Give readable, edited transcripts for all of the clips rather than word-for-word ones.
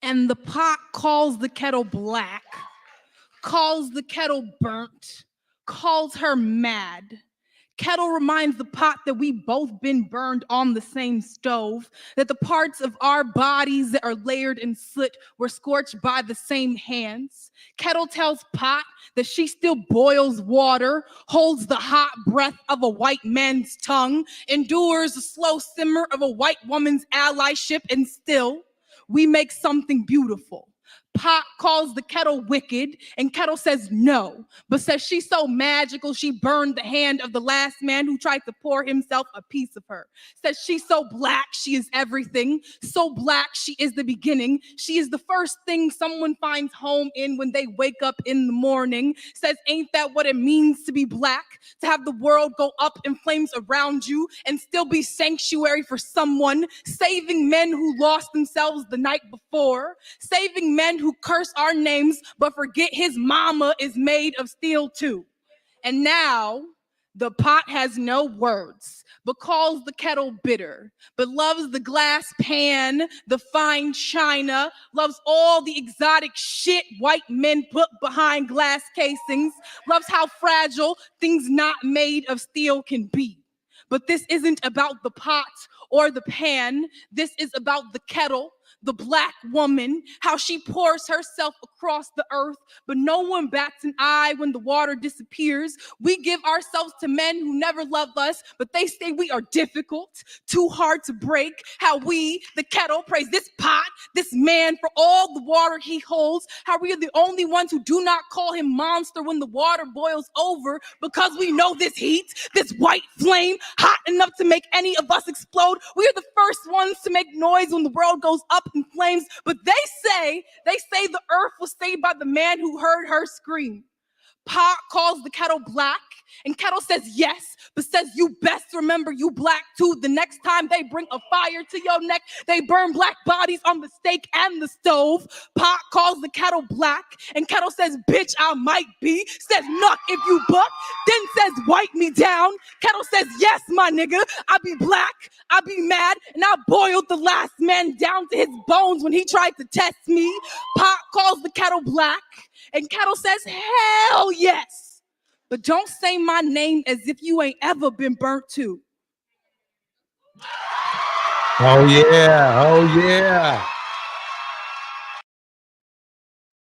And the pot calls the kettle black, calls the kettle burnt, calls her mad. Kettle reminds the pot that we've both been burned on the same stove, that the parts of our bodies that are layered in soot were scorched by the same hands. Kettle tells pot that she still boils water, holds the hot breath of a white man's tongue, endures the slow simmer of a white woman's allyship, and still, we make something beautiful. Pot calls the kettle wicked, and kettle says no, but says she's so magical she burned the hand of the last man who tried to pour himself a piece of her. Says she's so black she is everything, so black she is the beginning. She is the first thing someone finds home in when they wake up in the morning. Says ain't that what it means to be black? To have the world go up in flames around you and still be sanctuary for someone, saving men who lost themselves the night before, saving men who curse our names but forget his mama is made of steel too. And now the pot has no words but calls the kettle bitter, but loves the glass pan, the fine china, loves all the exotic shit white men put behind glass casings, loves how fragile things not made of steel can be. But this isn't about the pot or the pan. This is about the kettle, the black woman, how she pours herself across the earth, but no one bats an eye when the water disappears. We give ourselves to men who never love us, but they say we are difficult, too hard to break. How we, the kettle, praise this pot, this man for all the water he holds. How we are the only ones who do not call him monster when the water boils over, because we know this heat, this white flame, hot enough to make any of us explode. We are the first ones to make noise when the world goes up in flames, but they say the earth was saved by the man who heard her scream. Pot calls the kettle black, and kettle says yes, but says you best remember you black too. The next time they bring a fire to your neck, they burn black bodies on the stake and the stove. Pot calls the kettle black, and kettle says bitch I might be, says nuck if you buck, then says wipe me down. Kettle says yes my nigga, I be black, I be mad, and I boiled the last man down to his bones when he tried to test me. Pot calls the kettle black, and kettle says hell yes, but don't say my name as if you ain't ever been burnt too. Oh yeah, oh yeah.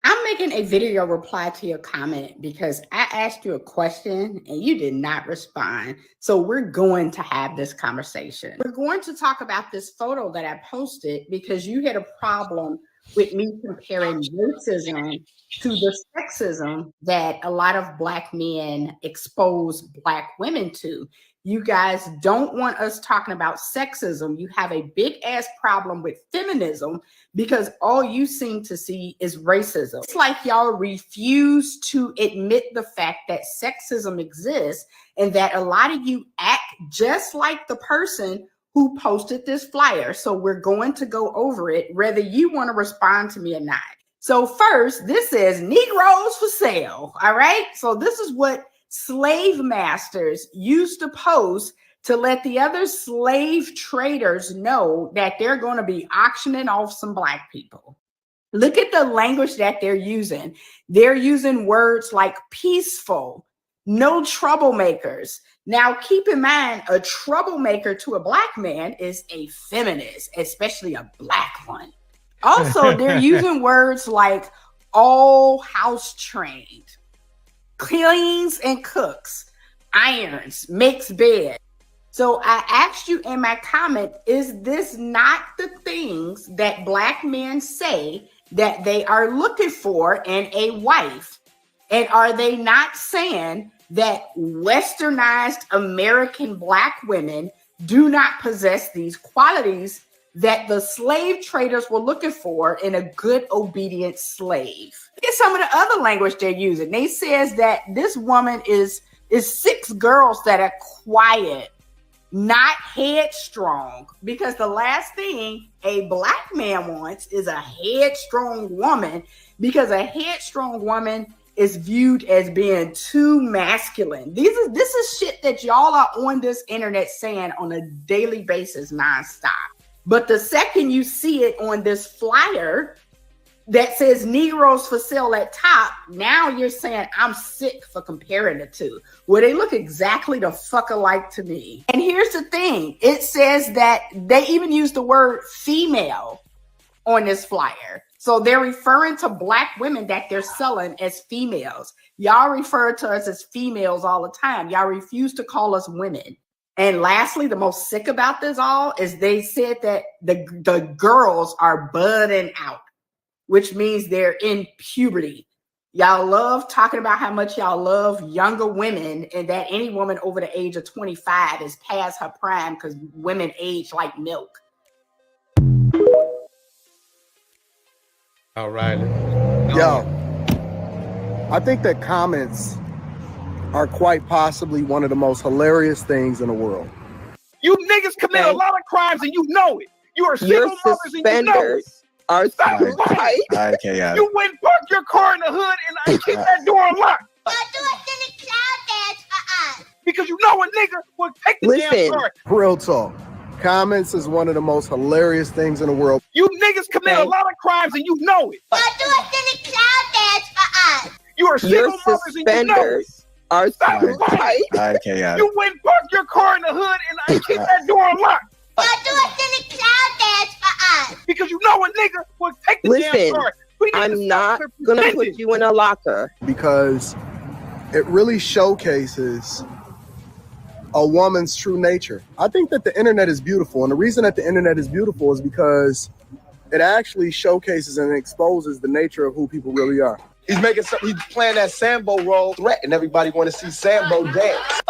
I'm making a video reply to your comment because I asked you a question and you did not respond. So we're going to have this conversation. We're going to talk about this photo that I posted because you had a problem with me comparing racism to the sexism that a lot of Black men expose Black women to. You guys don't want us talking about sexism. You have a big ass problem with feminism because all you seem to see is racism. It's like y'all refuse to admit the fact that sexism exists and that a lot of you act just like the person who posted this flyer. So we're going to go over it, whether you want to respond to me or not. So first, this says Negroes for sale. All right. So this is what slave masters used to post to let the other slave traders know that they're going to be auctioning off some Black people. Look at the language that they're using. They're using words like peaceful, no troublemakers. Now, keep in mind, a troublemaker to a Black man is a feminist, especially a Black one. Also, they're using words like all house trained, cleans and cooks, irons, makes bed. So I asked you in my comment, is this not the things that Black men say that they are looking for in a wife? And are they not saying that westernized American Black women do not possess these qualities that the slave traders were looking for in a good, obedient slave? Look at some of the other language they're using. They says that this woman is 6 girls that are quiet, not headstrong, because the last thing a Black man wants is a headstrong woman, because a headstrong woman is viewed as being too masculine. This is shit that y'all are on this internet saying on a daily basis nonstop. But the second you see it on this flyer that says Negroes for sale at top, now you're saying I'm sick for comparing the two. Well, they look exactly the fuck alike to me. And here's the thing. It says that they even use the word female on this flyer. So they're referring to Black women that they're selling as females. Y'all refer to us as females all the time. Y'all refuse to call us women. And lastly, the most sick about this all is they said that the girls are budding out, which means they're in puberty. Y'all love talking about how much y'all love younger women and that any woman over the age of 25 is past her prime because women age like milk. All right. Yo, I think that comments are quite possibly one of the most hilarious things in the world. You niggas commit a lot of crimes and you know it. You are single mothers and you know it. Are Stop right. right. I can't. You went and parked your car in the hood and I keep that door unlocked. Because you know a nigga will take the damn car. Real talk. Comments is one of the most hilarious things in the world. You niggas commit a lot of crimes and you know it. You are single mothers and you know it. Are Stop right. I can't. You went and parked your car in the hood and I keep that door unlocked. Because you know a nigga will take the damn car. I'm not gonna put you in a locker. Because it really showcases a woman's true nature. I think that the internet is beautiful. And the reason that the internet is beautiful is because it actually showcases and exposes the nature of who people really are. He's making something. He's playing that Sambo role, threatening everybody want to see Sambo dance.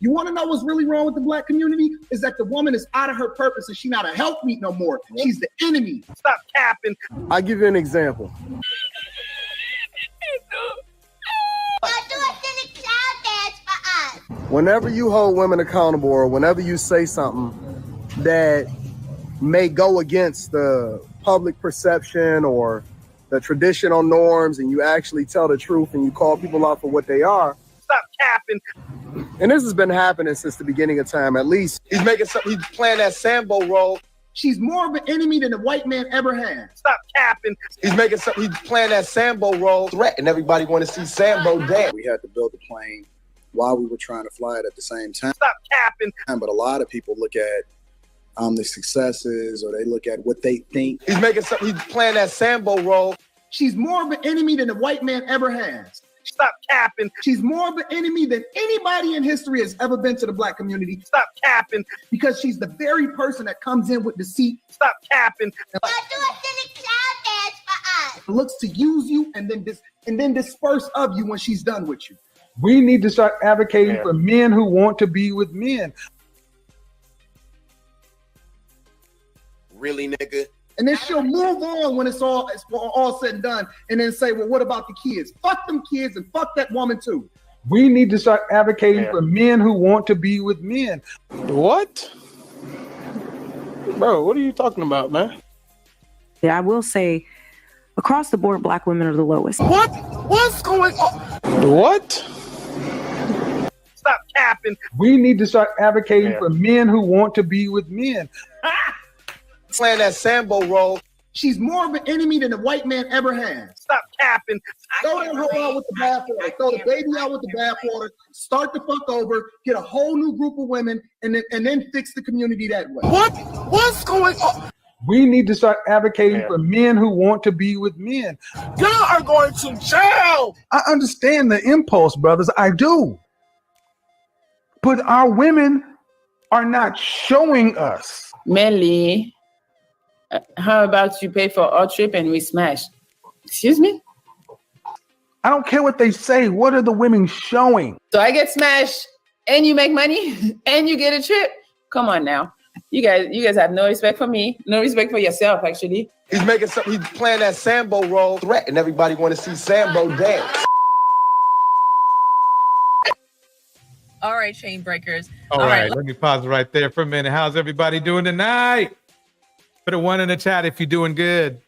You want to know what's really wrong with the Black community? Is that the woman is out of her purpose and she's not a helpmeet no more. She's the enemy. Stop capping. I'll give you an example. Whenever you hold women accountable or whenever you say something that may go against the public perception or the traditional norms and you actually tell the truth and you call people out for what they are. Stop capping. And this has been happening since the beginning of time, at least. He's making something. He's playing that Sambo role. She's more of an enemy than a white man ever had. Stop capping. He's making something. He's playing that Sambo role, threatening everybody want to see Sambo dance. We had to build the plane while we were trying to fly it at the same time. Stop capping. But a lot of people look at the successes or they look at what they think. He's making something. He's playing that Sambo role. She's more of an enemy than a white man ever has. Stop capping. She's more of an enemy than anybody in history has ever been to the Black community. Stop capping. Because she's the very person that comes in with deceit. Stop capping. Looks to use you and then disperse of you when she's done with you. We need to start advocating for men who want to be with men. Really, nigga? And then she'll move on when it's all said and done, and then say, well, what about the kids? Fuck them kids and fuck that woman too. We need to start advocating for men who want to be with men. What? Bro, what are you talking about, man? Yeah, I will say, across the board, Black women are the lowest. What? What's going on? What? Stop capping. We need to start advocating for men who want to be with men. Playing that Sambo role. She's more of an enemy than a white man ever has. Stop capping. Throw that hoe out with the bathwater. Throw the baby out with the bathwater. Start the fuck over. Get a whole new group of women, and then fix the community that way. What? What's going on? We need to start advocating for men who want to be with men. Y'all are going to jail. I understand the impulse, brothers. I do. But our women are not showing us. Mainly, how about you pay for our trip and we smash? Excuse me? I don't care what they say. What are the women showing? So I get smashed and you make money and you get a trip? Come on now. You guys have no respect for me, no respect for yourself, actually. He's playing that Sambo role, threatening everybody want to see Sambo dance. All right, chain breakers. All right, let me pause right there for a minute. How's everybody doing tonight? Put a 1 in the chat if you're doing good.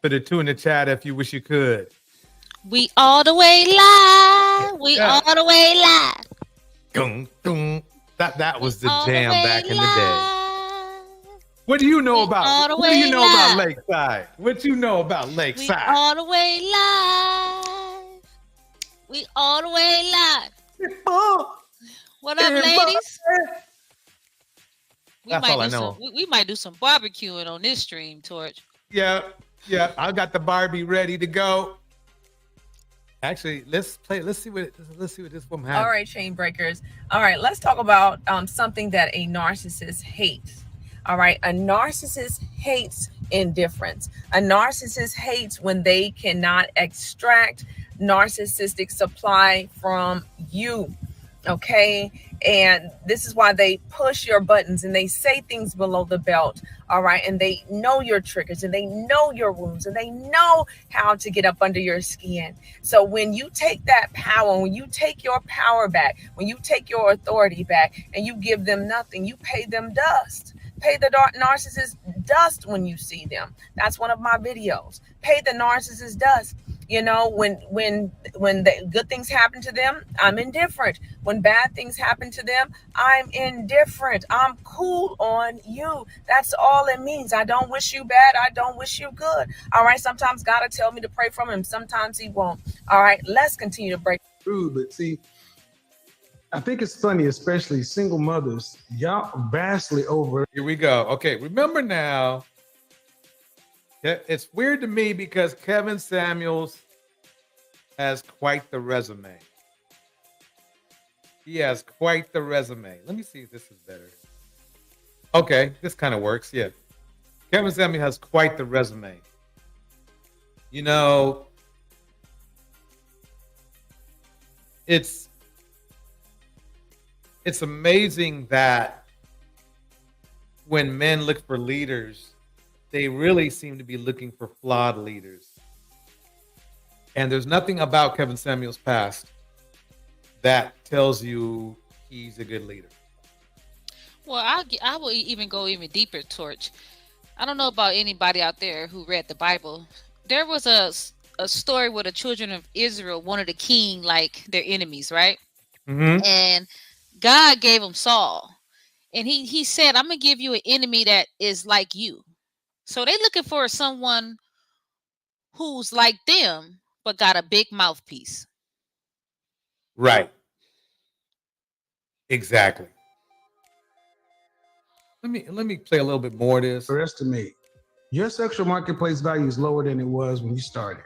Put a 2 in the chat if you wish you could. We all the way live. We all the way live. Dun, dun. That was the jam back in the day. What do you know about? What do you know about Lakeside? What you know about Lakeside? We all the way live. We all the way live. What up, ladies? That's all I know. We might do some barbecuing on this stream, Torch. Yeah. I got the Barbie ready to go. Actually, let's see what this woman has. All right, chain breakers. All right, let's talk about something that a narcissist hates. All right, a narcissist hates indifference. A narcissist hates when they cannot extract narcissistic supply from you. Okay, and this is why they push your buttons and they say things below the belt. All right, and they know your triggers and they know your wounds and they know how to get up under your skin. So when you take that power, when you take your power back, when you take your authority back and you give them nothing, you pay them dust. Pay the narcissist dust when you see them. That's one of my videos. Pay the narcissist dust. You know, when the good things happen to them, I'm indifferent. When bad things happen to them, I'm indifferent. I'm cool on you. That's all it means. I don't wish you bad. I don't wish you good. All right. Sometimes God will tell me to pray from him. Sometimes he won't. All right. Let's continue to break. True, but see, I think it's funny, especially single mothers. Y'all vastly over. Here we go. Okay. Remember now. It's weird to me because Kevin Samuels has quite the resume. He has quite the resume. Let me see if this is better. Okay, this kind of works. Yeah. Kevin Samuels has quite the resume. You know, it's amazing that when men look for leaders, they really seem to be looking for flawed leaders. And there's nothing about Kevin Samuels' past that tells you he's a good leader. Well, I will even go even deeper, Torch. I don't know about anybody out there who read the Bible. There was a story where the children of Israel wanted a king like their enemies, right? Mm-hmm. And God gave them Saul. And he said, I'm going to give you an enemy that is like you. So they're looking for someone who's like them, but got a big mouthpiece. Right. Exactly. Let me play a little bit more of this. Underestimate. Your sexual marketplace value is lower than it was when you started.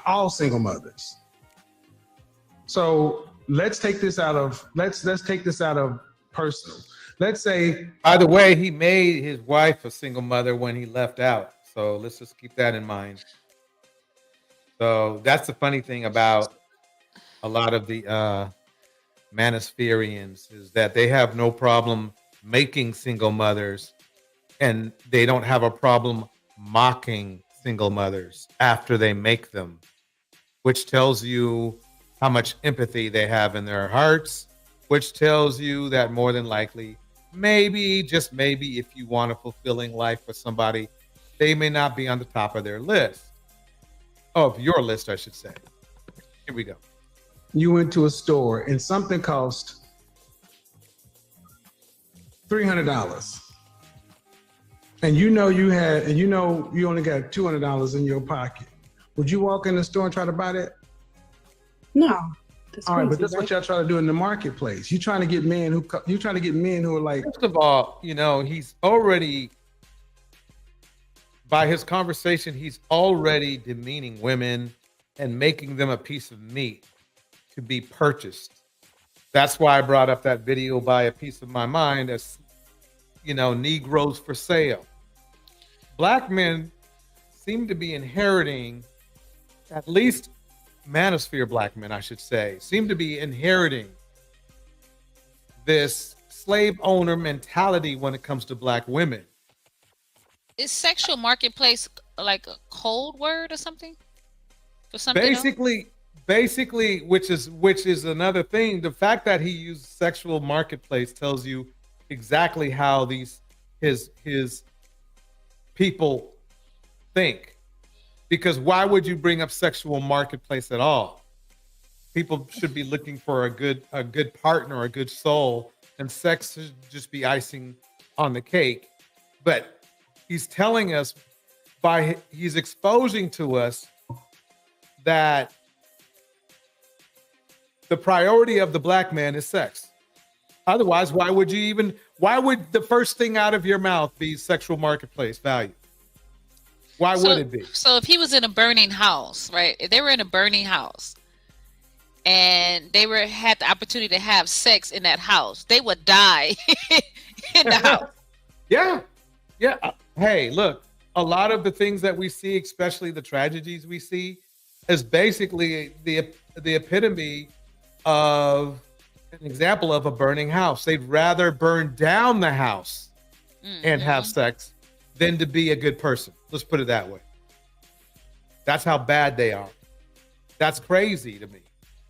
All single mothers. So let's take this out of personal. Let's say, by the way, he made his wife a single mother when he left out. So let's just keep that in mind. So that's the funny thing about a lot of the manosphereans is that they have no problem making single mothers, and they don't have a problem mocking single mothers after they make them, which tells you how much empathy they have in their hearts, which tells you that more than likely, maybe, just maybe, if you want a fulfilling life for somebody, they may not be on the top of their list. Of your list, I should say. Here we go. You went to a store and something cost $300. And you know you only got $200 in your pocket. Would you walk in the store and try to buy that? No. All right, but that's what y'all try to do in the marketplace. You're trying to get men who are like. First of all, he's already, by his conversation, he's already demeaning women and making them a piece of meat to be purchased. That's why I brought up that video by A Piece of My Mind as, Negroes for sale. Black men seem to be inheriting, at least manosphere black men, I should say, seem to be inheriting this slave owner mentality when it comes to black women. Is sexual marketplace like a code word or something? For something Basically, which is another thing. The fact that he used sexual marketplace tells you exactly how his people think. Because why would you bring up sexual marketplace at all? People should be looking for a good partner, a good soul, and sex should just be icing on the cake. But he's telling us he's exposing to us that the priority of the black man is sex. Otherwise, why would the first thing out of your mouth be sexual marketplace value? Why would it be? So if he was in a burning house, right? If they were in a burning house and they had the opportunity to have sex in that house, they would die in the house. Yeah. Hey, look, a lot of the things that we see, especially the tragedies we see, is basically the epitome of an example of a burning house. They'd rather burn down the house and have sex than to be a good person. Let's put it that way. That's how bad they are. That's crazy to me.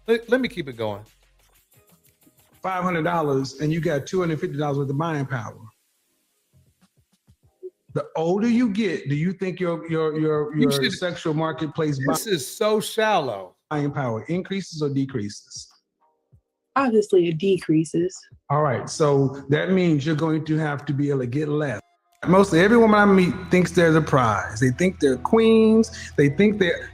Let me keep it going. $500 and you got $250 worth of buying power. The older you get, do you think your sexual marketplace this is so shallow. Buying power increases or decreases? Obviously, it decreases. All right, so that means you're going to have to be able to get less. Mostly every woman I meet thinks they're the prize. They think they're queens. They think they're.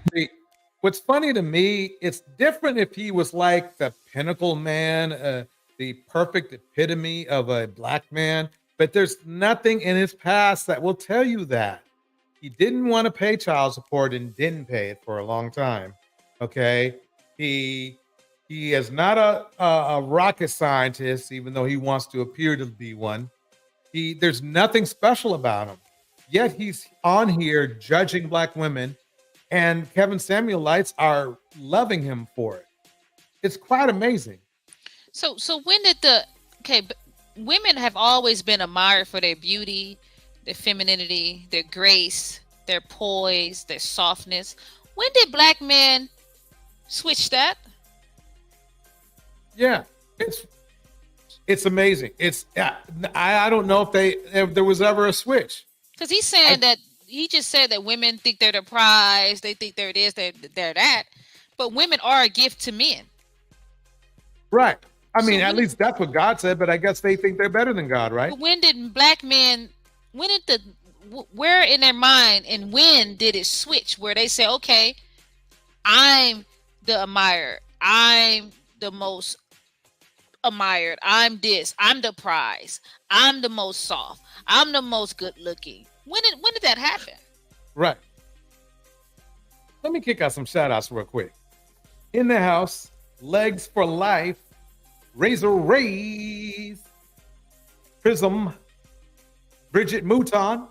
What's funny to me, it's different if he was like the pinnacle man, the perfect epitome of a black man, but there's nothing in his past that will tell you that. He didn't want to pay child support and didn't pay it for a long time. Okay. He is not a rocket scientist, even though he wants to appear to be one. There's nothing special about him. Yet he's on here judging black women, and Kevin Samuelites are loving him for it. It's quite amazing. So when did women have always been admired for their beauty, their femininity, their grace, their poise, their softness. When did black men switch that? Yeah, it's amazing. I don't know if there was ever a switch. Because he's saying that he just said that women think they're the prize, they think they're this, they're that, but women are a gift to men. Right. I mean, at least that's what God said, but I guess they think they're better than God, right? When did black men? Where in their mind and when did it switch? Where they say, okay, I'm the admirer, I'm the most admired, I'm this, I'm the prize, I'm the most soft, I'm the most good looking. When did that happen? Right. Let me kick out some shout outs real quick. In the house, Legs for Life, Razor Rays, Prism, Bridget Mouton,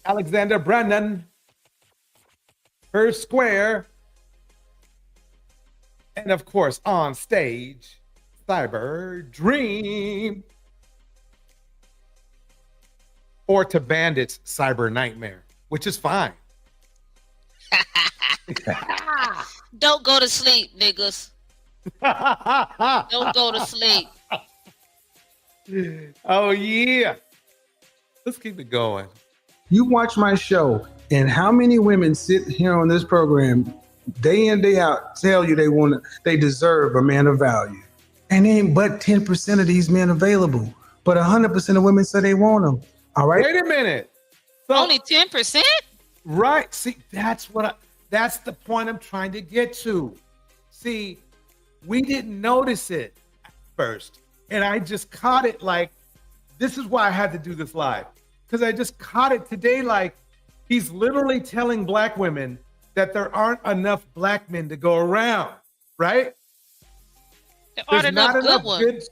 Alexander Brandon, Her Square, and of course, on stage, Cyber Dream. Or to Bandits, Cyber Nightmare, which is fine. Don't go to sleep, niggas. Don't go to sleep. Oh yeah. Let's keep it going. You watch my show, and how many women sit here on this program day in, day out, tell you they deserve a man of value. And ain't but 10% of these men available. But 100% of women say they want them. All right. Wait a minute. So, only 10%? Right. See, that's the point I'm trying to get to. See, we didn't notice it at first. And I just caught it like, this is why I had to do this live. Because I just caught it today like he's literally telling black women that there aren't enough black men to go around, right? There's not enough good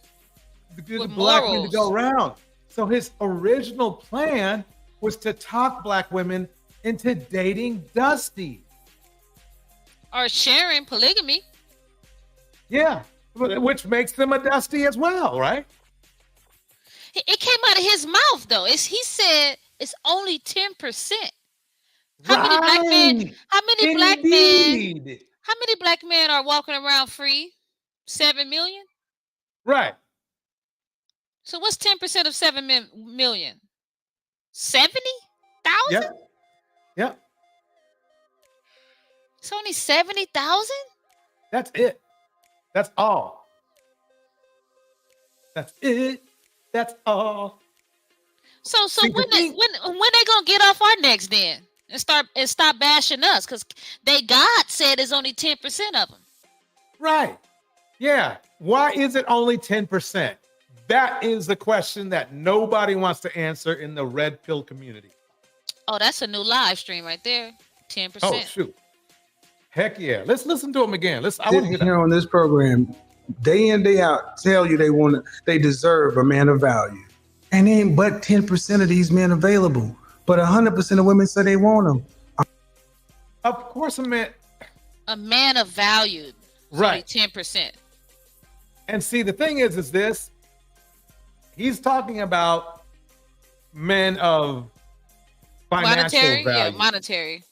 black men to go around. So his original plan was to talk black women into dating Dusty. Or sharing polygamy. Yeah, which makes them a Dusty as well, right? It came out of his mouth though. He said it's only 10%. How many black men? How many black men are walking around free? 7 million. Right. So what's 10% of 7 million? 70,000. Yeah. Yeah. It's only 70,000. That's it. That's all. That's it. That's all. So when they gonna get off our necks then and stop bashing us? Because God said it's only 10% of them. Right. Yeah. Why is it only 10%? That is the question that nobody wants to answer in the red pill community. Oh, that's a new live stream right there. 10%. Oh shoot. Heck yeah. Let's listen to them again. I want to hear here on this program, day in, day out, tell you they deserve a man of value. And ain't but 10% of these men available. But 100% of women say they want them. Of course, a man of value. Right. 10%. And see, the thing is this. He's talking about men of financial value. Yeah, monetary.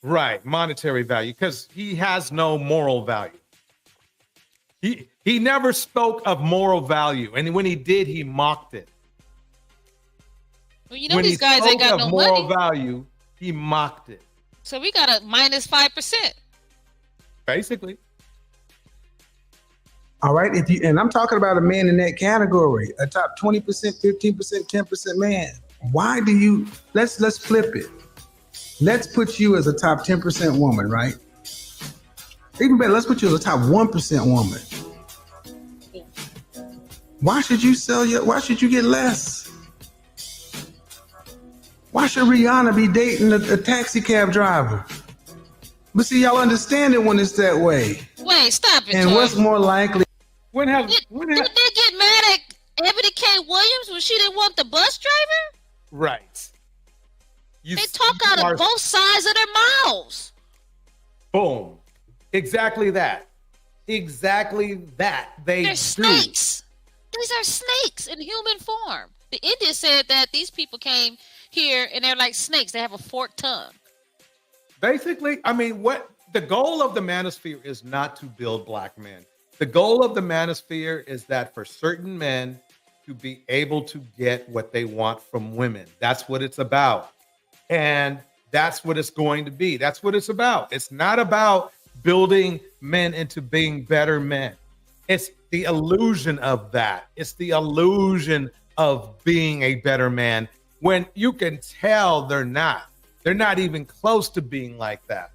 Right, monetary value, because he has no moral value. He never spoke of moral value, and when he did, he mocked it. Well, you know these guys ain't got no moral money. value, he mocked it. So we got a minus 5%. Basically. All right, and I'm talking about a man in that category, a top 20%, 15%, 10% man. Why do you? Let's flip it. Let's put you as a top 10% woman, right? Even better, let's put you as a top 1% woman. Why should you why should you get less? Why should Rihanna be dating a taxi cab driver? But see, y'all understand it when it's that way. Wait, stop it. And what's more likely? Did they get mad at Ebony K. Williams when she didn't want the bus driver? Right. They talk out of both sides of their mouths. Boom. Exactly that. Exactly that. They're snakes. These are snakes in human form. The Indians said that these people came here and they're like snakes. They have a forked tongue. Basically, I mean, what the goal of the manosphere is not to build black men. The goal of the manosphere is that for certain men to be able to get what they want from women. That's what it's about. And that's what it's going to be. That's what it's about. It's not about building men into being better men. It's the illusion of that. It's the illusion of being a better man when you can tell they're not. They're not even close to being like that.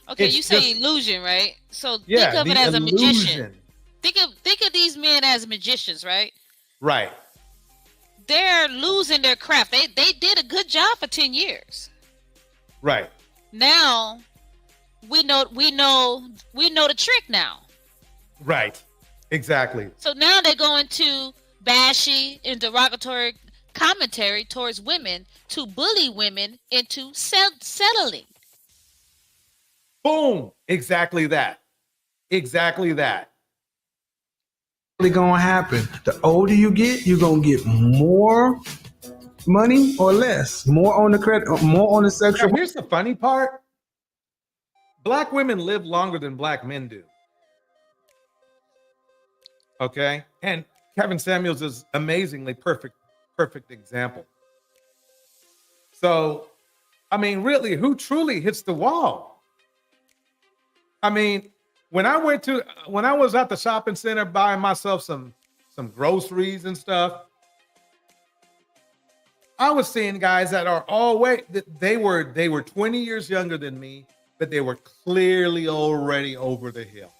Okay, you say illusion, right? So think of it as a magician. Think of these men as magicians, right? Right. They're losing their craft. They did a good job for 10 years. Right. Now we know the trick now. Right. Exactly. So now they're going to bashy and derogatory commentary towards women to bully women into settling. Boom. Exactly that. Exactly that. Gonna happen. The older you get, you're gonna get more money or less, more on the credit, more on the sexual. Now, here's the funny part. Black women live longer than black men do. Okay? And Kevin Samuels is amazingly perfect example. So, I mean, really, who truly hits the wall? I mean, when I was at the shopping center buying myself some groceries and stuff, I was seeing guys that are they were 20 years younger than me, but they were clearly already over the hill.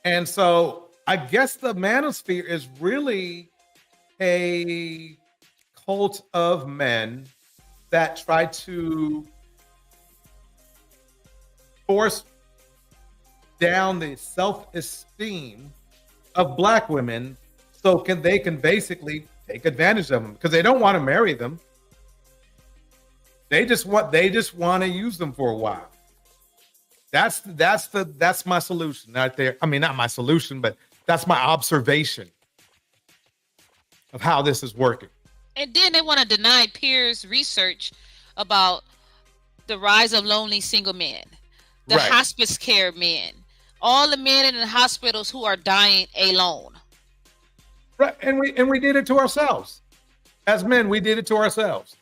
And so I guess the manosphere is really a cult of men that try to force down the self-esteem of black women so they can basically take advantage of them because they don't want to marry them. They just want to use them for a while. That's my solution right there. I mean, not my solution, but that's my observation of how this is working. And then they want to deny peers' research about the rise of lonely single men, the Right. hospice care men, all the men in the hospitals who are dying alone. Right, and we did it to ourselves. As men, we did it to ourselves.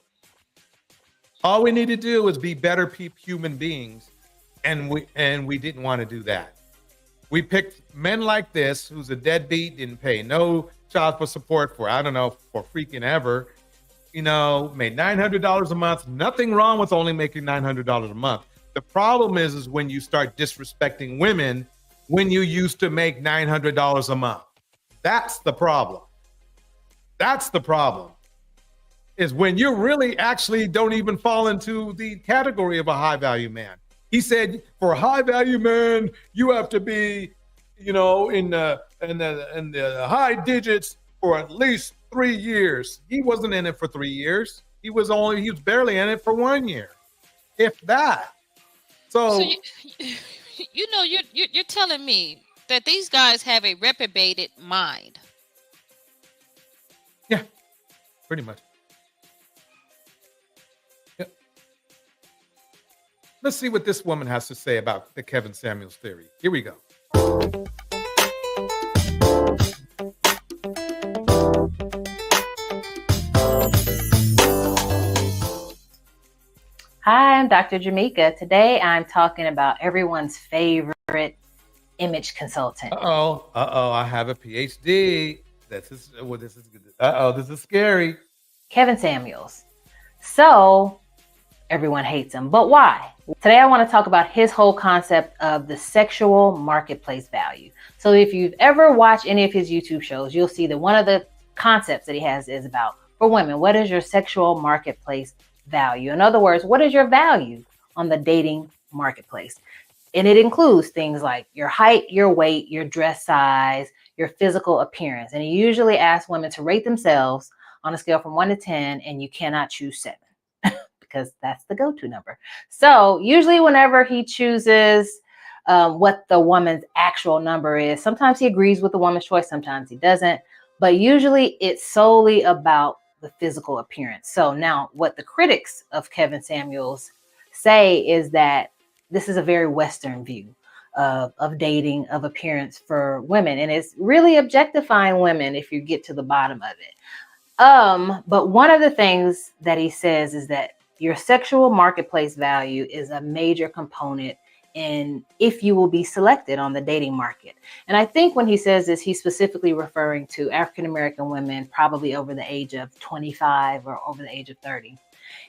All we need to do is be better human beings, and we didn't want to do that. We picked men like this, who's a deadbeat, didn't pay no child support for freaking ever. You know, made $900 a month. Nothing wrong with only making $900 a month. The problem is when you start disrespecting women when you used to make $900 a month. That's the problem. That's the problem. Is when you really actually don't even fall into the category of a high value man. He said, for a high value man, you have to be, in the high digits for at least 3 years. He wasn't in it for 3 years. He was barely in it for 1 year, if that. So you're telling me that these guys have a reprobated mind. Yeah, pretty much. Yep. Let's see what this woman has to say about the Kevin Samuels theory. Here we go. Hi, I'm Dr. Jamaica. Today I'm talking about everyone's favorite image consultant. I have a PhD. This is scary. Kevin Samuels. So everyone hates him, but why? Today I want to talk about his whole concept of the sexual marketplace value. So if you've ever watched any of his YouTube shows, you'll see that one of the concepts that he has is about, for women, what is your sexual marketplace value? In other words, what is your value on the dating marketplace? And it includes things like your height, your weight, your dress size, your physical appearance. And he usually asks women to rate themselves on a scale from 1 to 10, and you cannot choose 7 because that's the go-to number. So usually whenever he chooses what the woman's actual number is, sometimes he agrees with the woman's choice, sometimes he doesn't, but usually it's solely about the physical appearance. So now what the critics of Kevin Samuels say is that this is a very Western view of dating, of appearance for women. And it's really objectifying women if you get to the bottom of it. But one of the things that he says is that your sexual marketplace value is a major component in if you will be selected on the dating market. And I think when he says this, he's specifically referring to African-American women, probably over the age of 25 or over the age of 30.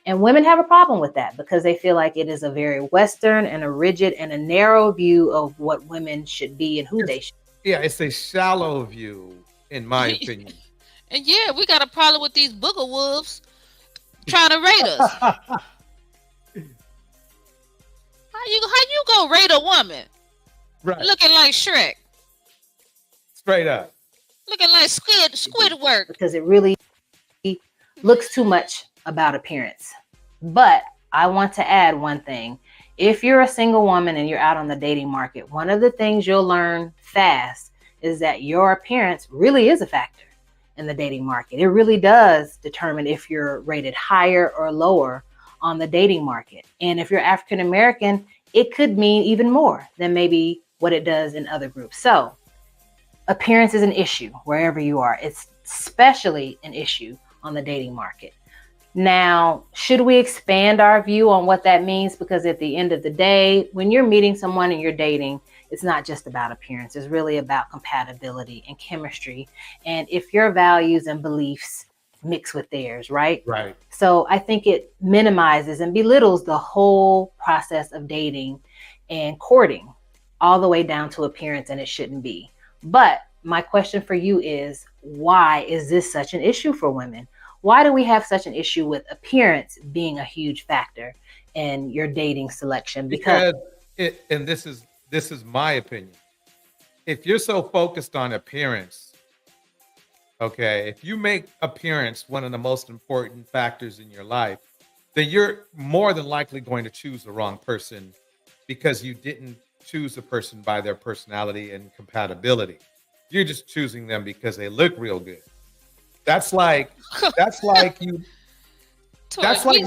And women have a problem with that because they feel like it is a very Western and a rigid and a narrow view of what women should be and who they should be. Yeah, it's a shallow view, in my opinion. And yeah, we got a problem with these booger wolves trying to rate us. How you gonna rate a woman? Right. Looking like Shrek. Straight up. Looking like Squidward. Because it really looks too much about appearance. But I want to add one thing. If you're a single woman and you're out on the dating market, one of the things you'll learn fast is that your appearance really is a factor in the dating market. It really does determine if you're rated higher or lower on the dating market. And if you're African American, it could mean even more than maybe what it does in other groups. So appearance is an issue wherever you are. It's especially an issue on the dating market. Now, should we expand our view on what that means? Because at the end of the day, when you're meeting someone and you're dating, it's not just about appearance. It's really about compatibility and chemistry. And if your values and beliefs mix with theirs, right? Right. So I think it minimizes and belittles the whole process of dating and courting all the way down to appearance, and it shouldn't be. But my question for you is, why is this such an issue for women? Why do we have such an issue with appearance being a huge factor in your dating selection? Because this is my opinion. If you're so focused on appearance, okay, if you make appearance one of the most important factors in your life, then you're more than likely going to choose the wrong person because you didn't choose the person by their personality and compatibility. You're just choosing them because they look real good. That's like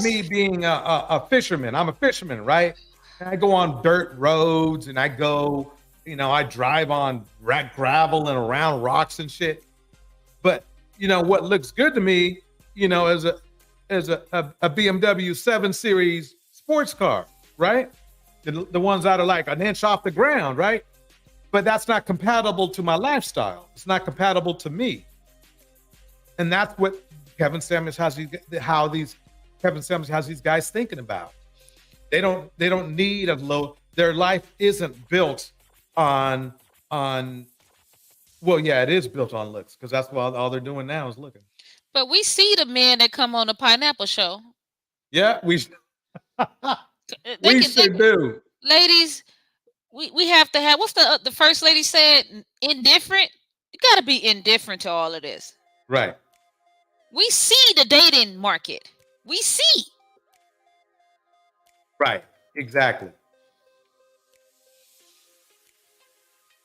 me being a fisherman. I'm a fisherman, right? And I go on dirt roads and I go, I drive on gravel and around rocks and shit. But what looks good to me, is a BMW 7 Series sports car, right? The ones that are like an inch off the ground, right? But that's not compatible to my lifestyle. It's not compatible to me. And that's what Kevin Samuels has these guys thinking about. They don't need their life isn't built on well, yeah, it is built on looks, because that's what all they're doing now is looking. But we see the men that come on the Pineapple Show. Yeah, we should do. Ladies, we have to have, what's the first lady said? Indifferent. You got to be indifferent to all of this. Right. We see the dating market. We see. Right. Exactly.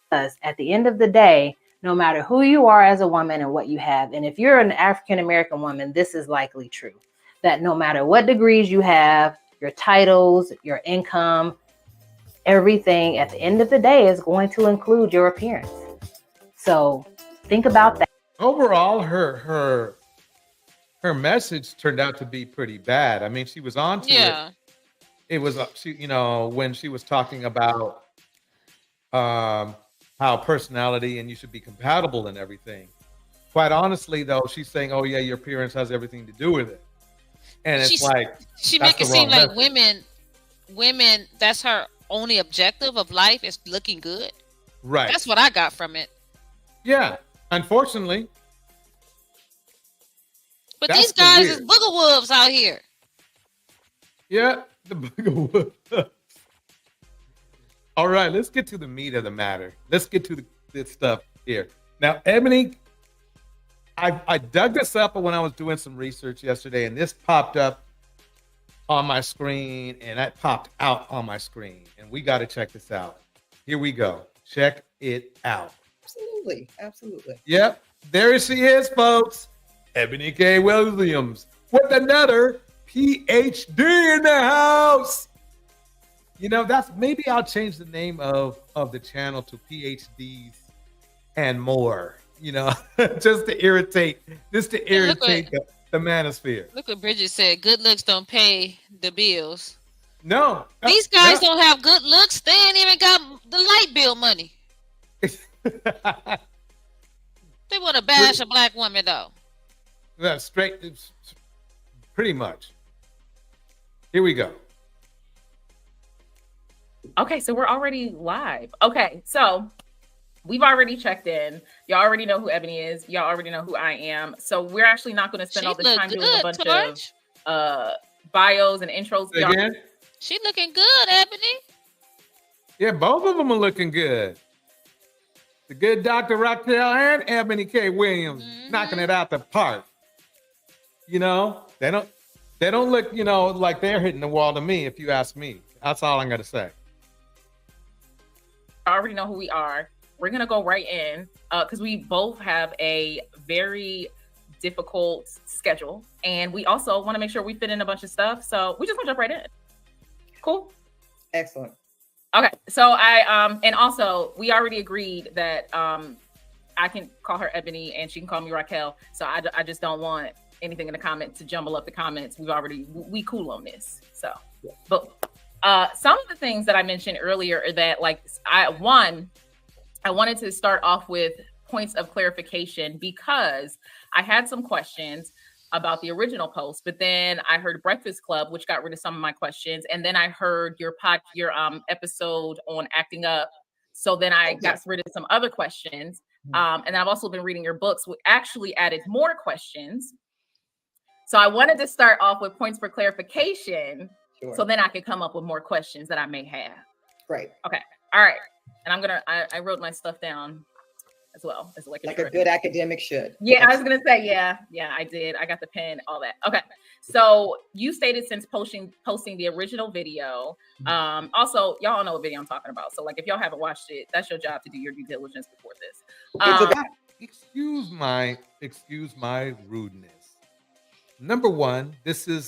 Because at the end of the day, no matter who you are as a woman and what you have, and if you're an African American woman, this is likely true, that no matter what degrees you have, your titles, your income, everything at the end of the day is going to include your appearance. So think about that. Overall, her message turned out to be pretty bad. I mean, she was on to it. It was when she was talking about how personality and you should be compatible and everything. Quite honestly, though, she's saying, "Oh yeah, your appearance has everything to do with it," and it's she make it seem like women. That's her only objective of life is looking good. Right. That's what I got from it. Yeah, unfortunately. But these guys is booger wolves out here. Yeah, the booger wolves. All right, let's get to the meat of the matter. Let's get to this stuff here. Now, Ebony, I dug this up when I was doing some research yesterday, and this popped up on my screen, and that popped out on my screen. And we got to check this out. Here we go. Check it out. Absolutely. Absolutely. Yep. There she is, folks. Ebony K. Williams with another PhD in the house. That's maybe I'll change the name of the channel to PhDs and more, just to irritate the manosphere. Look what Bridget said. Good looks don't pay the bills. No. These guys don't have good looks. They ain't even got the light bill money. They want to bash a black woman, though. That's straight. Pretty much. Here we go. Okay, so we're already live. Okay, so we've already checked in. Y'all already know who Ebony is. Y'all already know who I am. So we're actually not going to spend all this time doing a bunch of bios and intros. Again? She looking good, Ebony. Yeah, both of them are looking good. The good Dr. Raquel and Ebony K. Williams knocking it out the park. They don't look, like they're hitting the wall to me, if you ask me. That's all I'm going to say. I already know who we are. We're going to go right in because we both have a very difficult schedule, and we also want to make sure we fit in a bunch of stuff. So we just want to jump right in. Cool. Excellent. Okay. So and also we already agreed that I can call her Ebony and she can call me Raquel. So I just don't want anything in the comments to jumble up the comments. We cool on this. So, but some of the things that I mentioned earlier are that, like, I wanted to start off with points of clarification because I had some questions about the original post, but then I heard Breakfast Club, which got rid of some of my questions, and then I heard your episode on acting up. So then I got rid of some other questions. And I've also been reading your books, which actually added more questions. So I wanted to start off with points for clarification, so then I could come up with more questions that I may have. Great. Okay. All right. And I wrote my stuff down as well as like a good academic should. Yeah, I was gonna say, yeah, I did. I got the pen, all that. Okay. So you stated since posting the original video. Also, y'all know what video I'm talking about. So like, if y'all haven't watched it, that's your job to do your due diligence before this. Excuse my rudeness. Number one, this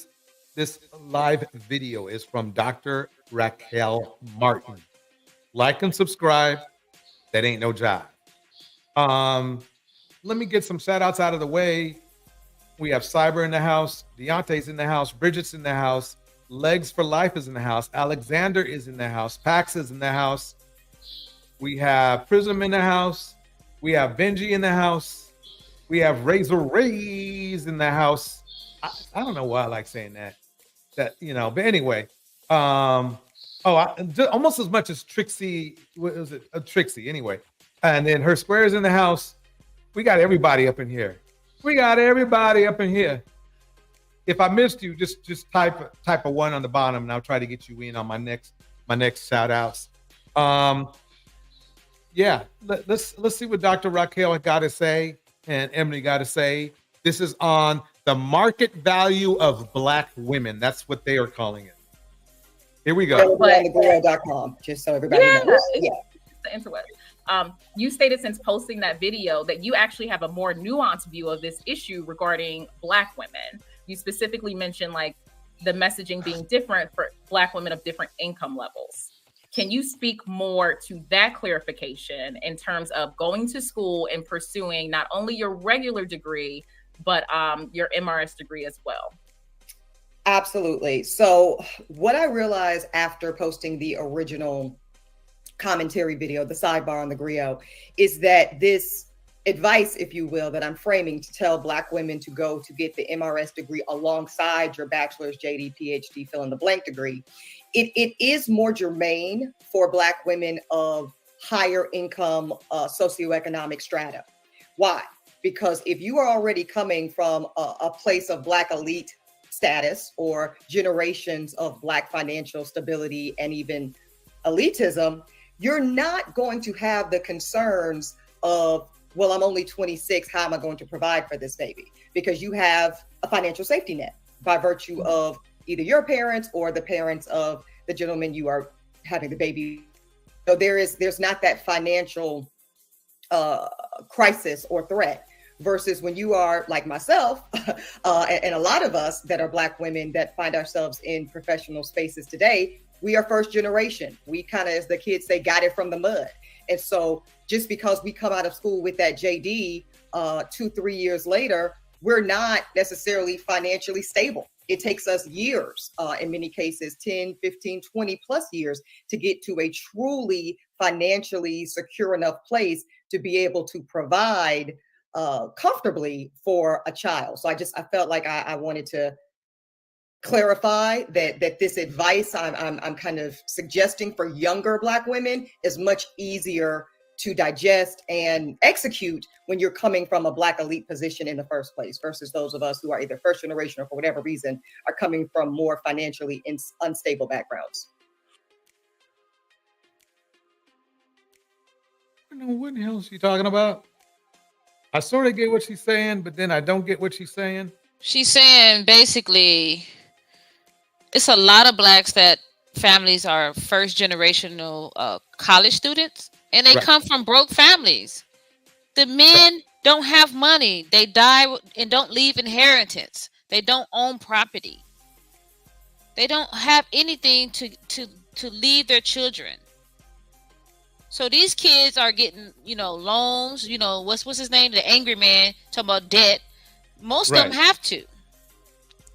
live video is from Dr. Raquel Martin. Like and subscribe. That ain't no job. Let me get some shout outs out of the way. We have Cyber in the house, Deontay's in the house, Bridget's in the house, Legs for Life is in the house, Alexander is in the house, Pax is in the house. We have Prism in the house. We have Benji in the house. We have Razor Rays in the house. I don't know why I like saying that, but anyway, almost as much as Trixie. What was it? Trixie anyway. And then her squares in the house. We got everybody up in here. If I missed you, just type a 1 on the bottom, and I'll try to get you in on my next shout outs. Let's see what Dr. Raquel got to say and Ebony got to say. This is on the market value of Black women. That's what they are calling it. Here we go. Allegory.com, just so everybody knows. Yeah. The interweb. You stated since posting that video that you actually have a more nuanced view of this issue regarding Black women. You specifically mentioned like the messaging being different for Black women of different income levels. Can you speak more to that clarification in terms of going to school and pursuing not only your regular degree, but your MRS degree as well? Absolutely. So what I realized after posting the original commentary video, the sidebar on the griot, is that this advice, if you will, that I'm framing to tell Black women to go to get the MRS degree alongside your bachelor's, JD, PhD, fill in the blank degree, it is more germane for Black women of higher income socioeconomic strata. Why? Because if you are already coming from a place of Black elite status or generations of Black financial stability and even elitism, you're not going to have the concerns of, well, I'm only 26. How am I going to provide for this baby? Because you have a financial safety net by virtue of either your parents or the parents of the gentleman you are having the baby. So there's not that financial crisis or threat. Versus when you are like myself and a lot of us that are Black women that find ourselves in professional spaces today, we are first generation. We kind of, as the kids say, got it from the mud. And so just because we come out of school with that JD 2-3 years later, we're not necessarily financially stable. It takes us years, in many cases, 10, 15, 20 plus years to get to a truly financially secure enough place to be able to provide comfortably for a child. So I felt like I wanted to clarify that this advice I'm kind of suggesting for younger Black women is much easier to digest and execute when you're coming from a Black elite position in the first place versus those of us who are either first generation or for whatever reason are coming from more financially unstable backgrounds. I don't know what the hell is she talking about. I sort of get what she's saying, but then I don't get what she's saying. She's saying basically it's a lot of Blacks that families are first generational college students and they come from broke families. The men don't have money. They die and don't leave inheritance. They don't own property. They don't have anything to leave their children. So these kids are getting, loans, what's his name? The angry man talking about debt. Most of them have to,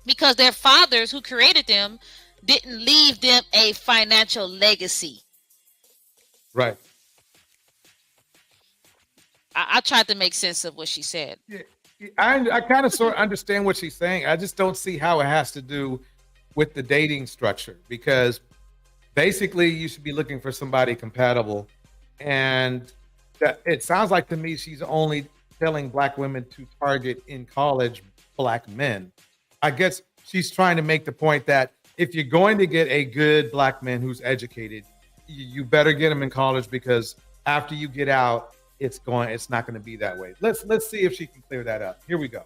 because their fathers who created them didn't leave them a financial legacy. Right. I tried to make sense of what she said. Yeah, I kind of sort of understand what she's saying. I just don't see how it has to do with the dating structure, because basically you should be looking for somebody compatible. And it sounds like to me she's only telling Black women to target in college Black men. I guess she's trying to make the point that if you're going to get a good Black man who's educated, you better get him in college, because after you get out, it's not going to be that way. Let's see if she can clear that up. Here we go.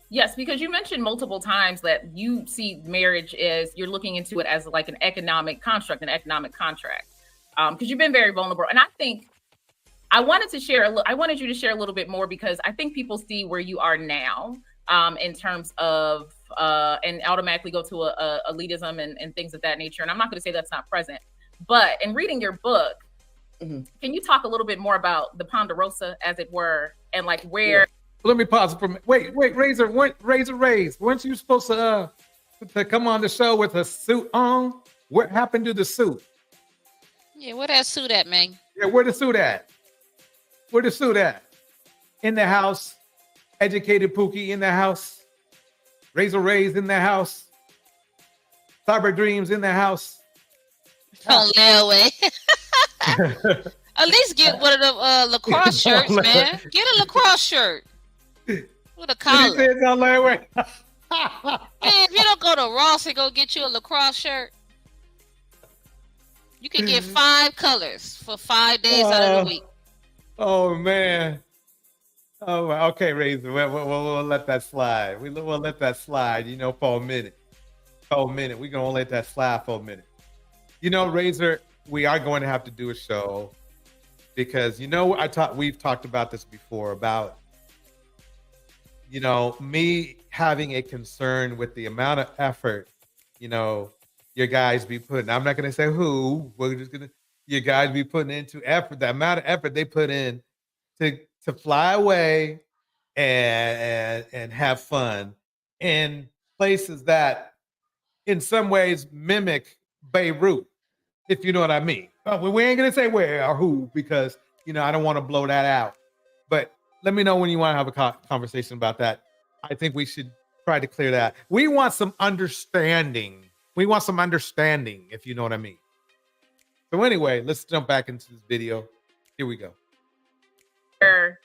Yes, because you mentioned multiple times that you see marriage as, you're looking into it as like an economic construct, an economic contract. Because you've been very vulnerable. And I think I wanted you to share a little bit more, because I think people see where you are now in terms of, and automatically go to elitism and things of that nature. And I'm not going to say that's not present, but in reading your book, can you talk a little bit more about the Ponderosa, as it were, and like where? Yeah. Let me pause for a minute. Wait, Razor, weren't you supposed to come on the show with a suit on? What happened to the suit? Yeah, where that suit at, man? Yeah, where the suit at? Where the suit at? In the house. Educated Pookie in the house. Razor Rays in the house. Cyber Dreams in the house. Don't lay away. At least get one of the lacrosse shirts, man. Get a lacrosse shirt with a collar. Don't lay away. Man, if you don't go to Ross and go get you a lacrosse shirt, you can get 5 colors for 5 days out of the week. Oh man. Oh, okay, Razor. We'll let that slide. We'll let that slide. For a minute. We're gonna let that slide for a minute. Razor, we are going to have to do a show, because we've talked about this before about me having a concern with the amount of effort your guys be putting. I'm not going to say who. We're just going to your guys be putting into effort. The amount of effort they put in to fly away and have fun in places that in some ways mimic Beirut, if you know what I mean. We ain't going to say where or who, because I don't want to blow that out. But let me know when you want to have a conversation about that. I think we should try to clear that. We want some understanding. If you know what I mean. So anyway, let's jump back into this video. Here we go. Where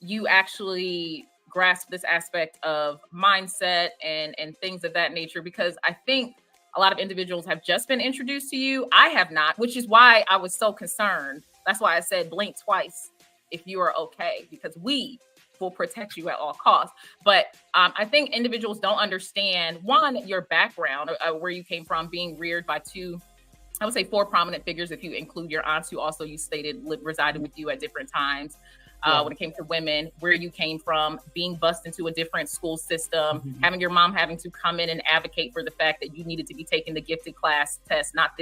you actually grasp this aspect of mindset and things of that nature, because I think a lot of individuals have just been introduced to you. I have not, which is why I was so concerned. That's why I said blink twice if you are okay, because we will protect you at all costs. But I think individuals don't understand, one, your background, where you came from, being reared by 4 prominent figures, if you include your aunts, who also, you stated, resided with you at different times. When it came to women, where you came from, being bused into a different school system, having your mom having to come in and advocate for the fact that you needed to be taking the gifted class test, not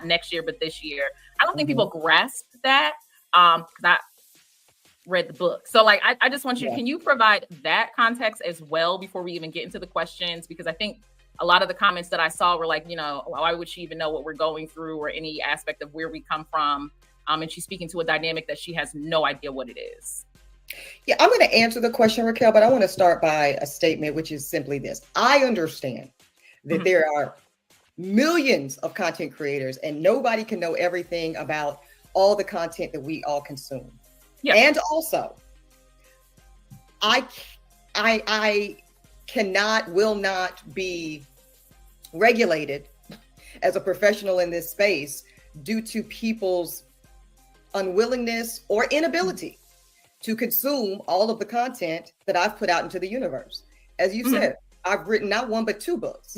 next year, but this year. I don't think people grasp that, because I read the book. So I just want you, can you provide that context as well before we even get into the questions? Because I think a lot of the comments that I saw were like, why would she even know what we're going through or any aspect of where we come from? And she's speaking to a dynamic that she has no idea what it is. Yeah, I'm going to answer the question, Raquel, but I want to start by a statement, which is simply this. I understand that there are millions of content creators and nobody can know everything about all the content that we all consume. Yeah. And also, I will not be regulated as a professional in this space due to people's unwillingness or inability to consume all of the content that I've put out into the universe. As you said, I've written not 1, but 2 books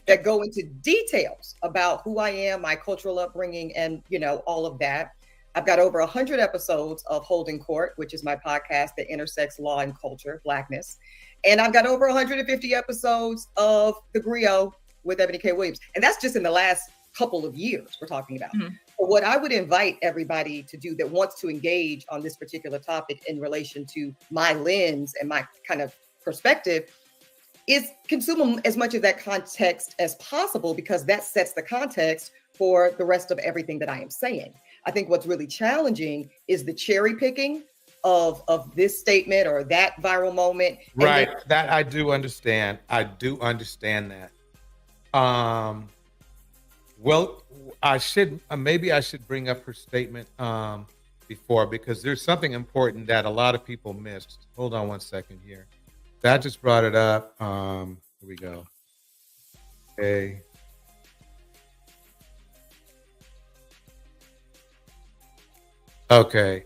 that go into details about who I am, my cultural upbringing, and all of that. I've got over 100 episodes of Holding Court, which is my podcast that intersects law and culture, Blackness. And I've got over 150 episodes of The Griot with Ebony K. Williams. And that's just in the last couple of years we're talking about. Mm-hmm. So what I would invite everybody to do that wants to engage on this particular topic in relation to my lens and my kind of perspective is consume as much of that context as possible, because that sets the context for the rest of everything that I am saying. I think what's really challenging is the cherry picking of this statement or that viral moment. Right. That I do understand. I do understand that. Well, I should maybe I should bring up her statement before, because there's something important that a lot of people missed. Hold on one second here. That just brought it up. Here we go. Okay. Okay.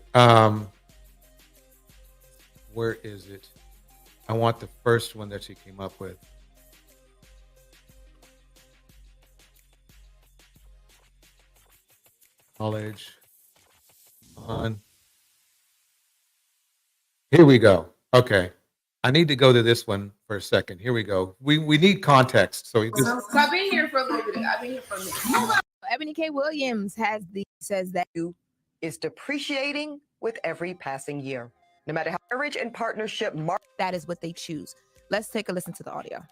Where is it? I want the first one that she came up with. College on. Here we go. Okay. I need to go to this one for a second. Here we go. We need context. So I've been here for a little bit. I've been here for a minute. Ebony K. Williams says that is depreciating with every passing year. No matter how marriage and partnership that is what they choose. Let's take a listen to the audio.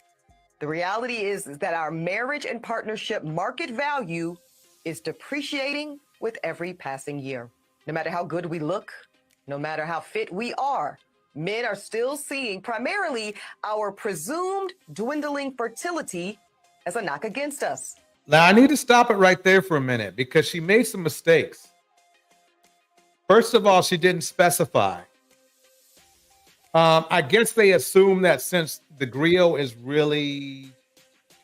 The reality is that our marriage and partnership market value is depreciating with every passing year. No matter how good we look, no matter how fit we are, men are still seeing primarily our presumed dwindling fertility as a knock against us. Now, I need to stop it right there for a minute, because she made some mistakes. First of all, she didn't specify. I guess they assume that since the griot is really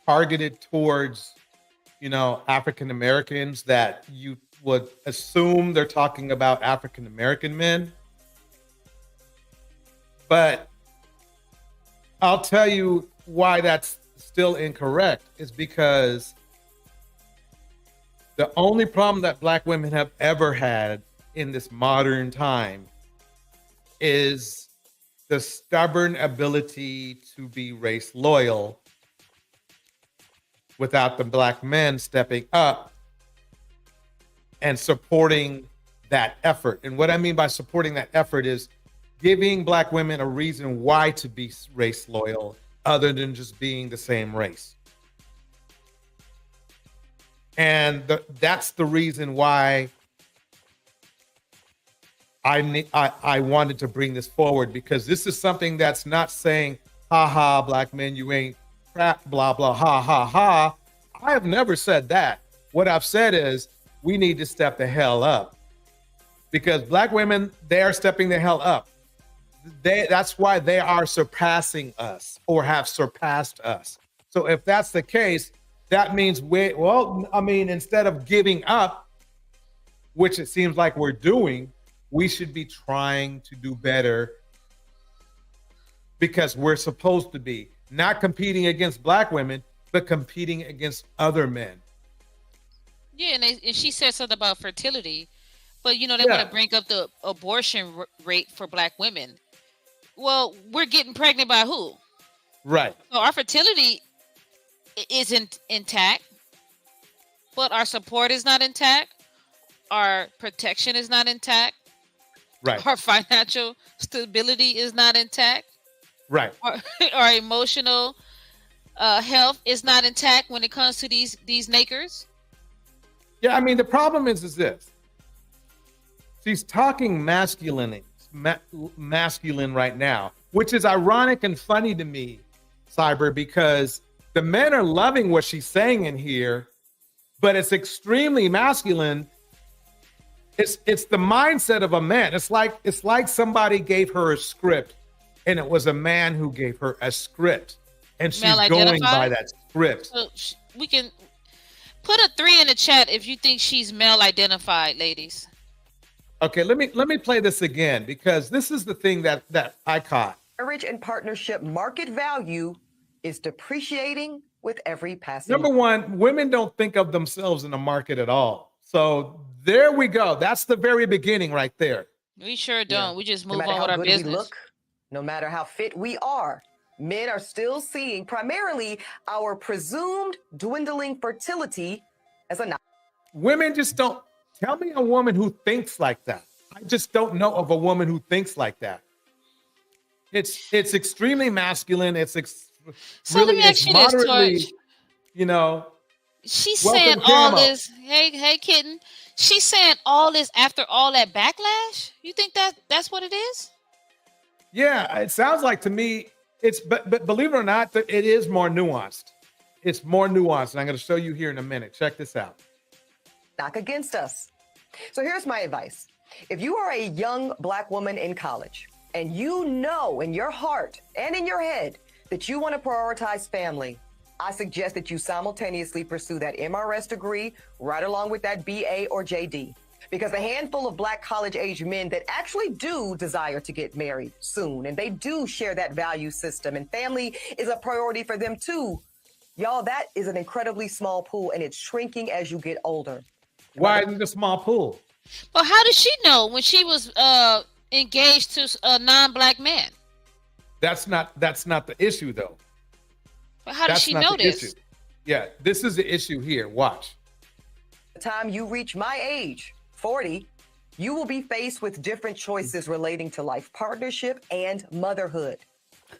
targeted towards, African Americans, that you would assume they're talking about African American men. But I'll tell you why that's still incorrect, is because the only problem that Black women have ever had in this modern time is the stubborn ability to be race loyal without the Black men stepping up and supporting that effort. And what I mean by supporting that effort is giving Black women a reason why to be race loyal other than just being the same race. And that's the reason why I wanted to bring this forward, because this is something that's not saying, ha ha, Black men, you ain't crap, blah, blah, ha ha ha. I have never said that. What I've said is we need to step the hell up, because Black women, they are stepping the hell up. That's why they are surpassing us or have surpassed us. So if that's the case, that means instead of giving up, which it seems like we're doing, we should be trying to do better, because we're supposed to be not competing against Black women, but competing against other men. Yeah, and she said something about fertility, but they want to bring up the abortion rate for Black women. Well, we're getting pregnant by who? Right. So our fertility isn't intact, but our support is not intact. Our protection is not intact. Right. Our financial stability is not intact. Right. Our emotional health is not intact when it comes to these nakers. Yeah, I mean, the problem is this. She's talking masculine right now, which is ironic and funny to me, Cyber, because the men are loving what she's saying in here, but it's extremely masculine. It's the mindset of a man. It's like somebody gave her a script, and it was a man who gave her a script, and she's going by that script. So we can put a 3 in the chat if you think she's male identified, ladies. Okay, let me play this again, because this is the thing that I caught. Marriage and partnership market value is depreciating with every passing. Number one, women don't think of themselves in the market at all. So there we go. That's the very beginning right there. We sure don't. We just No move matter on how with our good business. we look, no matter how fit we are, men are still seeing primarily our presumed dwindling fertility as a Women just don't. Tell me a woman who thinks like that. I just don't know of a woman who thinks like that. It's extremely masculine. So really, let me ask you this, moderately, Torch. you know. She's Welcome, saying all Camo. this. Hey, kitten. She's saying all this after all that backlash. You think that's what it is? Yeah, it sounds like to me. But believe it or not, it is more nuanced. It's more nuanced, and I'm going to show you here in a minute. Check this out. knock against us. So here's my advice. If you are a young Black woman in college and you know in your heart and in your head that you want to prioritize family, I suggest that you simultaneously pursue that MRS degree right along with that BA or JD. Because a handful of Black college-age men that actually do desire to get married soon, and they do share that value system, and family is a priority for them too. Y'all, that is an incredibly small pool, and it's shrinking as you get older. Why isn't it a small pool? But how did she know when she was engaged to a non-Black man? That's not the issue, though. But how does she know this? Issue. Yeah, this is the issue here. Watch. By the time you reach my age, 40, you will be faced with different choices relating to life partnership and motherhood.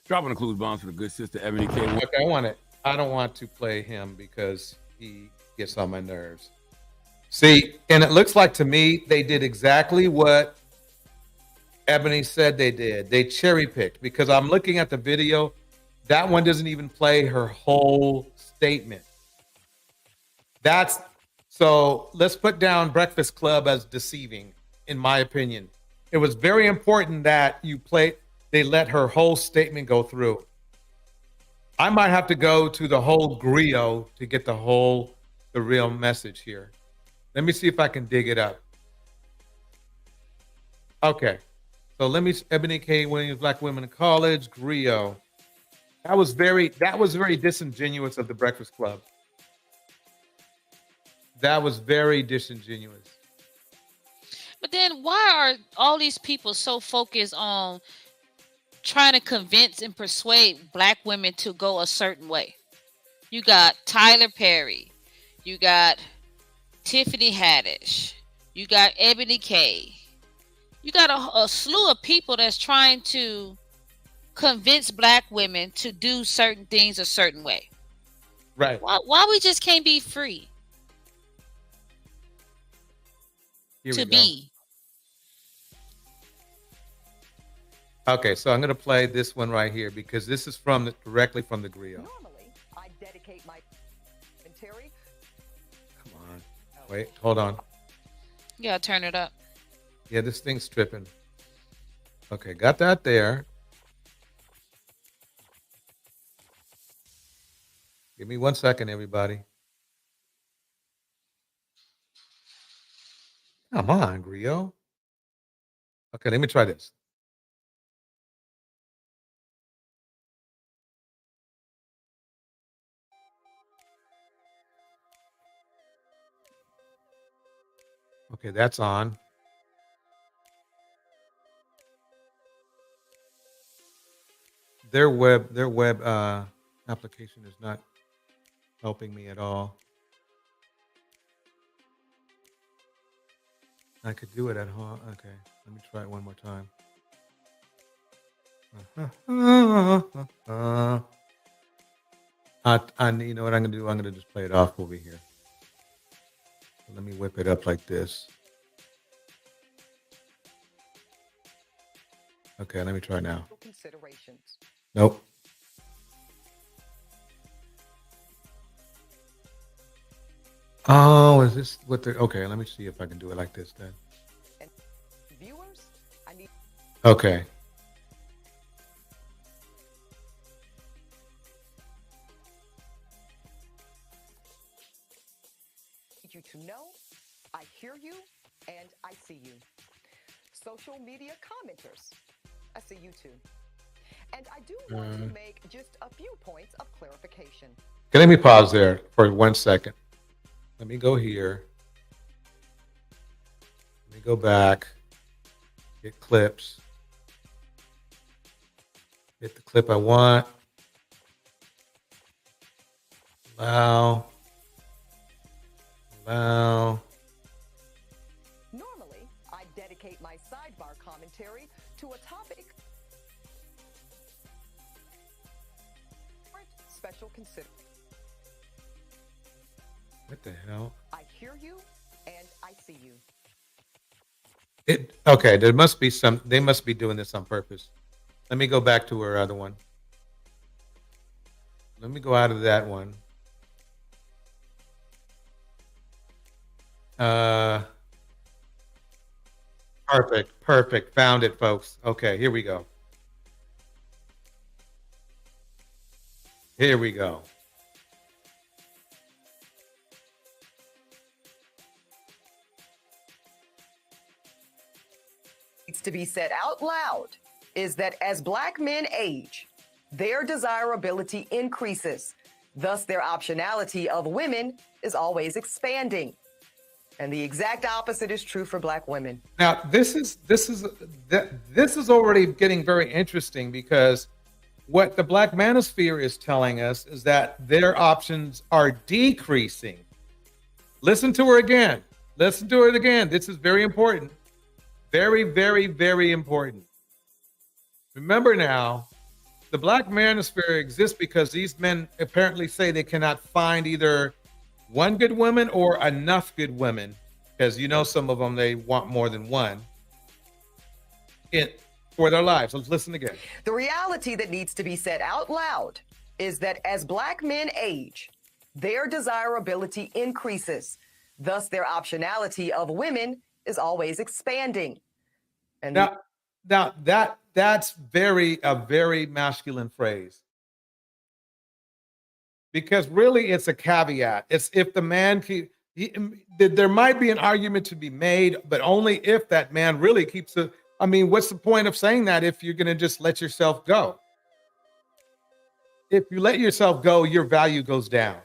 Dropping the clues bombs for the good sister Ebony K. Okay, I don't want to play him because he gets on my nerves. See, and it looks like to me they did exactly what Ebony said they did. They cherry picked, because I'm looking at the video. That one doesn't even play her whole statement. So let's put down Breakfast Club as deceiving, in my opinion. It was very important that they let her whole statement go through. I might have to go to the whole griot to get the real message here. Let me see if I can dig it up. Okay. So Ebony K. Williams, Black Women in College, griot. That was very disingenuous of the Breakfast Club. That was very disingenuous. But then why are all these people so focused on trying to convince and persuade Black women to go a certain way? You got Tyler Perry. You got Tiffany Haddish. You got Ebony K. You got a slew of people that's trying to convince Black women to do certain things a certain way. Right. Why we just can't be free to be? Okay, so I'm going to play this one right here because this is directly from the griot. Normally, I dedicate my commentary. Come on. Wait, hold on. You gotta turn it up. Yeah, this thing's tripping. Okay, got that there. Give me 1 second, everybody. Come on, griot. Okay, let me try this. Okay, that's on. Their web application is not helping me at all. I could do it at home. Okay, let me try it one more time. You know what I'm gonna do? I'm gonna just play it off over here. Let me whip it up like this. Okay, let me try now. Considerations. Nope. Oh, is this what the... Okay, let me see if I can do it like this then. And viewers, I need... Okay. you to know I hear you and I see you. Social media commenters, I see you too. And I do want to make just a few points of clarification. Okay, let me pause there for 1 second. Let me go here. me go back. Get clips. Get the clip I want. Allow. Normally, I dedicate my sidebar commentary to a topic special consider. What the hell? I hear you and I see you. Okay, there must be some, they must be doing this on purpose. Let me go back to her other one. Let me go out of that one. Perfect. Found it, folks. Okay, here we go. Here we go. Needs to be said out loud is that as Black men age, their desirability increases. Thus, their optionality of women is always expanding. And the exact opposite is true for Black women. Now, this is already getting very interesting, because what the Black manosphere is telling us is that their options are decreasing. Listen to her again. Listen to it again. This is very important. Very, very, very important. Remember now, the Black manosphere exists because these men apparently say they cannot find either one good woman or enough good women, because you know some of them, they want more than one for their lives. Let's listen again. The reality that needs to be said out loud is that as Black men age, their desirability increases. Thus, their optionality of women is always expanding. And now that's a very masculine phrase. Because really it's a caveat. It's if the man there might be an argument to be made, but only if that man really keeps it. I mean, what's the point of saying that if you're going to just let yourself go? If you let yourself go, your value goes down,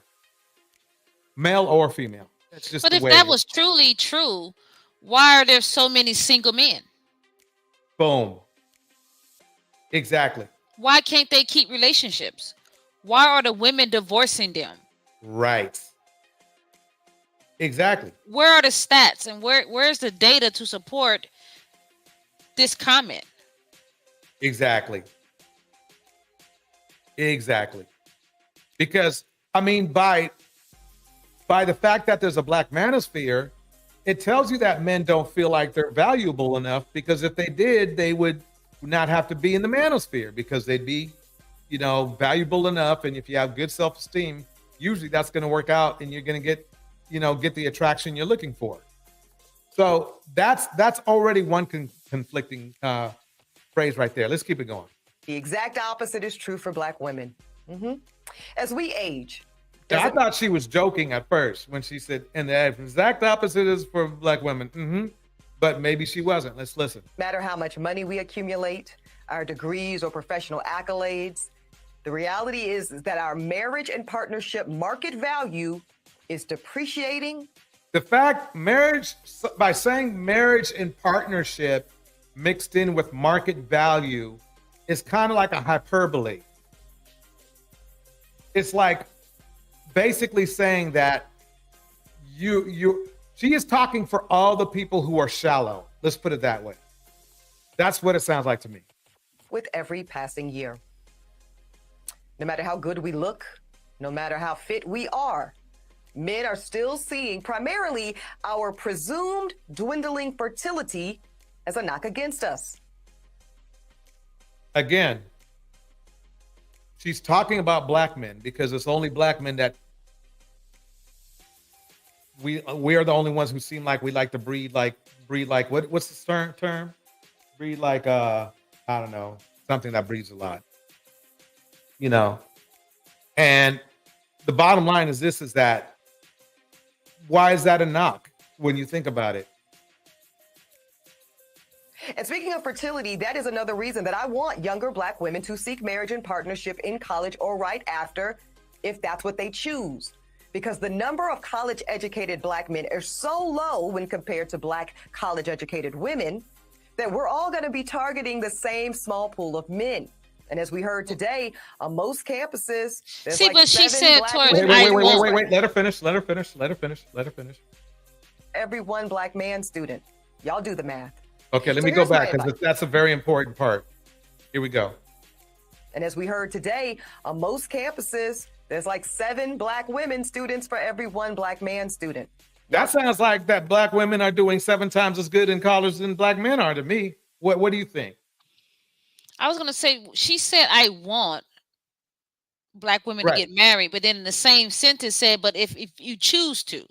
male or female. That's just. But if that was truly true, why are there so many single men? Boom. Exactly. Why can't they keep relationships? Why are the women divorcing them? Right. Exactly. Where are the stats and where's the data to support this comment? Exactly. Because I mean, by the fact that there's a Black manosphere, it tells you that men don't feel like they're valuable enough, because if they did, they would not have to be in the manosphere, because they'd be, valuable enough. And if you have good self-esteem, usually that's going to work out and you're going to get the attraction you're looking for. So that's already one conflicting phrase right there. Let's keep it going. the exact opposite is true for Black women. As we age, I thought she was joking at first when she said, and the exact opposite is for Black women. But maybe she wasn't. Let's listen. Matter how much money we accumulate, our degrees or professional accolades, the reality is that our marriage and partnership market value is depreciating. The fact by saying marriage and partnership mixed in with market value is kind of like a hyperbole. It's like basically saying that she is talking for all the people who are shallow. Let's put it that way. That's what it sounds like to me. With every passing year. No matter how good we look, no matter how fit we are, men are still seeing primarily our presumed dwindling fertility as a knock against us. Again, she's talking about Black men because it's only Black men that we are the only ones who seem like we like to breed like what's the term? Breed like I don't know, something that breeds a lot. And the bottom line is that why is that a knock when you think about it? And speaking of fertility, that is another reason that I want younger Black women to seek marriage and partnership in college or right after, if that's what they choose. because the number of college-educated Black men is so low when compared to Black college-educated women that we're all going to be targeting the same small pool of men. And as we heard today, on most campuses, there's See, like but she 7 said Black towards women. Wait. Let her finish. Let her finish. Every one Black man student. Y'all do the math. Okay, let So me go here's my back because advice. that's a very important part. Here we go. And as we heard today, on most campuses, there's like 7 Black women students for every 1 Black man student. That sounds like that Black women are doing 7 times as good in college than Black men are to me. What do you think? I was gonna say, she said, I want Black women to Right. get married, but then in the same sentence said, but if you choose to.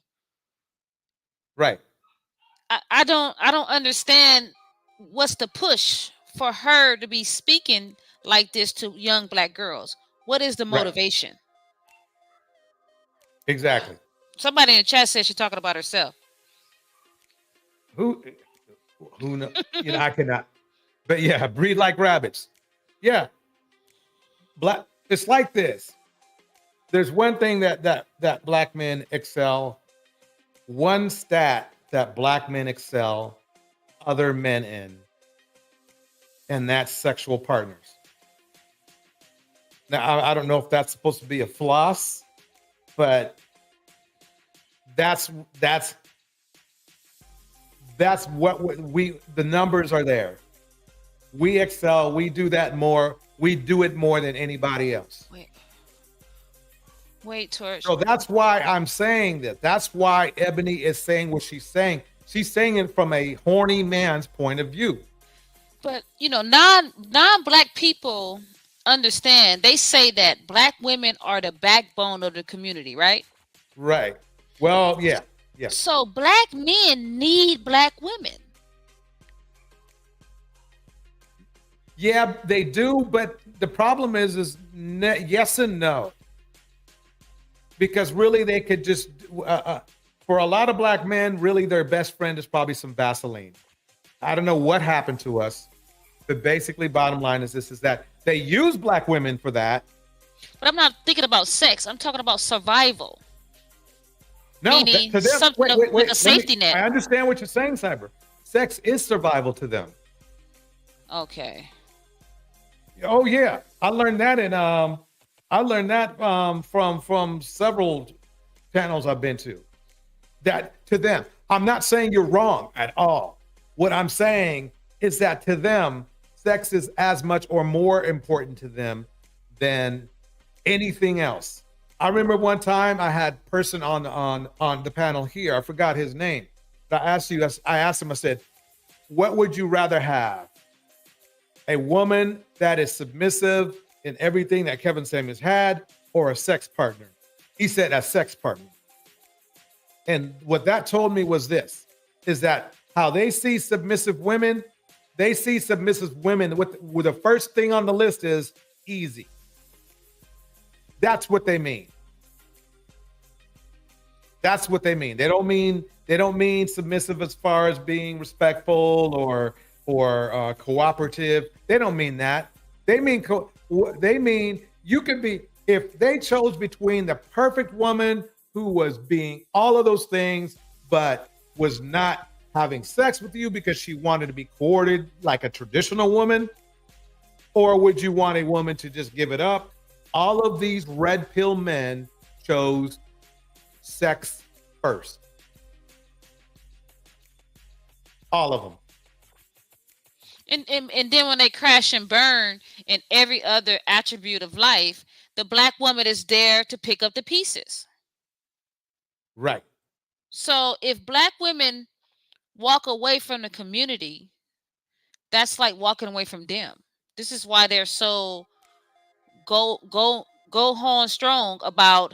Right. I don't understand what's the push for her to be speaking like this to young Black girls. What is the Right. motivation? Exactly. Somebody in the chat says she's talking about herself. Who know? I cannot. But yeah, breed like rabbits. Yeah. Black. It's like this. There's one thing that Black men excel. One stat that Black men excel other men in, and that's sexual partners. Now, I don't know if that's supposed to be a floss, but that's what the numbers are there. We excel. We do that more. We do it more than anybody else. Wait, Torch. So that's why I'm saying that. That's why Ebony is saying what she's saying. She's saying it from a horny man's point of view. But non-Black people understand. They say that Black women are the backbone of the community, right? Right. Well, yeah. So Black men need Black women. Yeah, they do, but the problem is yes and no. Because really, they could just for a lot of Black men, really their best friend is probably some Vaseline. I don't know what happened to us, but basically, bottom line is this: is that they use Black women for that. But I'm not thinking about sex. I'm talking about survival. No, meaning to them, something with a safety net. I understand what you're saying, Cyber. Sex is survival to them. Okay. Oh yeah, I learned that from several panels I've been to. That to them, I'm not saying you're wrong at all. What I'm saying is that to them, sex is as much or more important to them than anything else. I remember one time I had a person on the panel here. I forgot his name. But I asked him, I said, what would you rather have? A woman that is submissive in everything that Kevin Samuels had, or a sex partner? He said a sex partner. And what that told me was this, is that how they see submissive women, with the first thing on the list is easy. That's what they mean. That's what they mean. They don't mean submissive as far as being respectful or cooperative. They don't mean that. They mean you can be, if they chose between the perfect woman who was being all of those things, but was not having sex with you because she wanted to be courted like a traditional woman, or would you want a woman to just give it up? All of these red pill men chose sex first. All of them. And then when they crash and burn in every other attribute of life, the Black woman is there to pick up the pieces. Right. So if Black women walk away from the community, that's like walking away from them. This is why they're so go home strong about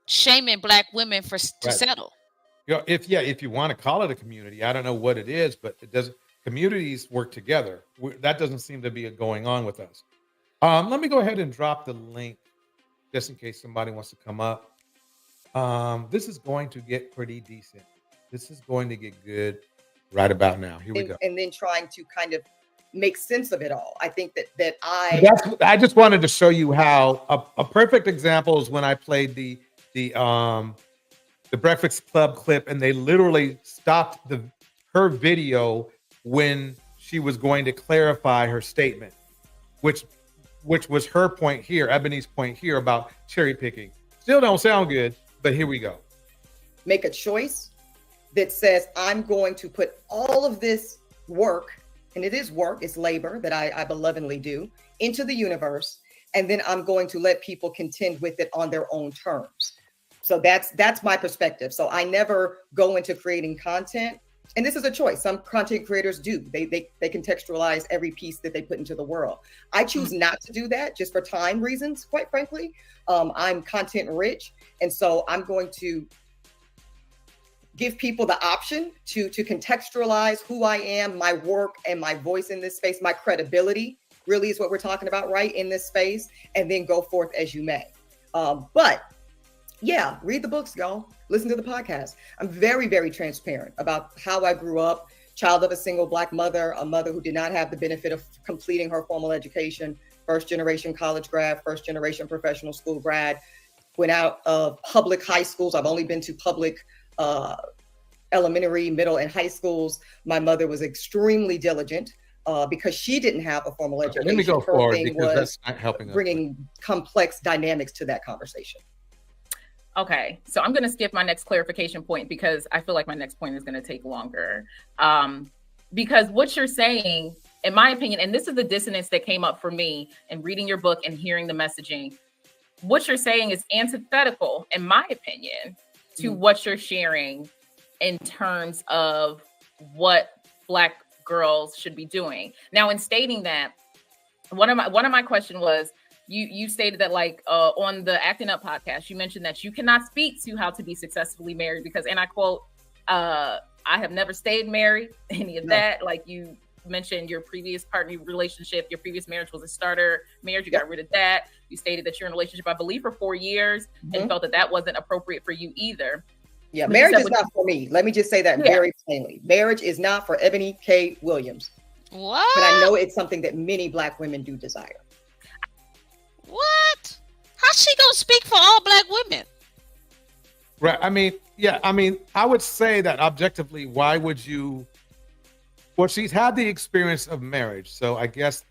shaming Black women to settle. If you want to call it a community, I don't know what it is, but it doesn't. Communities work together. That doesn't seem to be going on with us. Let me go ahead and drop the link just in case somebody wants to come up. This is going to get pretty decent. This is going to get good right about now. Here we go. And then trying to kind of make sense of it all. I think I just wanted to show you how a perfect example is when I played the Breakfast Club clip, and they literally stopped her video when she was going to clarify her statement, which was her point here, Ebony's point here about cherry picking. Still don't sound good, but here we go. Make a choice that says, I'm going to put all of this work, and it is work, it's labor that I belovedly do, into the universe, and then I'm going to let people contend with it on their own terms. So that's my perspective. So I never go into creating content, and this is a choice. Some content creators do. They contextualize every piece that they put into the world. I choose not to do that just for time reasons, quite frankly. I'm content rich, and so I'm going to give people the option to contextualize who I am, my work, and my voice in this space. My credibility really is what we're talking about, right, in this space, and then go forth as you may. But yeah, read the books, y'all. Listen to the podcast. I'm very, very transparent about how I grew up, child of a single Black mother, a mother who did not have the benefit of completing her formal education, first generation college grad, first generation professional school grad, went out of public high schools. I've only been to public elementary, middle, and high schools. My mother was extremely diligent because she didn't have a formal education. Let me go Her forward thing because was that's not helping us. bringing complex dynamics to that conversation. Okay, so I'm going to skip my next clarification point because I feel like my next point is going to take longer. Because what you're saying, in my opinion, and this is the dissonance that came up for me in reading your book and hearing the messaging, what you're saying is antithetical, in my opinion, to what you're sharing in terms of what Black girls should be doing. Now, in stating that, one of my question was, you stated that, like, on the Acting Up podcast, you mentioned that you cannot speak to how to be successfully married because, and I quote, I have never stayed married, any of that. Like, you mentioned your previous partner relationship, your previous marriage was a starter marriage, you got rid of that. You stated that you're in a relationship, I believe, for 4 years and felt that wasn't appropriate for you either. Yeah, marriage is not for me. Let me just say that very plainly. Marriage is not for Ebony K. Williams. What? But I know it's something that many Black women do desire. What? How's she gonna speak for all Black women? Right. I mean, I would say that objectively, why would you? Well, she's had the experience of marriage, so I guess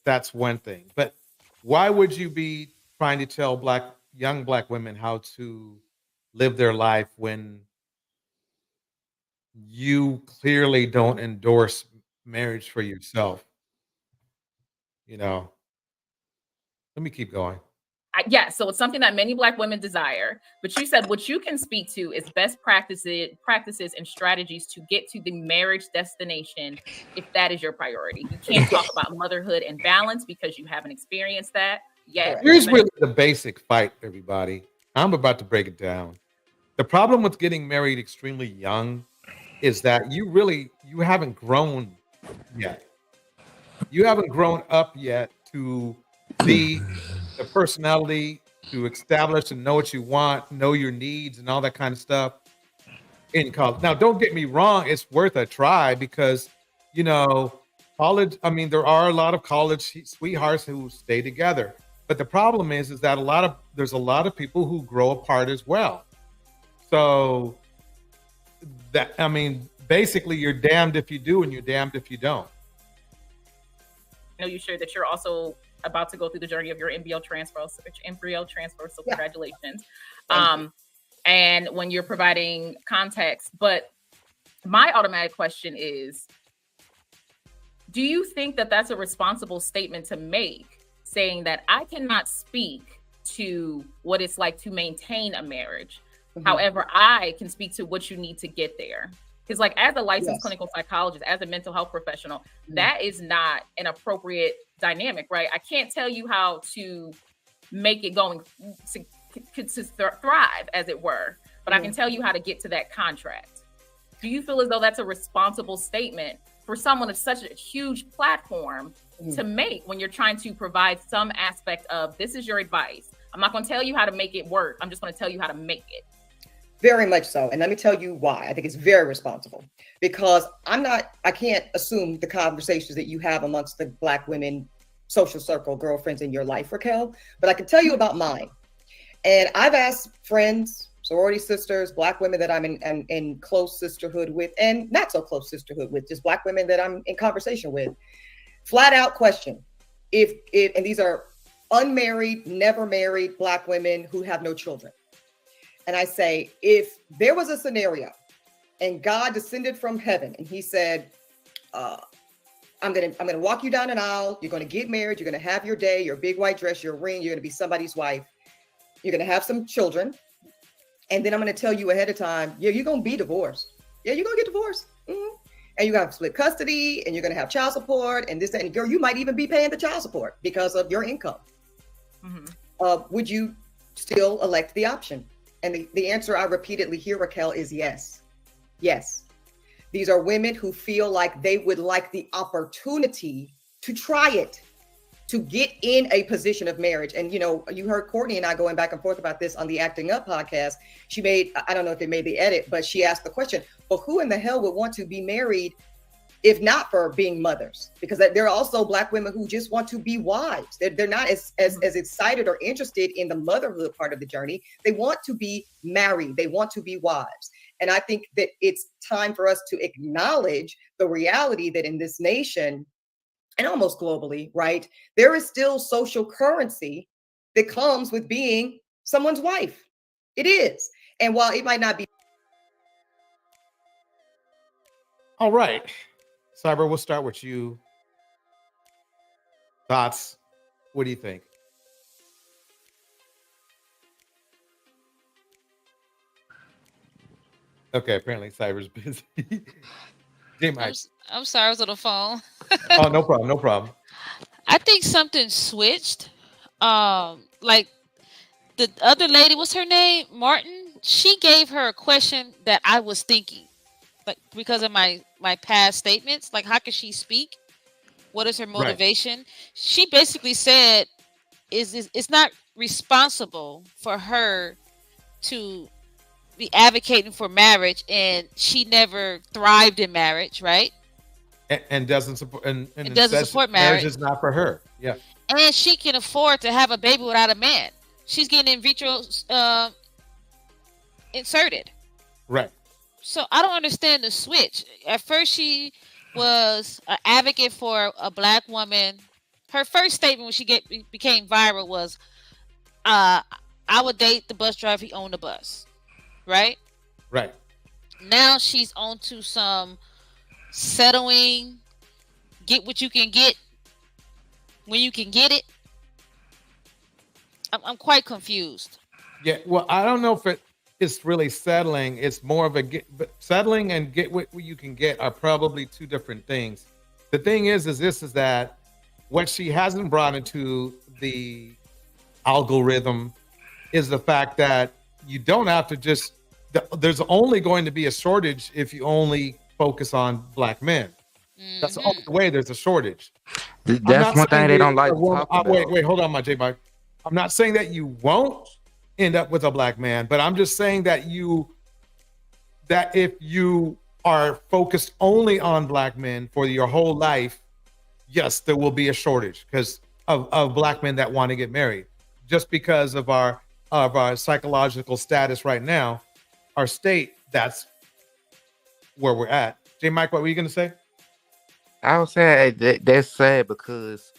that's one thing. But why would you be trying to tell young Black women how to live their life when you clearly don't endorse marriage for yourself? You know. Let me keep going. So it's something that many Black women desire, but you said what you can speak to is best practices and strategies to get to the marriage destination if that is your priority. You can't talk about motherhood and balance because you haven't experienced that yet. Here's really the basic fight, everybody. I'm about to break it down. The problem with getting married extremely young is that you haven't grown yet. You haven't grown up yet to be the personality to establish and know what you want, know your needs and all that kind of stuff in college. Now, don't get me wrong. It's worth a try because, college, there are a lot of college sweethearts who stay together. But the problem is that there's a lot of people who grow apart as well. So basically you're damned if you do and you're damned if you don't. I know you shared that you're also about to go through the journey of your embryo transfer. So congratulations. And when you're providing context, but my automatic question is, do you think that that's a responsible statement to make, saying that I cannot speak to what it's like to maintain a marriage? However, I can speak to what you need to get there. Because, like, as a licensed clinical psychologist, as a mental health professional, that is not an appropriate dynamic, right? I can't tell you how to make it going to thrive, as it were, but I can tell you how to get to that contract. Do you feel as though that's a responsible statement for someone of such a huge platform to make when you're trying to provide some aspect of, this is your advice? I'm not going to tell you how to make it work. I'm just going to tell you how to make it. Very much so. And let me tell you why. I think it's very responsible because I can't assume the conversations that you have amongst the Black women social circle girlfriends in your life, Raquel, but I can tell you about mine. And I've asked friends, sorority sisters, Black women that I'm in close sisterhood with, and not so close sisterhood with, just Black women that I'm in conversation with. Flat out question. If and these are unmarried, never married Black women who have no children. And I say, if there was a scenario and God descended from heaven and he said, I'm gonna walk you down an aisle, you're gonna get married, you're gonna have your day, your big white dress, your ring, you're gonna be somebody's wife, you're gonna have some children, and then I'm gonna tell you ahead of time, yeah, you're gonna be divorced. Yeah, you're gonna get divorced. Mm-hmm. And you're gonna have split custody, and you're gonna have child support, and this, that, and girl, you might even be paying the child support because of your income. Mm-hmm. Would you still elect the option? And the answer I repeatedly hear, Raquel, is yes. Yes. These are women who feel like they would like the opportunity to try it, to get in a position of marriage. And, you know, you heard Courtney and I going back and forth about this on the Acting Up podcast. She made, I don't know if they made the edit, but she asked the question, well, who in the hell would want to be married if not for being mothers? Because there are also Black women who just want to be wives. They're not as excited or interested in the motherhood part of the journey. They want to be married. They want to be wives. And I think that it's time for us to acknowledge the reality that in this nation, and almost globally, right, there is still social currency that comes with being someone's wife. It is. And while it might not be. All right. Cyber, we'll start with you. Thoughts? What do you think? Okay, apparently Cyber's busy. I'm sorry, I was on the phone. Oh, no problem, no problem. I think something switched. Like the other lady, what's her name? Martin. She gave her a question that I was thinking, like because of my past statements. Like, how can she speak? What is her motivation? Right. She basically said, it's not responsible for her to be advocating for marriage, and she never thrived in marriage, right? And doesn't support and doesn't support marriage. Marriage is not for her. Yeah. And she can afford to have a baby without a man. She's getting in vitro inserted. Right. So I don't understand the switch. At first, she was an advocate for a Black woman. Her first statement when she became viral was, "I would date the bus driver if he owned a bus." Right. Right. Now she's on to some settling, get what you can get when you can get it. I'm quite confused. Yeah. Well, I don't know if it's really settling. It's more of but settling and get what you can get are probably two different things. The thing is that what she hasn't brought into the algorithm is the fact that you don't have to just, there's only going to be a shortage if you only focus on Black men. Mm-hmm. That's the only way there's a shortage. That's one thing they don't like to talk about. Wait, hold on, my J-Mike. I'm not saying that you won't end up with a Black man, but I'm just saying that if you are focused only on Black men for your whole life, yes, there will be a shortage because of Black men that want to get married. Just because of our psychological status right now, our state, that's where we're at. J. Mike, what were you going to say? I would say that's sad because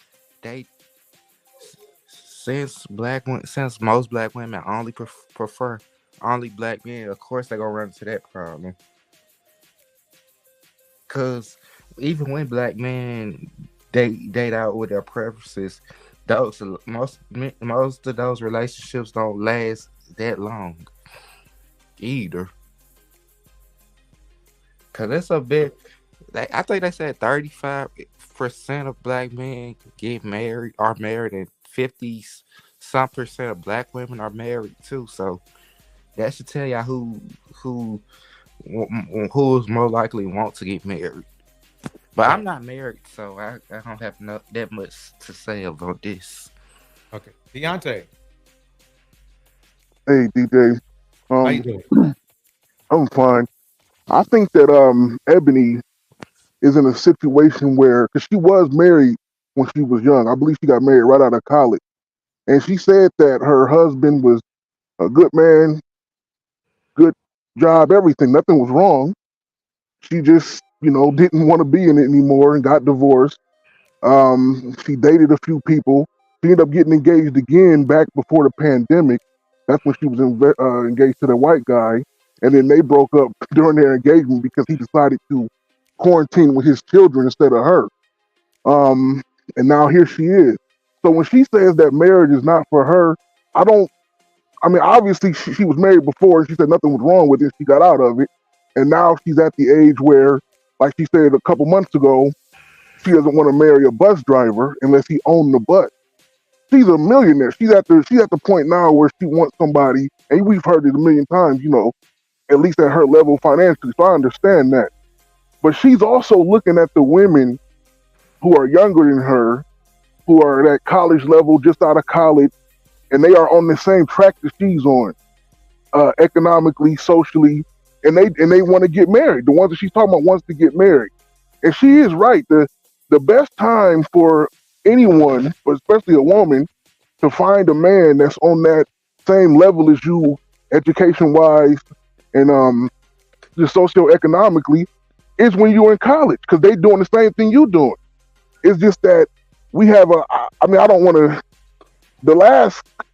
since most Black women only prefer only Black men, of course they're gonna run into that problem. Because even when Black men date out with their preferences, most of those relationships don't last that long either. Cause it's a bit, like, I think they said 35% of Black men get married, are married, and 50% of Black women are married too. So that should tell y'all who's more likely want to get married. But I'm not married, so I don't have that much to say about this. Okay, Deontay. Hey, DJ. How you doing? I'm fine. I think that Ebony is in a situation where, because she was married when she was young. I believe she got married right out of college. And she said that her husband was a good man, good job, everything. Nothing was wrong. She just, didn't want to be in it anymore and got divorced. She dated a few people. She ended up getting engaged again back before the pandemic. That's when she was engaged to the white guy. And then they broke up during their engagement because he decided to quarantine with his children instead of her. And now here she is. So when she says that marriage is not for her, obviously she was married before and she said nothing was wrong with it. She got out of it. And now she's at the age where, like she said a couple months ago, she doesn't want to marry a bus driver unless he owned the bus. She's a millionaire. She's at the point now where she wants somebody, and we've heard it a million times, at least at her level financially. So I understand that. But she's also looking at the women who are younger than her, who are at college level, just out of college, and they are on the same track that she's on, economically, socially, and they want to get married. The ones that she's talking about wants to get married. And she is right. The best time for anyone, but especially a woman, to find a man that's on that same level as you, education-wise and just socioeconomically, is when you're in college, because they're doing the same thing you're doing. It's just that we have I don't want to,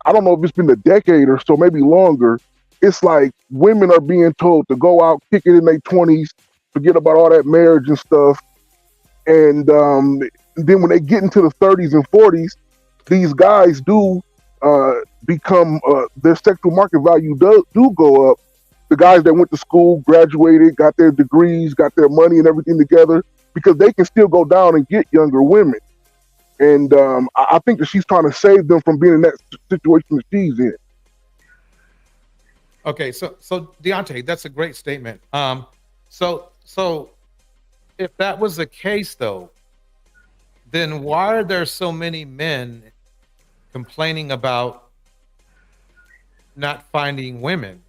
I don't know if it's been a decade or so, maybe longer, it's like women are being told to go out, kick it in their 20s, forget about all that marriage and stuff. And then when they get into the 30s and 40s, these guys do become, their sexual market value do go up. The guys that went to school, graduated, got their degrees, got their money and everything together, because they can still go down and get younger women. And I think that she's trying to save them from being in that situation that she's in. Okay, so Deontay, that's a great statement. So if that was the case, though, then why are there so many men complaining about not finding women,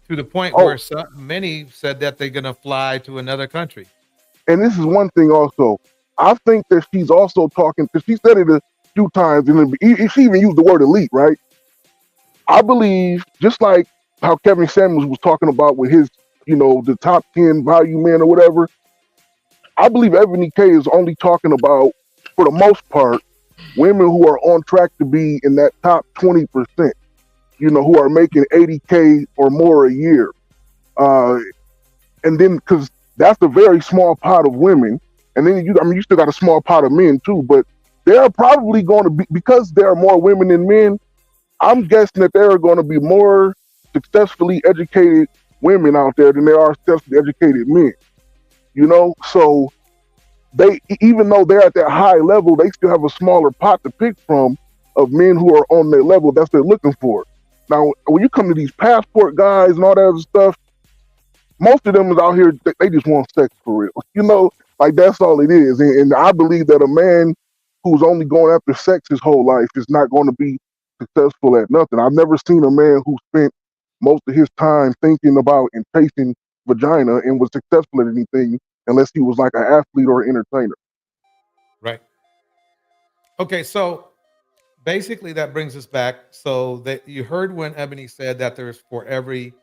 to the point where many said that they're going to fly to another country? And this is one thing also. I think that she's also talking, because she said it a few times, and she even used the word elite, right? I believe, just like how Kevin Samuels was talking about with his, the top 10 value men or whatever, I believe Ebony K is only talking about, for the most part, women who are on track to be in that top 20%, who are making 80K or more a year. And then, because that's a very small pot of women. And then you still got a small pot of men too, but there are probably going to be, because there are more women than men, I'm guessing that there are going to be more successfully educated women out there than there are successfully educated men. So they, even though they're at that high level, they still have a smaller pot to pick from of men who are on their level that's they're looking for. Now, when you come to these passport guys and all that other stuff, most of them is out here, they just want sex for real. Like that's all it is. And I believe that a man who's only going after sex his whole life is not going to be successful at nothing. I've never seen a man who spent most of his time thinking about and chasing vagina and was successful at anything unless he was like an athlete or an entertainer. Right. Okay, so basically that brings us back. So that you heard when Ebony said that there's, for every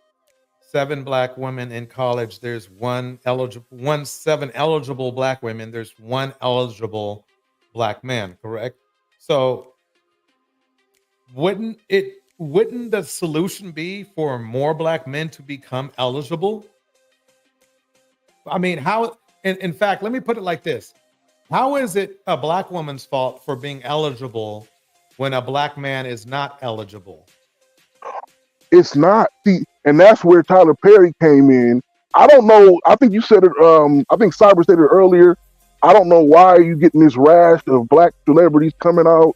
7 black women in college, there's 7 eligible black women, there's 1 eligible black man, correct? So wouldn't the solution be for more black men to become eligible? I mean, how, in fact, let me put it like this. How is it a black woman's fault for being eligible when a black man is not eligible? It's not. See, and that's where Tyler Perry came in. I don't know. I think you said it. I think Cyber said it earlier. I don't know why you getting this rash of black celebrities coming out.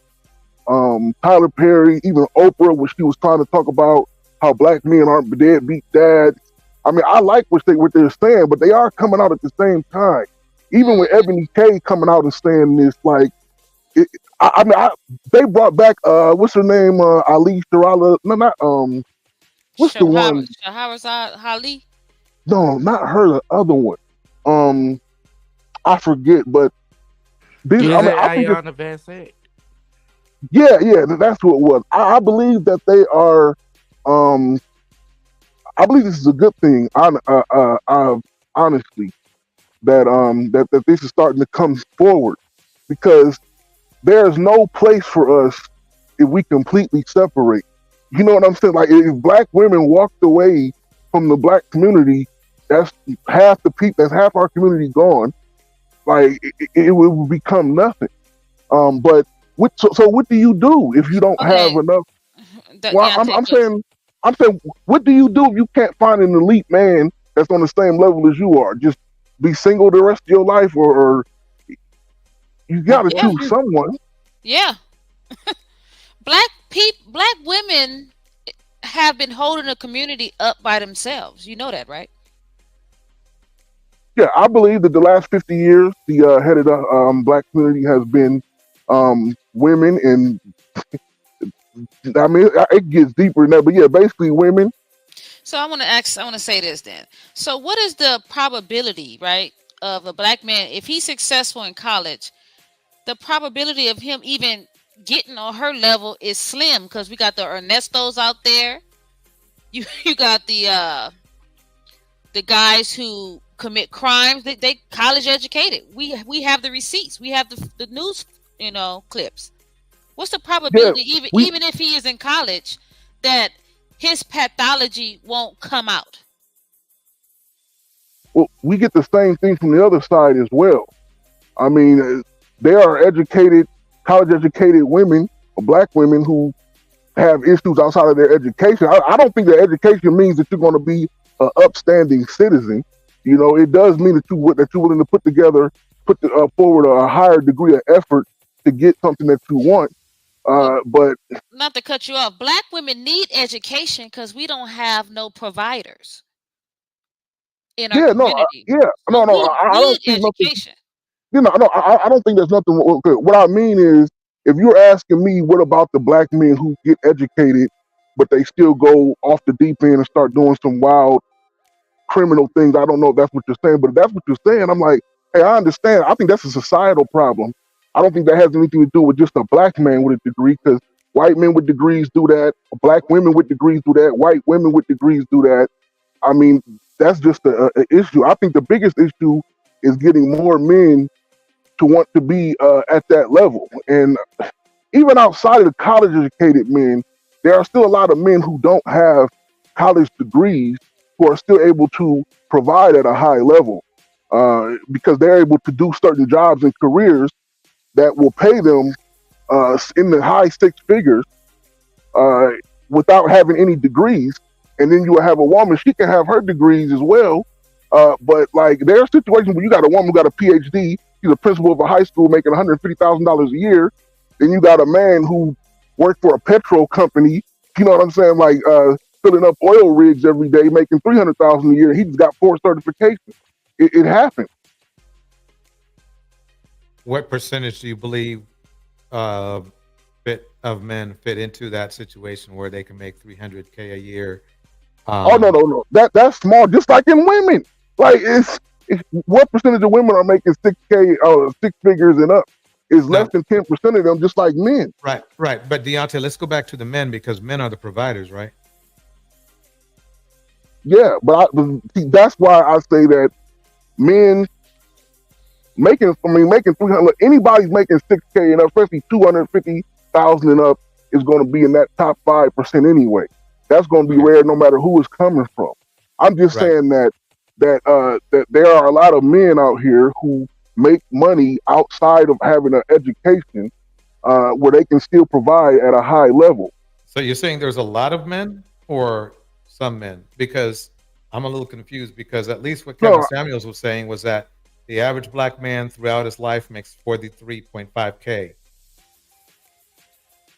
Tyler Perry, even Oprah, when she was trying to talk about how black men aren't deadbeat dads. I mean, I like what they're saying, but they are coming out at the same time. Even with Ebony K coming out and saying this, like, they brought back what's her name? Ali Sharala. No, not what's the one? Shahrazad Ali? No, not her. The other one. I forget. But this, I think Yeah, that's what it was. I believe that they are. I believe this is a good thing. Honestly, that this is starting to come forward, because there's no place for us if we completely separate. You know what I'm saying? Like, if black women walked away from the black community, that's half the people. That's half our community gone. Like, it would become nothing. But so what do you do if you don't have enough? Well, I'm saying, what do you do if you can't find an elite man that's on the same level as you are? Just be single the rest of your life, or you got to choose someone. Yeah. Black women have been holding the community up by themselves. You know that, right? Yeah, I believe that the last 50 years, the head of the black community has been women, and I mean, it gets deeper than that, but yeah, basically women. So I want to say this then. So what is the probability, right, of a black man, if he's successful in college, the probability of him even getting on her level is slim, because we got the Ernestos out there. You got the guys who commit crimes. They college educated. We have the receipts. We have the news, clips. What's the probability, even if he is in college, that his pathology won't come out? Well, we get the same thing from the other side as well. I mean, there are educated, college-educated women, or black women, who have issues outside of their education. I don't think that education means that you're going to be an upstanding citizen. It does mean that you're willing to put forward a higher degree of effort to get something that you want. But not to cut you off, black women need education because we don't have no providers in our community. I don't think education. I don't think there's nothing. What I mean is, if you're asking me, what about the black men who get educated, but they still go off the deep end and start doing some wild criminal things? I don't know if that's what you're saying, but if that's what you're saying, I'm like, hey, I understand. I think that's a societal problem. I don't think that has anything to do with just a black man with a degree, because white men with degrees do that. Black women with degrees do that. White women with degrees do that. I mean, that's just an issue. I think the biggest issue is getting more men to want to be at that level. And even outside of the college-educated men, there are still a lot of men who don't have college degrees who are still able to provide at a high level, because they're able to do certain jobs and careers that will pay them in the high six figures without having any degrees. And then you will have a woman, she can have her degrees as well. But like, there are situations where you got a woman who got a PhD, she's a principal of a high school making $150,000 a year. Then you got a man who worked for a petrol company, you know what I'm saying? Like, filling up oil rigs every day, making $300,000 a year. He just got 4 certifications. It happened. What percentage do you believe of men fit into that situation where they can make $300K a year? No. That's small. Just like in women, like it's what percentage of women are making 6K, 6 figures and up? Is less than 10% of them, just like men. Right. But Deontay, let's go back to the men, because men are the providers, right? Yeah, but that's why I say that men making 300. Anybody's making 6K and up, especially 250,000 and up, is going to be in that top 5% anyway. That's going to be rare, no matter who it's coming from. I'm just saying that there are a lot of men out here who make money outside of having an education, where they can still provide at a high level. So you're saying there's a lot of men or some men? Because I'm a little confused, because at least what Kevin Samuels was saying was that the average black man throughout his life makes 43.5K.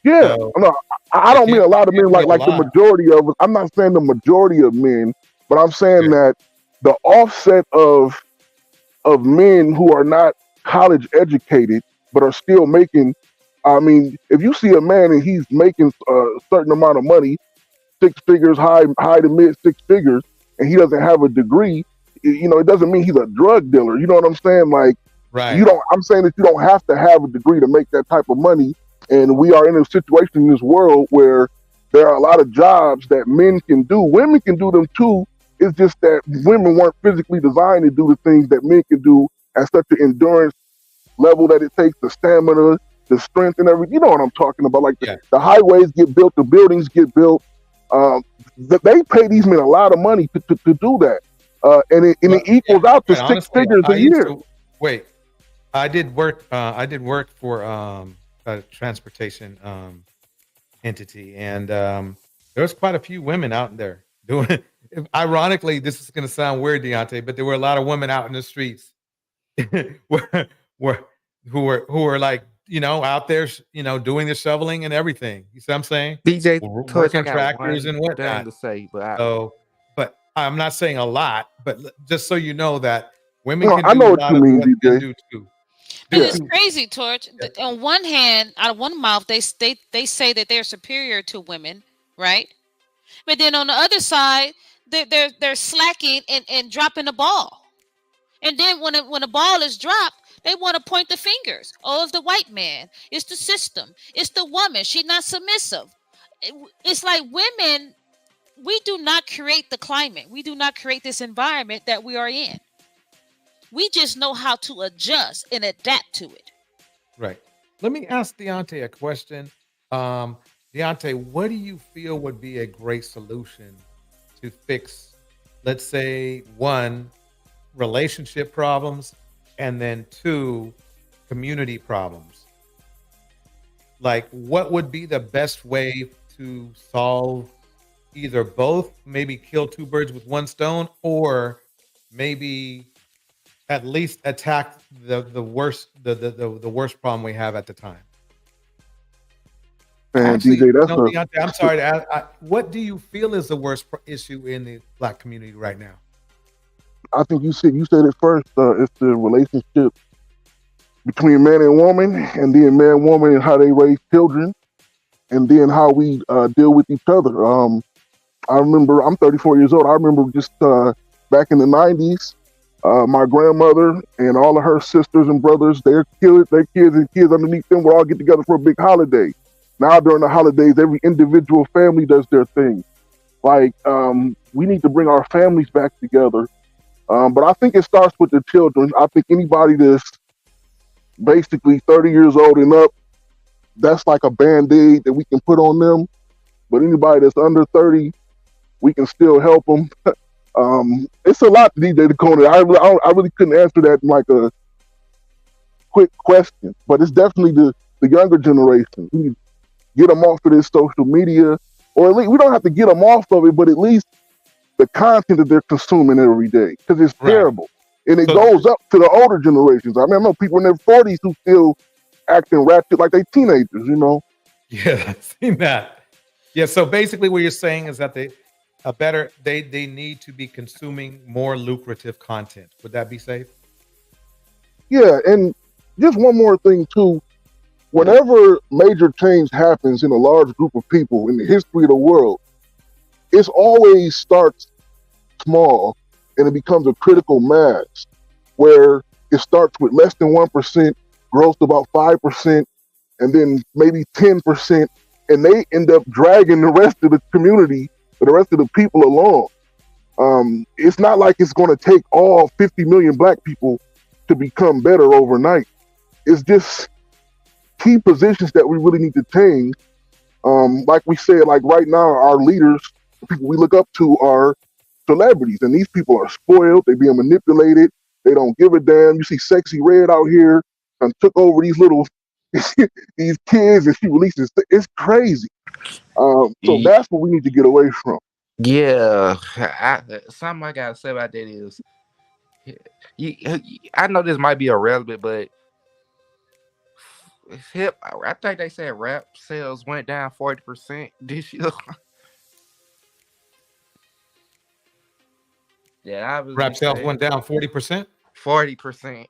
Yeah, so, no, I don't mean a lot of men like the majority of us. I'm not saying the majority of men, but I'm saying that the offset of men who are not college educated but are still making. I mean, if you see a man and he's making a certain amount of money, 6 figures, high to mid 6 figures, and he doesn't have a degree, it doesn't mean he's a drug dealer. You know what I'm saying? Like, I'm saying that you don't have to have a degree to make that type of money. And we are in a situation in this world where there are a lot of jobs that men can do. Women can do them too. It's just that women weren't physically designed to do the things that men can do at such an endurance level that it takes, the stamina, the strength, and everything. You know what I'm talking about? Like the highways get built, the buildings get built. They pay these men a lot of money to do that, and it equals out to six figures a year. I did work. I did work for a transportation entity, and there was quite a few women out there doing. Ironically, this is going to sound weird, Deontay, but there were a lot of women out in the streets who were like, out there, doing the shoveling and everything. You see what I'm saying? DJ Working tractors and whatnot. To say, but but I'm not saying a lot, but just so you know that women No, can I do know a what lot you of mean, what DJ. men do too. But it's crazy, Torch. On one hand, out of one mouth, they say that they're superior to women, right? But then on the other side, they're slacking and dropping the ball. And then when the ball is dropped, they want to point the fingers. Oh, it's the white man. It's the system. It's the woman. She's not submissive. It's like women, we do not create the climate. We do not create this environment that we are in. We just know how to adjust and adapt to it. Right. Let me ask Deontay a question. Deontay, what do you feel would be a great solution to fix, let's say, one, relationship problems, and then two, community problems? Like, what would be the best way to solve either both, maybe kill two birds with one stone, or maybe at least attack the worst problem we have at the time? Man, Actually, DJ, that's Deontay, I'm sorry to ask, what do you feel is the worst issue in the Black community right now? I think you said it first. It's the relationship between man and woman, and then man, woman, and how they raise children, and then how we deal with each other. I remember, I'm 34 years old. I remember just back in the 90s, my grandmother and all of her sisters and brothers, their kids and kids underneath them would all get together for a big holiday. Now during the holidays, every individual family does their thing. Like, we need to bring our families back together. But I think it starts with the children. I think anybody that's basically 30 years old and up, that's like a Band-Aid that we can put on them. But anybody that's under 30, we can still help them. It's a lot, DJ Dakota. I really couldn't answer that in like a quick question, but it's definitely the younger generation. We need to get them off of this social media, or at least we don't have to get them off of it, but at least the content that they're consuming every day, because it's terrible. And it goes up to the older generations. I mean, I know people in their 40s who still acting ratchet like they teenagers, Yeah, I've seen that. Yeah, so basically what you're saying is that they need to be consuming more lucrative content. Would that be safe? Yeah, and just one more thing too. Whenever major change happens in a large group of people in the history of the world, it always starts small and it becomes a critical mass where it starts with less than 1%, grows to about 5%, and then maybe 10%, and they end up dragging the rest of the community, the rest of the people along. It's not like it's going to take all 50 million Black people to become better overnight. It's just key positions that we really need to change. Like we said, like right now, our leaders, the people we look up to, are celebrities, and these people are spoiled. They're being manipulated. They don't give a damn. You see Sexy Red out here and took over these little these kids, and she releases. It's crazy. So that's what we need to get away from. Yeah, something I gotta say about that is, I know this might be irrelevant, but I think they said rap sales went down 40% this year. Yeah, Rap sales went down 40%. 40%.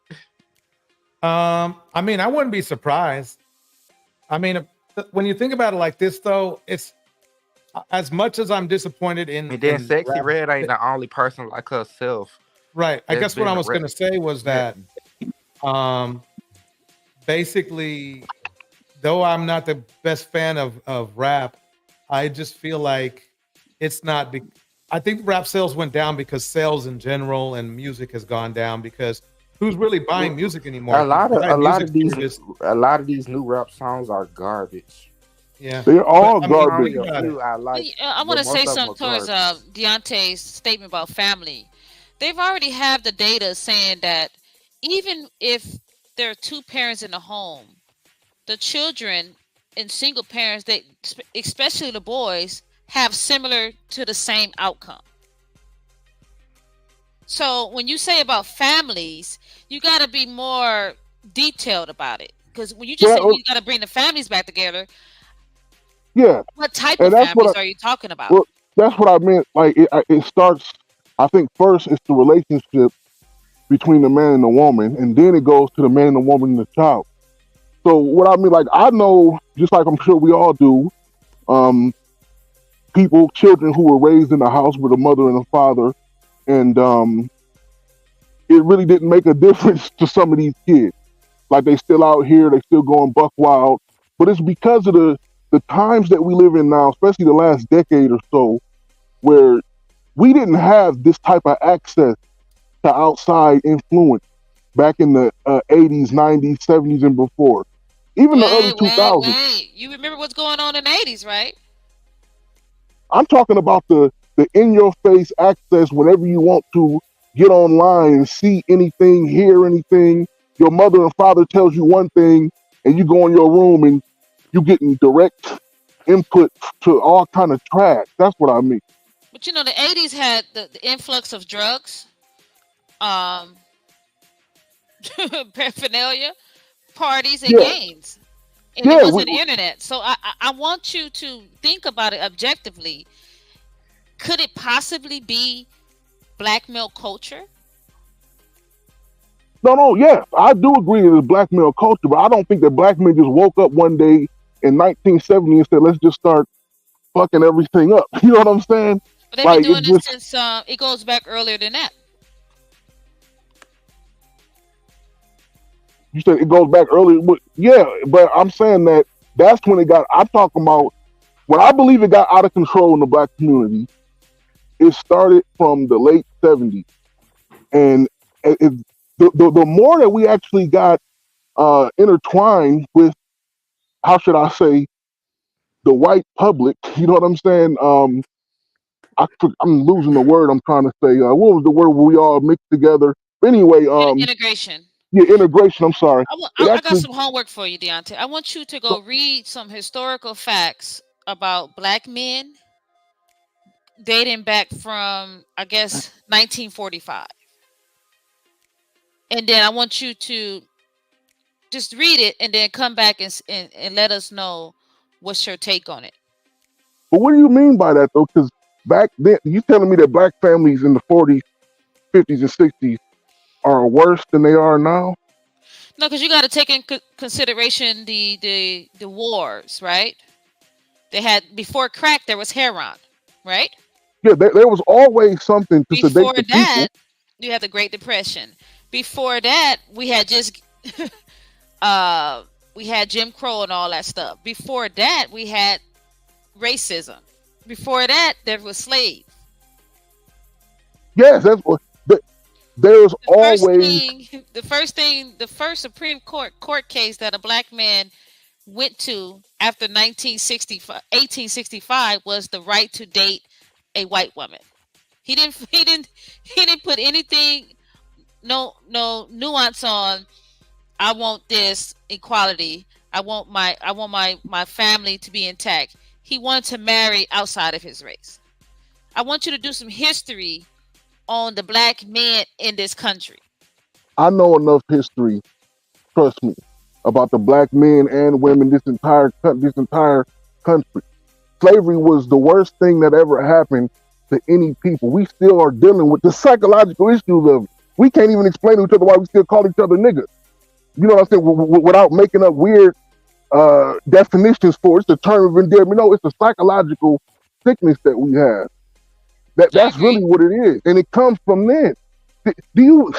I mean, I wouldn't be surprised. I mean, when you think about it like this, though, it's as much as I'm disappointed in. And then Sexy Red ain't the only person like herself. Right. I guess what I was going to say was that, basically, though I'm not the best fan of rap, I just feel like it's not. I think rap sales went down because sales in general and music has gone down because who's really buying music anymore? A lot of Just, a lot of these new rap songs are garbage. yeah, They're all I mean, garbage. only a few I like. I want to say something towards Deontay's statement about family. They've already have the data saying that even if there are two parents in the home, the children in single parents, they especially the boys, have similar to the same outcome. So when you say about families, you got to be more detailed about it. Because when you just say you got to bring the families back together, yeah. What type of families are you talking about? Well, that's what I meant. Like it starts. I think first it's the relationship between the man and the woman, and then it goes to the man and the woman and the child. So what I mean, like I know, just like I'm sure we all do, children who were raised in a house with a mother and a father, and it really didn't make a difference to some of these kids. Like they still out here, they still going buck wild, but it's because of the times that we live in now, especially the last decade or so, where we didn't have this type of access to outside influence back in the 80s, 90s, 70s, and before. Even the early 2000s. Wait. You remember what's going on in the 80s, right? I'm talking about the in-your-face access whenever you want to get online and see anything, hear anything. Your mother and father tells you one thing, and you go in your room and you getting direct input to all kind of trash. That's what I mean. But you know, the 80s had the influx of drugs, paraphernalia, parties, and games. And it wasn't the internet. So I want you to think about it objectively. Could it possibly be black male culture? No, yes. I do agree that it's black male culture, but I don't think that black men just woke up one day in 1970 and said, let's just start fucking everything up. You know what I'm saying? But they've been doing this since it goes back earlier than that. You said it goes back earlier. Yeah, but I'm saying that's when it got, I'm talking about, when I believe it got out of control in the black community, it started from the late 70s. And the more that we actually got intertwined with, how should I say, the white public, you know what I'm saying? I'm losing the word I'm trying to say. What was the word we all mixed together? Anyway, integration. Yeah, integration. I'm sorry. I got some homework for you, Deontay. I want you to go read some historical facts about black men dating back from, I guess, 1945. And then I want you to just read it and then come back and let us know what's your take on it. But what do you mean by that, though? Because back then, you telling me that black families in the 40s, 50s, and 60s are worse than they are now? No, because you got to take in consideration the wars, right? They had, before crack, there was heroin, right? Yeah, there was always something to sedate Before the that, people. you had the Great Depression. Before that, we had just we had Jim Crow and all that stuff. Before that, we had racism. Before that, there was slaves. Yes, that's what. There's always the first Supreme Court case that a black man went to after 1865 was the right to date a white woman. He didn't put anything, no nuance on. I want this equality. I want my family to be intact. He wanted to marry outside of his race. I want you to do some history on the black men in this country. I know enough history, trust me, about the black men and women this entire country. Slavery was the worst thing that ever happened to any people. We still are dealing with the psychological issues of it. We can't even explain to each other why we still call each other niggas. You know what I'm saying? Without making up weird definitions for it. It's the term of endearment. No, it's a psychological sickness that we have. That's really what it is, and it comes from then. Do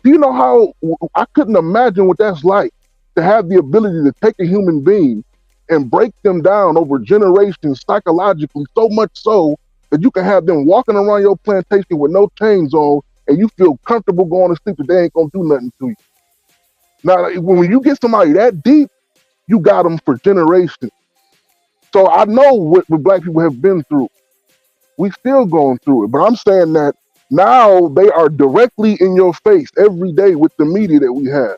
you know how I couldn't imagine what that's like? to have the ability to take a human being and break them down over generations psychologically, so much so that you can have them walking around your plantation with no chains on, and you feel comfortable going to sleep that they ain't gonna do nothing to you. Now, when you get somebody that deep, you got them for generations. So I know what black people have been through. We still going through it, but I'm saying that now they are directly in your face every day with the media that we have.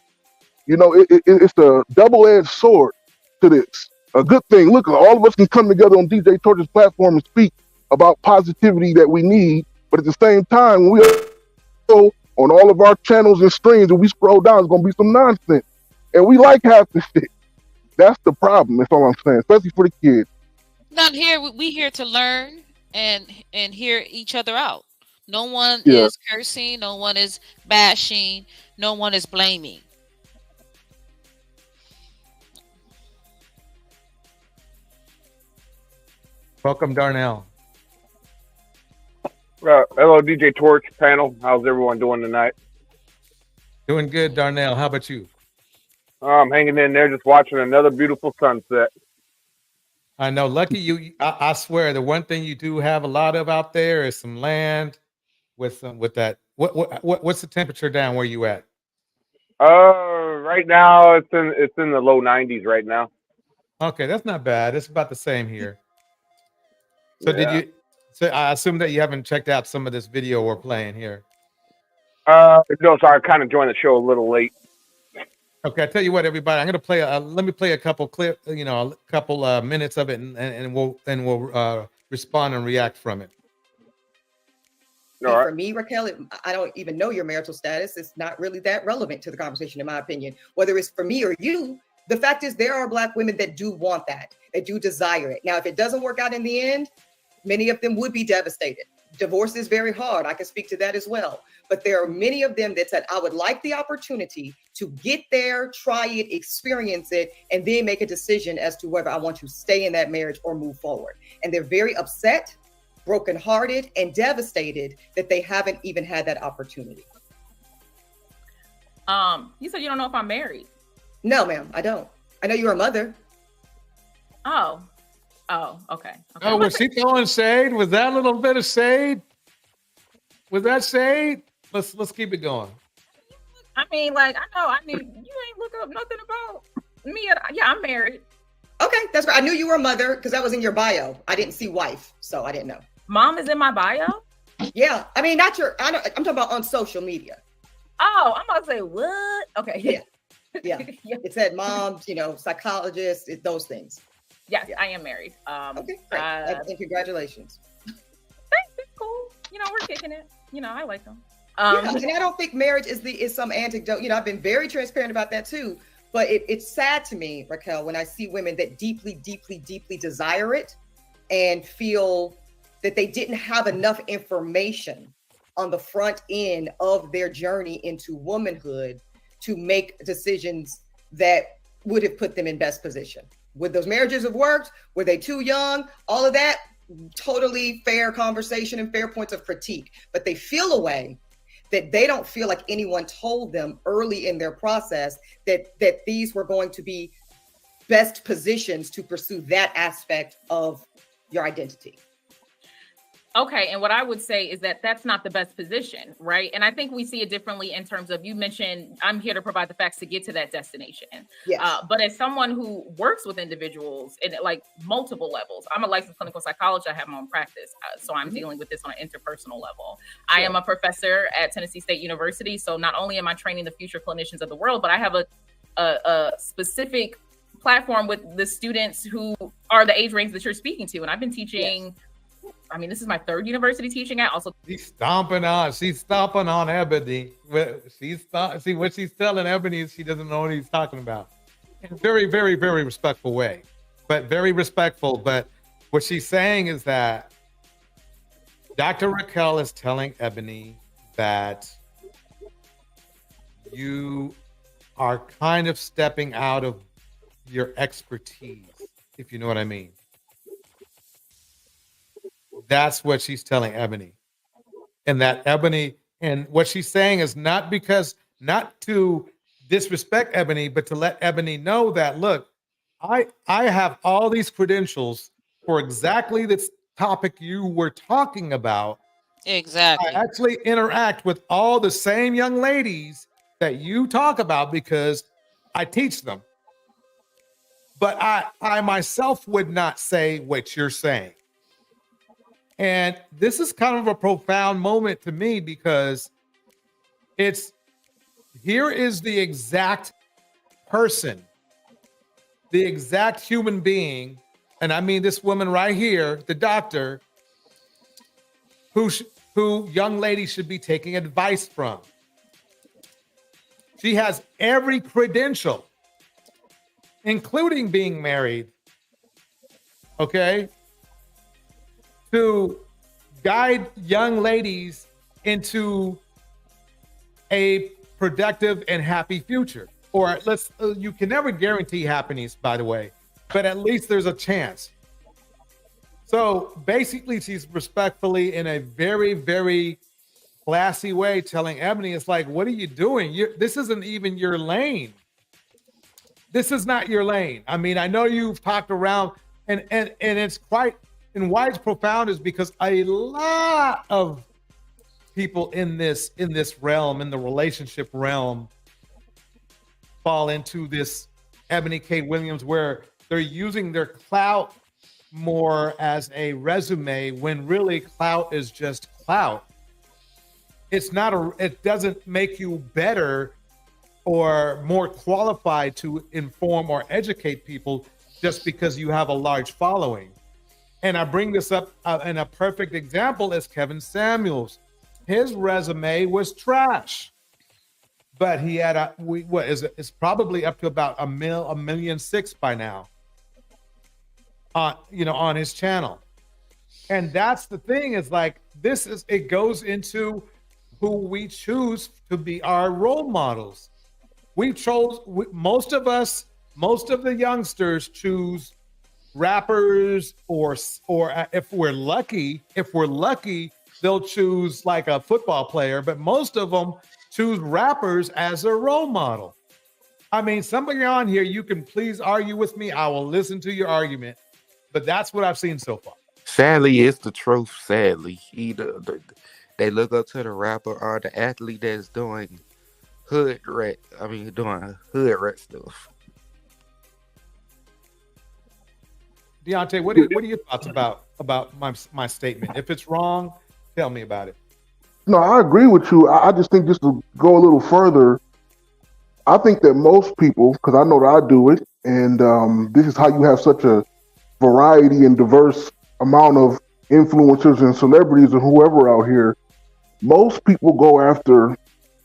You know, it's a double-edged sword to this. A good thing. Look, all of us can come together on DJ Torch's platform and speak about positivity that we need, but at the same time, when we go on all of our channels and streams, and we scroll down, it's gonna be some nonsense, and we like half the shit. That's the problem. That's all I'm saying, especially for the kids. Not here. We here to learn and hear each other out. No one is cursing. No one is bashing. No one is blaming. Welcome, Darnell. Hello, DJ Torch panel. How's everyone doing tonight? Doing good, Darnell. How about you? I'm hanging in there, just watching another beautiful sunset. I know. Lucky you. I swear, the one thing you do have a lot of out there is some land with that. What's the temperature down where you at? Right now it's in the low 90s right now. Okay, that's not bad. It's about the same here. So Yeah. So I assume that you haven't checked out some of this video we're playing here. No, sorry, I kind of joined the show a little late. Okay, I tell you what, everybody, I'm gonna play. Let me play a couple clip, a couple minutes of it, and we'll respond and react from it. For me, Raquel, I don't even know your marital status. It's not really that relevant to the conversation, in my opinion. Whether it's for me or you, the fact is there are Black women that do want that, that do desire it. Now, if it doesn't work out in the end, many of them would be devastated. Divorce is very hard. I can speak to that as well. But there are many of them that said, I would like the opportunity to get there, try it, experience it, and then make a decision as to whether I want to stay in that marriage or move forward. And they're very upset, brokenhearted, and devastated that they haven't even had that opportunity. You said you don't know if I'm married. No, ma'am, I don't. I know you're a mother. Oh, okay. Oh, was she throwing shade? Was that a little bit of shade? Was that shade? Let's keep it going. I mean, like, you ain't look up nothing about me. Yeah, I'm married. Okay, that's right. I knew you were a mother because that was in your bio. I didn't see wife, so I didn't know. Mom is in my bio? Yeah, I mean, I'm talking about on social media. Oh, I'm about to say, what? Okay. Yeah. It said moms, psychologists, those things. Yes, I am married. Okay, great. And congratulations. Thanks, it's cool. We're kicking it. I like them. And I don't think marriage is some anecdote. I've been very transparent about that too. But it's sad to me, Raquel, when I see women that deeply, deeply, deeply desire it and feel that they didn't have enough information on the front end of their journey into womanhood to make decisions that would have put them in best position. Would those marriages have worked? Were they too young? All of that, totally fair conversation and fair points of critique. But they feel a way that they don't feel like anyone told them early in their process that these were going to be best positions to pursue that aspect of your identity. Okay, and what I would say is that that's not the best position, right? And I think we see it differently in terms of, you mentioned, I'm here to provide the facts to get to that destination. Yes. But as someone who works with individuals in like multiple levels, I'm a licensed clinical psychologist, I have my own practice, so I'm dealing with this on an interpersonal level. I am a professor at Tennessee State University, so not only am I training the future clinicians of the world, but I have a specific platform with the students who are the age range that you're speaking to. And I've been teaching... Yes. I mean, this is my third university teaching at. Also, she's stomping on Ebony. See what she's telling Ebony is she doesn't know what he's talking about. In a very, very, very respectful way, but very respectful. But what she's saying is that Dr. Raquel is telling Ebony that you are kind of stepping out of your expertise, if you know what I mean. That's what she's telling Ebony. And that Ebony, and what she's saying is not to disrespect Ebony, but to let Ebony know that, look, I have all these credentials for exactly this topic you were talking about. Exactly. I actually interact with all the same young ladies that you talk about because I teach them. But I myself would not say what you're saying. And this is kind of a profound moment to me because here is the exact person, the exact human being, and I mean this woman right here, the doctor, who young ladies should be taking advice from. She has every credential, including being married, okay, to guide young ladies into a productive and happy future. Or you can never guarantee happiness, by the way, but at least there's a chance. So basically, she's respectfully, in a very, very classy way, telling Ebony, it's like, what are you doing? This isn't even your lane. This is not your lane. I mean, I know you've talked around, and it's quite, and why it's profound is because a lot of people in this realm, in the relationship realm, fall into this Ebony K. Williams, where they're using their clout more as a resume when really clout is just clout. It doesn't make you better or more qualified to inform or educate people just because you have a large following. And I bring this up, and a perfect example is Kevin Samuels. His resume was trash, but he had it's probably up to about $1.6 million by now, on his channel. And that's the thing, is like, it goes into who we choose to be our role models. Most of the youngsters choose rappers, or if we're lucky, they'll choose like a football player, but most of them choose rappers as a role model. I mean, somebody on here, you can please argue with me. I will listen to your argument, but that's what I've seen so far. Sadly, it's the truth. Sadly, they look up to the rapper or the athlete that's doing hood rat stuff. Deontay, what are your thoughts about my statement? If it's wrong, tell me about it. No, I agree with you. I just think, just to go a little further, I think that most people, because I know that I do it, and this is how you have such a variety and diverse amount of influencers and celebrities and whoever out here. Most people go after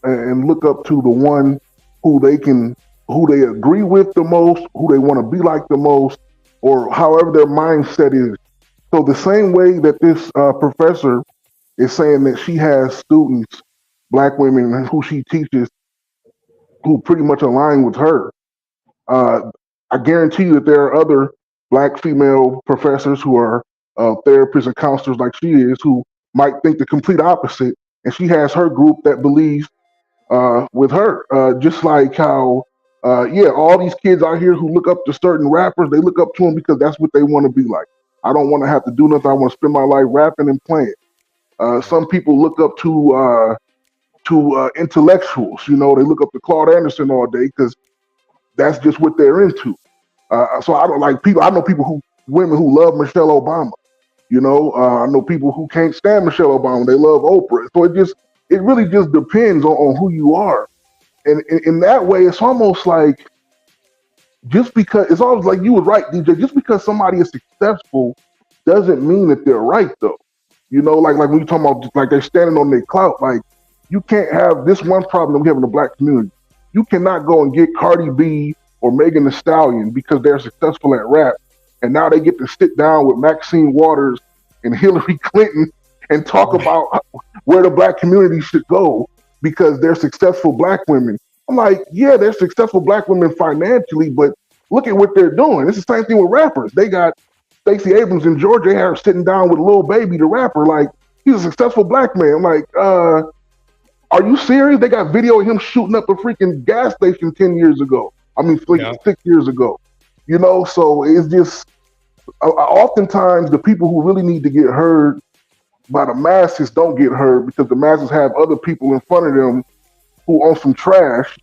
and look up to the one who they agree with the most, who they want to be like the most, or however their mindset is. So the same way that this professor is saying that she has students, black women who she teaches, who pretty much align with her, I guarantee you that there are other black female professors who are therapists and counselors like she is, who might think the complete opposite, and she has her group that believes with her. Just like how, all these kids out here who look up to certain rappers, they look up to them because that's what they want to be like. I don't want to have to do nothing. I want to spend my life rapping and playing. Some people look up to intellectuals. They look up to Claude Anderson all day because that's just what they're into. So I don't like people. I know women who love Michelle Obama. I know people who can't stand Michelle Obama. They love Oprah. So it really just depends on who you are. And in that way, it's almost like, just because, it's always like you were right, DJ, just because somebody is successful doesn't mean that they're right, though. Like when you talk about, like, they're standing on their clout, like, you can't have this one problem that we have in the black community. You cannot go and get Cardi B or Megan Thee Stallion because they're successful at rap, and now they get to sit down with Maxine Waters and Hillary Clinton and talk about where the black community should go because they're successful black women. I'm like, yeah, they're successful black women financially, but look at what they're doing. It's the same thing with rappers. They got Stacey Abrams in Georgia, Harris sitting down with Lil Baby, the rapper. Like, he's a successful black man. I'm like, Are you serious? They got video of him shooting up a freaking gas station 10 years ago. I mean, 6 years ago. You know, so it's just oftentimes the people who really need to get heard by the masses don't get heard because the masses have other people in front of them who on some trash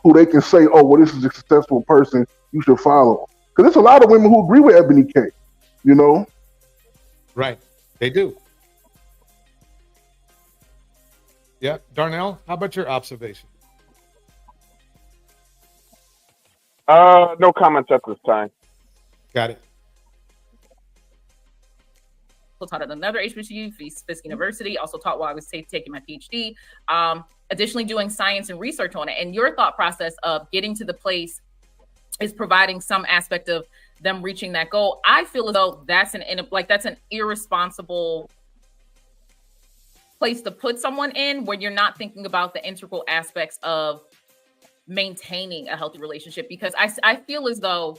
who they can say, oh, well, this is a successful person, you should follow. Because there's a lot of women who agree with Ebony K, you know? Right. They do. Yeah. Darnell, how about your observation? No comments at this time. Got it. Also taught at another HBCU, Fisk University. Also taught while I was taking my PhD. Additionally, doing science and research on it. And your thought process of getting to the place is providing some aspect of them reaching that goal. I feel as though that's an irresponsible place to put someone in when you're not thinking about the integral aspects of maintaining a healthy relationship. Because I feel as though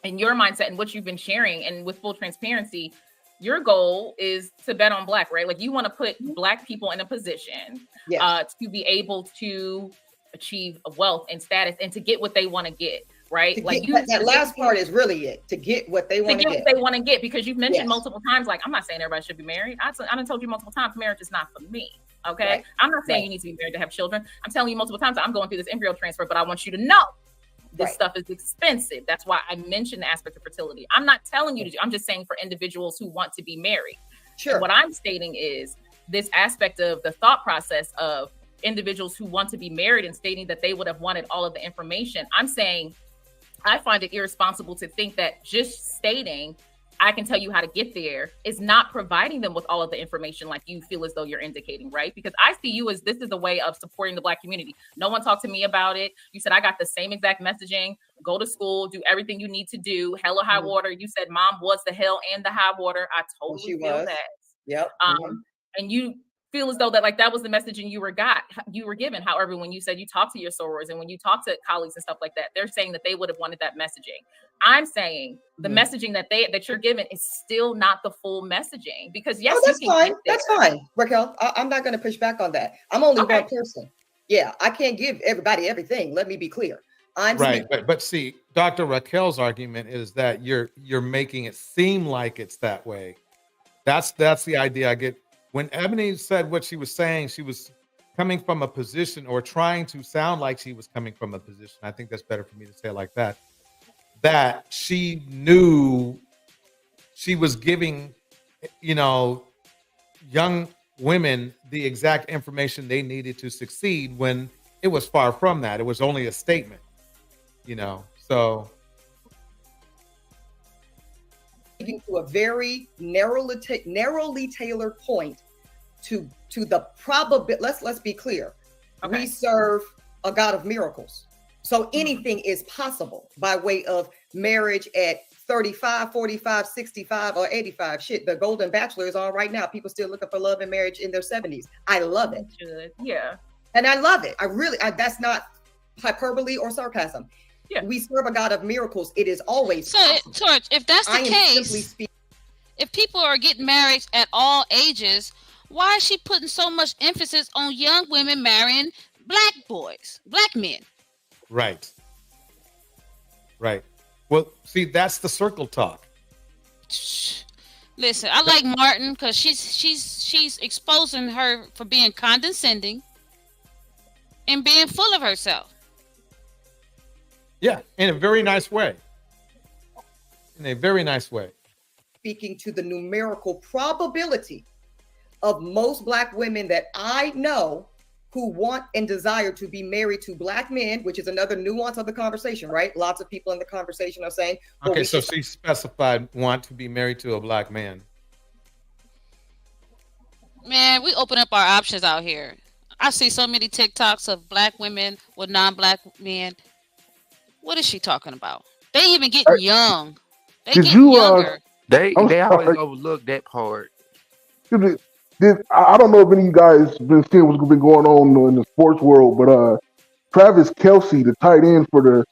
in your mindset and what you've been sharing, and with full transparency, your goal is to bet on Black, right? Like you want to put Black people in a position to be able to achieve wealth and status and to get what they want to get, right? Like that last part is really it, to get what they want to get. What they want to get, because you've mentioned multiple times, like, I'm not saying everybody should be married. I done told you multiple times, marriage is not for me. Okay. Right. I'm not saying you need to be married to have children. I'm telling you multiple times that I'm going through this embryo transfer, but I want you to know this stuff is expensive. That's why I mentioned the aspect of fertility. I'm not telling you to do, I'm just saying for individuals who want to be married. Sure. And what I'm stating is this aspect of the thought process of individuals who want to be married and stating that they would have wanted all of the information. I'm saying I find it irresponsible to think that just stating I can tell you how to get there is not providing them with all of the information like you feel as though you're indicating, right? Because I see you as this is a way of supporting the Black community. No one talked to me about it. You said I got the same exact messaging. Go to school, do everything you need to do. Hell or high water. You said mom was the hell and the high water. I totally feel that. Yep. And you feel as though that was the messaging you were given. However, when you said you talk to your sorors and when you talk to colleagues and stuff like that, they're saying that they would have wanted that messaging. I'm saying the messaging that you're given is still not the full messaging, because yes, that's fine. That's fine, Raquel. I'm not going to push back on that. I'm only one person. Yeah, I can't give everybody everything. Let me be clear. I'm right, but see, Dr. Raquel's argument is that you're making it seem like it's that way. That's the idea I get. When Ebony said what she was saying, she was coming from a position, or trying to sound like she was coming from a position. I think that's better for me to say it like that. That she knew she was giving, young women the exact information they needed to succeed, when it was far from that. It was only a statement, so. To a very narrowly tailored point to the probability. Let's be clear. Okay. We serve a God of miracles. So anything is possible by way of marriage at 35, 45, 65, or 85. Shit, the Golden Bachelor is on right now. People still looking for love and marriage in their 70s. I love it. Yeah. And I love it. that's not hyperbole or sarcasm. Yeah. We serve a God of miracles. It is always possible. Torch, if that's the case, if people are getting married at all ages, why is she putting so much emphasis on young women marrying Black boys, Black men? Right. Well, see, that's the circle talk. Listen, I like Martin because she's exposing her for being condescending and being full of herself. Yeah, in a very nice way. Speaking to the numerical probability of most Black women that I know who want and desire to be married to Black men, which is another nuance of the conversation, right? Lots of people in the conversation are saying, okay, so she specified want to be married to a Black man. Man, we open up our options out here. I see so many TikToks of Black women with non-Black men. What is she talking about? They even getting young. They getting younger. They always overlook that part. I don't know if any of you guys been seeing what's been going on in the sports world, but Travis Kelce, the tight end for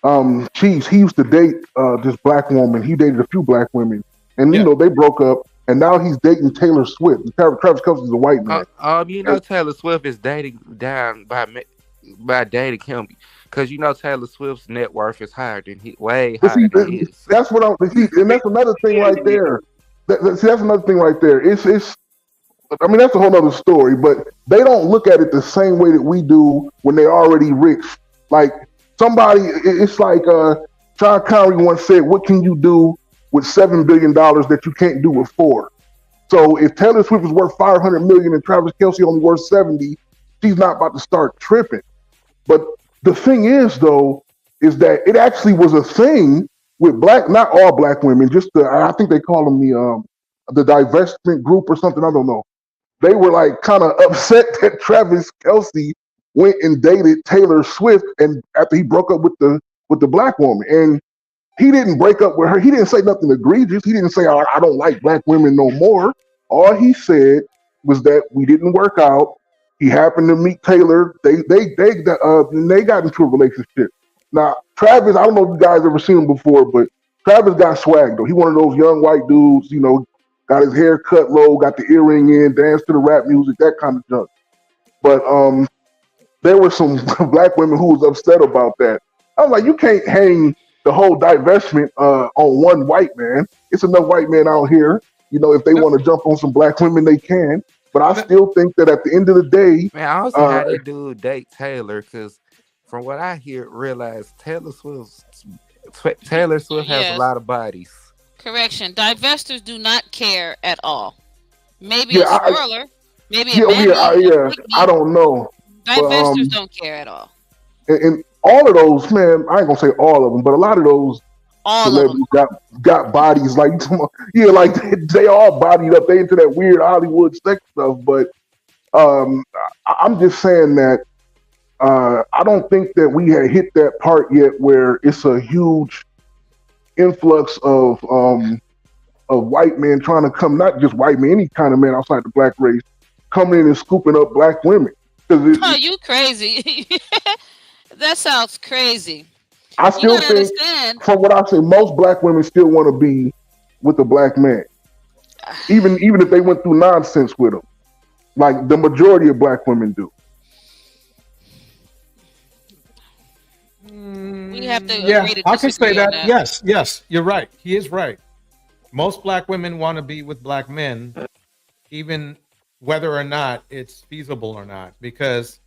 the Chiefs, he used to date this Black woman. He dated a few Black women, and they broke up. and now he's dating Taylor Swift. Travis Kelce's a white man. You know Taylor Swift is dating down by dating him because you know Taylor Swift's net worth is way higher than his. That's what and that's another thing right there. That's another thing right there. I mean, that's a whole other story, but they don't look at it the same way that we do when they're already rich. Like it's like Sean Connery once said, "What can you do with $7 billion that you can't do with 4?" So if Taylor Swift is worth $500 million and Travis Kelce only worth 70, she's not about to start tripping. But the thing is, though, is that it actually was a thing with not all black women, just I think they call them the divestment group or something. I don't know. They were like kind of upset that Travis Kelce went and dated Taylor Swift, and after he broke up with the black woman, and he didn't break up with her. He didn't say nothing egregious. He didn't say, "Oh, I don't like black women no more." All he said was that we didn't work out. He happened to meet Taylor. They got into a relationship. Now, Travis, I don't know if you guys ever seen him before, but Travis got swag though. He one of those young white dudes, you know, got his hair cut low, got the earring in, danced to the rap music, that kind of junk. But there were some black women who was upset about that. I was like, you can't hang the whole divestment on one white man. It's enough white men out here. You know, if they want to jump on some black women, they can. But I still think that at the end of the day, man, I also had that dude date Taylor because, from what I realize Taylor Swift has a lot of bodies. Correction: divestors do not care at all. Maybe a spoiler, maybe a I don't know. Divestors don't care at all. And all of those, man, I ain't gonna say all of them, but a lot of those celebrities got bodies like, like they all bodied up. They into that weird Hollywood sex stuff. But I'm just saying that I don't think that we had hit that part yet where it's a huge influx of white men trying to come, not just white men, any kind of man outside the black race, coming in and scooping up black women. You crazy? That sounds crazy. I still think, from what I say, most black women still want to be with a black man, even if they went through nonsense with him, like the majority of black women do. We have to agree to I can say that. Yes, you're right. He is right. Most black women want to be with black men, even whether or not it's feasible or not. Because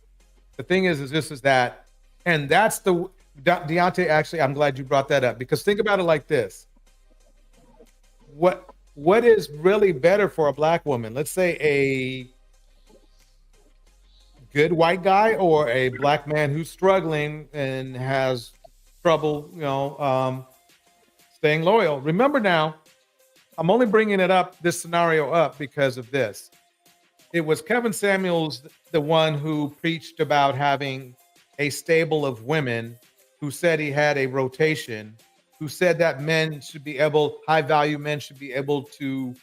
the thing is that, and that's the Deontay. Actually, I'm glad you brought that up because think about it like this: what is really better for a black woman? Let's say a good white guy or a black man who's struggling and has trouble, staying loyal. Remember now, I'm only bringing this scenario up because of this. It was Kevin Samuels, the one who preached about having a stable of women, who said he had a rotation, who said that high value men should be able to,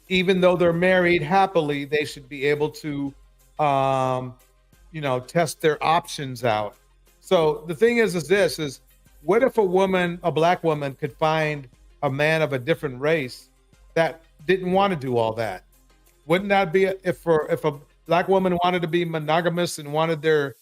even though they're married happily, they should be able to, test their options out. So the thing is what if a black woman could find a man of a different race that didn't want to do all that? Wouldn't that be if a black woman wanted to be monogamous and wanted their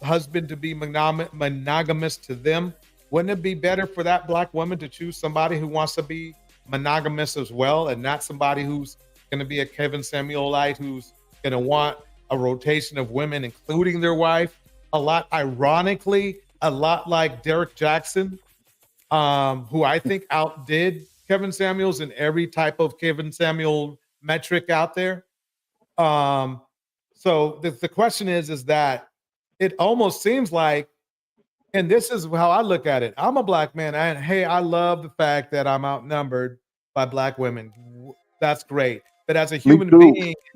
husband to be monogamous to them? Wouldn't it be better for that black woman to choose somebody who wants to be monogamous as well, and not somebody who's going to be a Kevin Samuelite who's going to want a rotation of women, including their wife? Ironically, a lot like Derek Jackson, who I think outdid Kevin Samuels in every type of Kevin Samuel metric out there. So the question is that it almost seems like, and this is how I look at it. I'm a black man, and hey, I love the fact that I'm outnumbered by black women. That's great. But as a human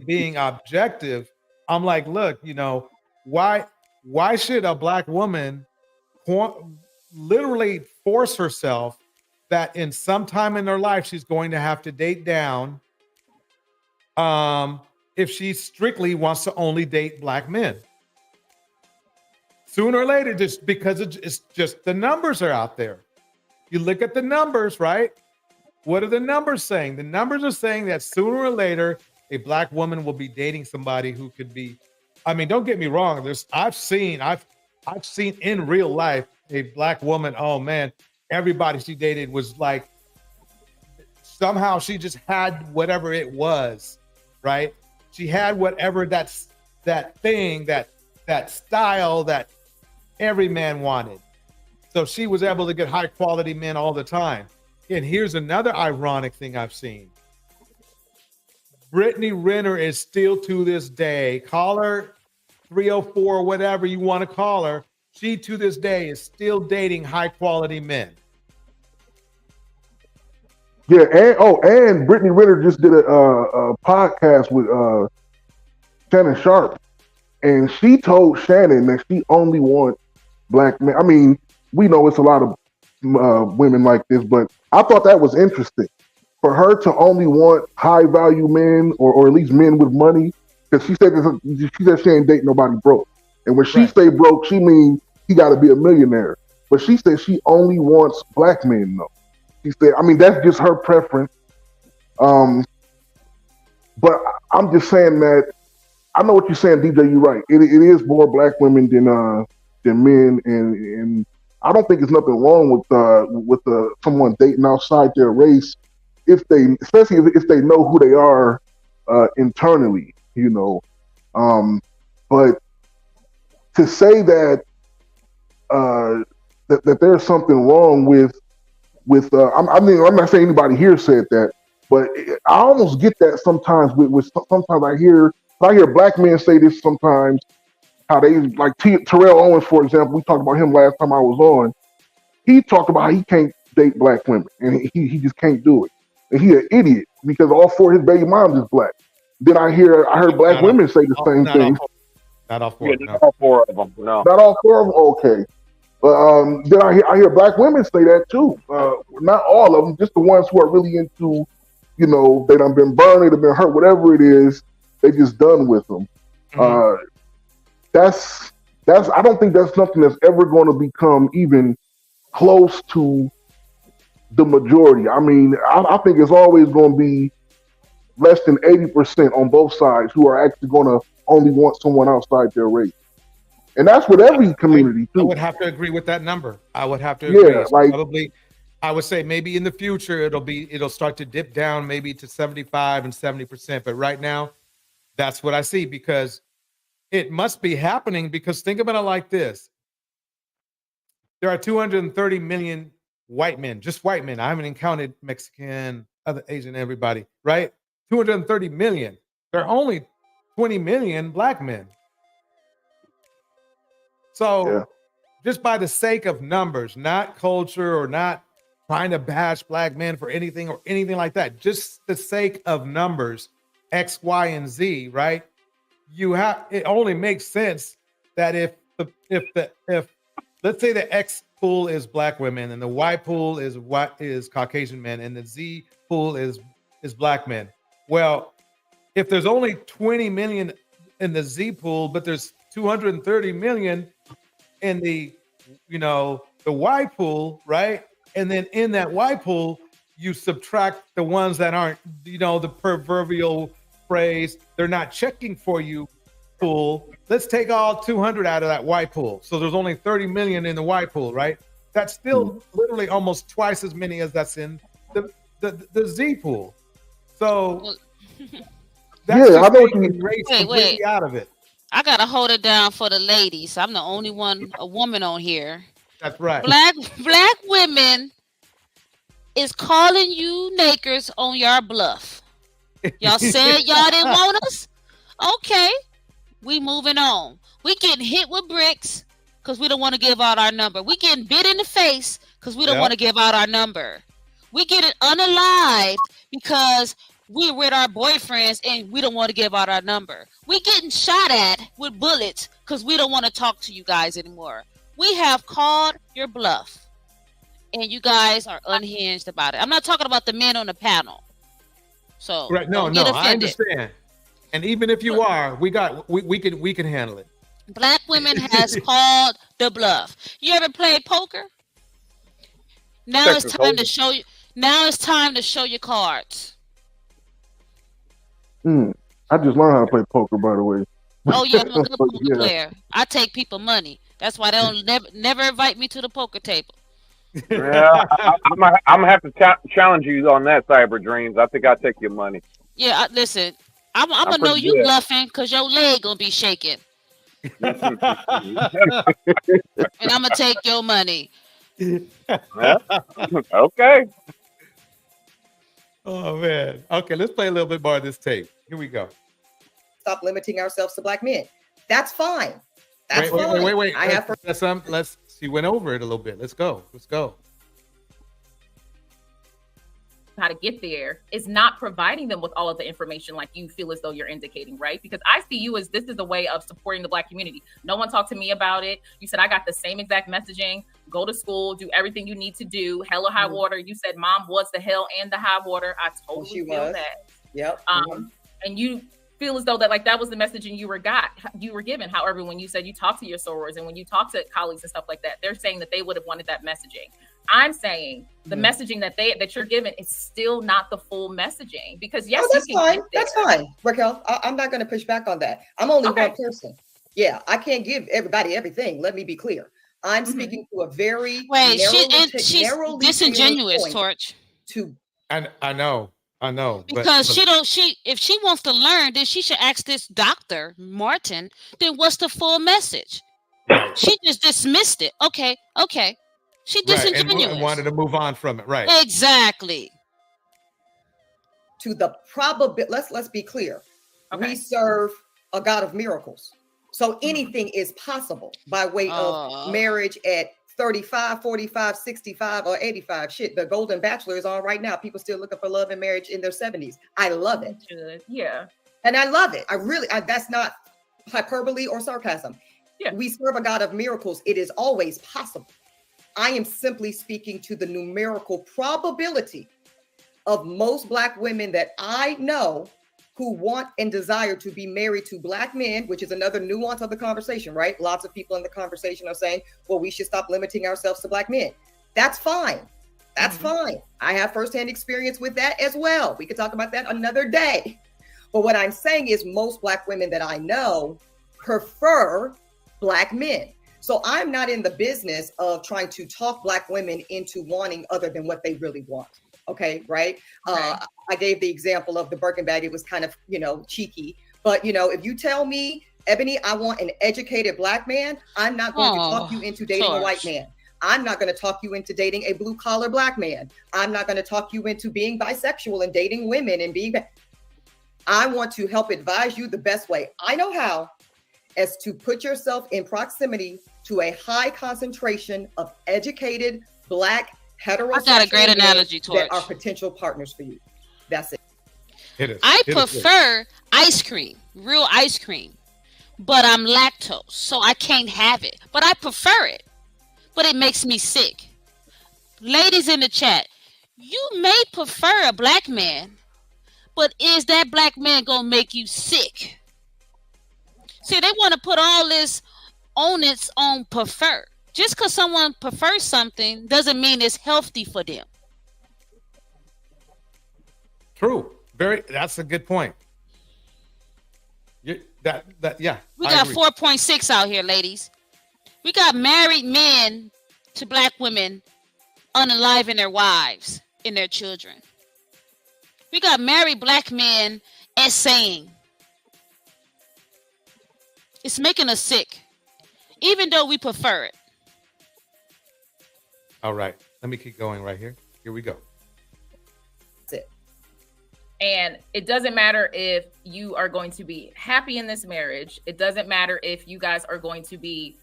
being objective, I'm like, look, why should a black woman literally force herself that in some time in her life she's going to have to date down if she strictly wants to only date black men? Sooner or later, just because it's just the numbers are out there. You look at the numbers, right? What are the numbers saying? The numbers are saying that sooner or later, a black woman will be dating somebody who could be. I mean, don't get me wrong. I've seen in real life a black woman. Oh man, everybody she dated was like, somehow she just had whatever it was, right? She had whatever that thing, that style that every man wanted. So she was able to get high quality men all the time. And here's another ironic thing I've seen. Brittany Renner is still to this day, call her 304, whatever you want to call her. She to this day is still dating high quality men. Yeah, and Brittany Renner just did a podcast with Shannon Sharp, and she told Shannon that she only wants black men. I mean, we know it's a lot of women like this, but I thought that was interesting for her to only want high value men, or at least men with money, because she said she ain't dating nobody broke. And when she say broke, she means he got to be a millionaire. But she said she only wants black men though. She said, I mean, that's just her preference. But I'm just saying that I know what you're saying, DJ. You're right. It is more black women than men, and I don't think there's nothing wrong with someone dating outside their race, especially if they know who they are internally, you know. But to say that that there's something wrong with I mean, I'm not saying anybody here said that, but I almost get that sometimes with sometimes I hear black men say this sometimes, how they like Terrell Owens, for example. We talked about him last time I was on. He talked about how he can't date black women and he just can't do it. And he an idiot because all four of his baby moms is black. Then I heard black women say the same thing. Not all four. Not all four of them. No. Not all four of them. Okay. But then I hear black women say that too. Not all of them, just the ones who are really into, you know, they done been burned, they done been hurt, whatever it is, they just done with them. Mm-hmm. That's I don't think that's something that's ever going to become even close to the majority. I mean, I think it's always going to be less than 80% on both sides who are actually going to only want someone outside their race. And that's with every community too. I would have to agree with that number. I would have to agree. Yeah, like, probably, I would say maybe in the future it'll start to dip down maybe to 75 and 70%. But right now, that's what I see, because it must be happening. Because think about it like this: there are 230 million white men, just white men. I haven't even counted Mexican, other Asian, everybody. Right? 230 million. There are only 20 million black men. So just by the sake of numbers, not culture or not trying to bash black men for anything or anything like that, just the sake of numbers, X, Y, and Z, right? It only makes sense that if let's say the X pool is black women and the Y pool is Caucasian men and the Z pool is black men. Well, if there's only 20 million in the Z pool, but there's 230 million in the Y pool, right? And then in that Y pool, you subtract the ones that aren't, the proverbial phrase, they're not checking for you pool. Let's take all 200 out of that Y pool. So there's only 30 million in the Y pool, right? That's still literally almost twice as many as that's in the Z pool. So that's just taking race completely out of it. I gotta hold it down for the ladies. I'm the only a woman on here. That's right. Black women is calling you nakers on your bluff. Y'all said y'all didn't want us? Okay. We moving on. We getting hit with bricks because we don't want to give out our number. We getting bit in the face because we don't want to give out our number. We getting unalived because we're with our boyfriends and we don't want to give out our number. We getting shot at with bullets because we don't want to talk to you guys anymore. We have called your bluff and you guys are unhinged about it. I'm not talking about the men on the panel. So no, I understand. And even if you are, we can handle it. Black women has called the bluff. You ever played poker? Now it's time to show you. Now it's time to show your cards. I just learned how to play poker, by the way. Oh yeah, I'm a good poker Yeah. player. I take people money. That's why they don't never invite me to the poker table. Yeah, I'm gonna have to challenge you on that, Cyber Dreams. I think I'll take your money. Yeah, listen, I'm gonna know pretty you good. bluffing because your leg gonna be shaking, and I'm gonna take your money. Yeah. Okay. Oh man. Okay, let's play a little bit more of this tape. Here we go. Stop limiting ourselves to black men. That's fine. That's Wait. fine. I have Let's she went over it a little bit. Let's go. How to get there is not providing them with all of the information like you feel as though you're indicating, right? Because I see you as this is a way of supporting the Black community. No one talked to me about it. You said I got the same exact messaging. Go to school, do everything you need to do. Hell or high water. You said mom was the hell and the high water. I totally feel that. Yep. And you feel as though that was the messaging you were given. However, when you said you talk to your sorors and when you talk to colleagues and stuff like that, they're saying that they would have wanted that messaging. I'm saying the messaging that you're given is still not the full messaging because yes, that's fine. That's fine, Raquel. I'm not going to push back on that. I'm only one person. Yeah, I can't give everybody everything. Let me be clear. I'm speaking to a very she's disingenuous, Torch. I know. Because if she wants to learn, then she should ask this Dr. Martin, then what's the full message? She just dismissed it. Okay. She disingenuous. And wanted to move on from it, right? Exactly. To the probability, let's be clear. Okay. We serve a God of miracles. So anything is possible by way of marriage at 35, 45, 65, or 85. Shit, the Golden Bachelor is on right now. People still looking for love and marriage in their 70s. I love it. Yeah. And I love it. That's not hyperbole or sarcasm. Yeah. We serve a God of miracles. It is always possible. I am simply speaking to the numerical probability of most Black women that I know who want and desire to be married to Black men, which is another nuance of the conversation, right? Lots of people in the conversation are saying, well, we should stop limiting ourselves to Black men. That's fine. That's fine. I have firsthand experience with that as well. We could talk about that another day. But what I'm saying is most Black women that I know prefer Black men. So I'm not in the business of trying to talk Black women into wanting other than what they really want. Okay, right? I gave the example of the Birkin bag. It was kind of, cheeky. But, if you tell me, Ebony, I want an educated Black man, I'm not going to talk you into dating a white man. I'm not going to talk you into dating a blue collar Black man. I'm not going to talk you into being bisexual and dating women and being. I want to help advise you the best way I know how, as to put yourself in proximity to a high concentration of educated Black heterosexual. I got a great analogy, Torch. That are potential partners for you. That's it. It is. I prefer ice cream, real ice cream, but I'm lactose, so I can't have it. But I prefer it, but it makes me sick. Ladies in the chat, you may prefer a Black man, but is that Black man gonna make you sick? See, they want to put all this onus on prefer. Just because someone prefers something doesn't mean it's healthy for them. True. That's a good point. Yeah. We got 4.6 out here, ladies. We got married men to Black women unaliving their wives and their children. We got married Black men essaying. It's making us sick, even though we prefer it. All right. Let me keep going right here. Here we go. That's it. And it doesn't matter if you are going to be happy in this marriage. It doesn't matter if you guys are going to be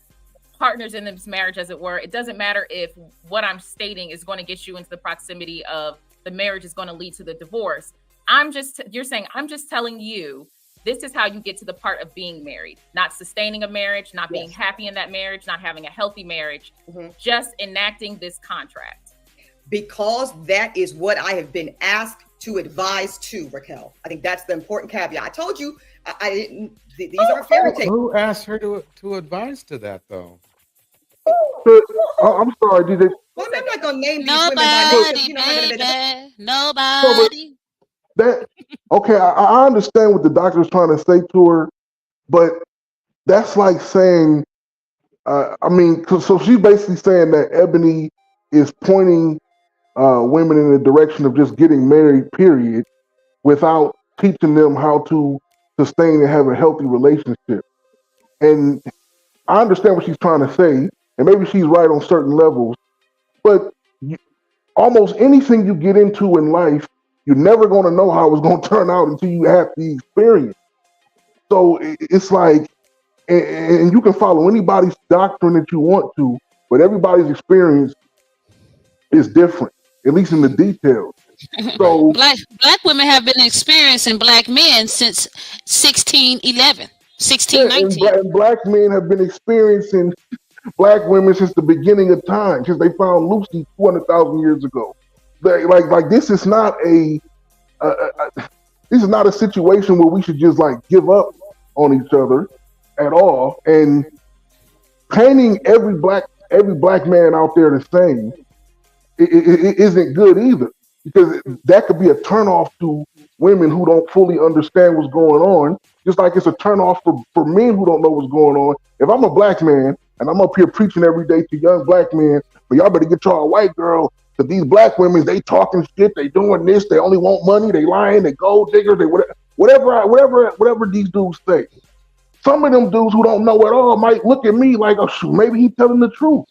partners in this marriage, as it were. It doesn't matter if what I'm stating is going to get you into the proximity of the marriage is going to lead to the divorce. You're saying, I'm just telling you, this is how you get to the part of being married, not sustaining a marriage, not being happy in that marriage, not having a healthy marriage, just enacting this contract. Because that is what I have been asked to advise to, Raquel. I think that's the important caveat. I told you, I didn't, these are fairy tales. Who asked her to advise to that, though? I'm sorry, did they? Well, I'm not gonna name these women by name because you know how Nobody, baby. No, but Nobody. that okay, I understand what the doctor's trying to say to her, but that's like saying, I mean, so she's basically saying that Ebony is pointing women in the direction of just getting married, period, without teaching them how to sustain and have a healthy relationship. And I understand what she's trying to say, and maybe she's right on certain levels, but almost anything you get into in life, you're never going to know how it's going to turn out until you have the experience. So it's like, and you can follow anybody's doctrine that you want to, but everybody's experience is different, at least in the details. So black women have been experiencing black men since 1611, 1619. and black men have been experiencing black women since the beginning of time, since they found Lucy 200,000 years ago. Like this is not this is not a situation where we should just like give up on each other at all. And painting every black man out there the same it isn't good either, because that could be a turnoff to women who don't fully understand what's going on, just like it's a turnoff for men who don't know what's going on. If I'm a black man and I'm up here preaching every day to young black men, but y'all better get y'all a white girl, because these black women, they talking shit, they doing this, they only want money, they lying, they gold diggers, they whatever these dudes say. Some of them dudes who don't know at all might look at me like, oh shoot, maybe he's telling the truth.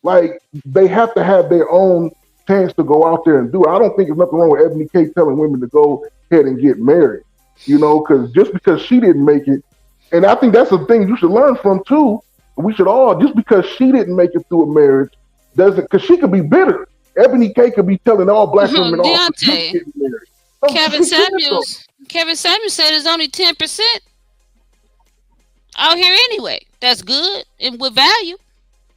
Like, they have to have their own chance to go out there and do it. I don't think there's nothing wrong with Ebony K telling women to go ahead and get married, because just because she didn't make it, and I think that's the thing you should learn from too. We should all, just because she didn't make it through a marriage, doesn't, because she could be bitter. Ebony K could be telling all black women off for getting married. Kevin Samuels said it's only 10% out here anyway. That's good and with value.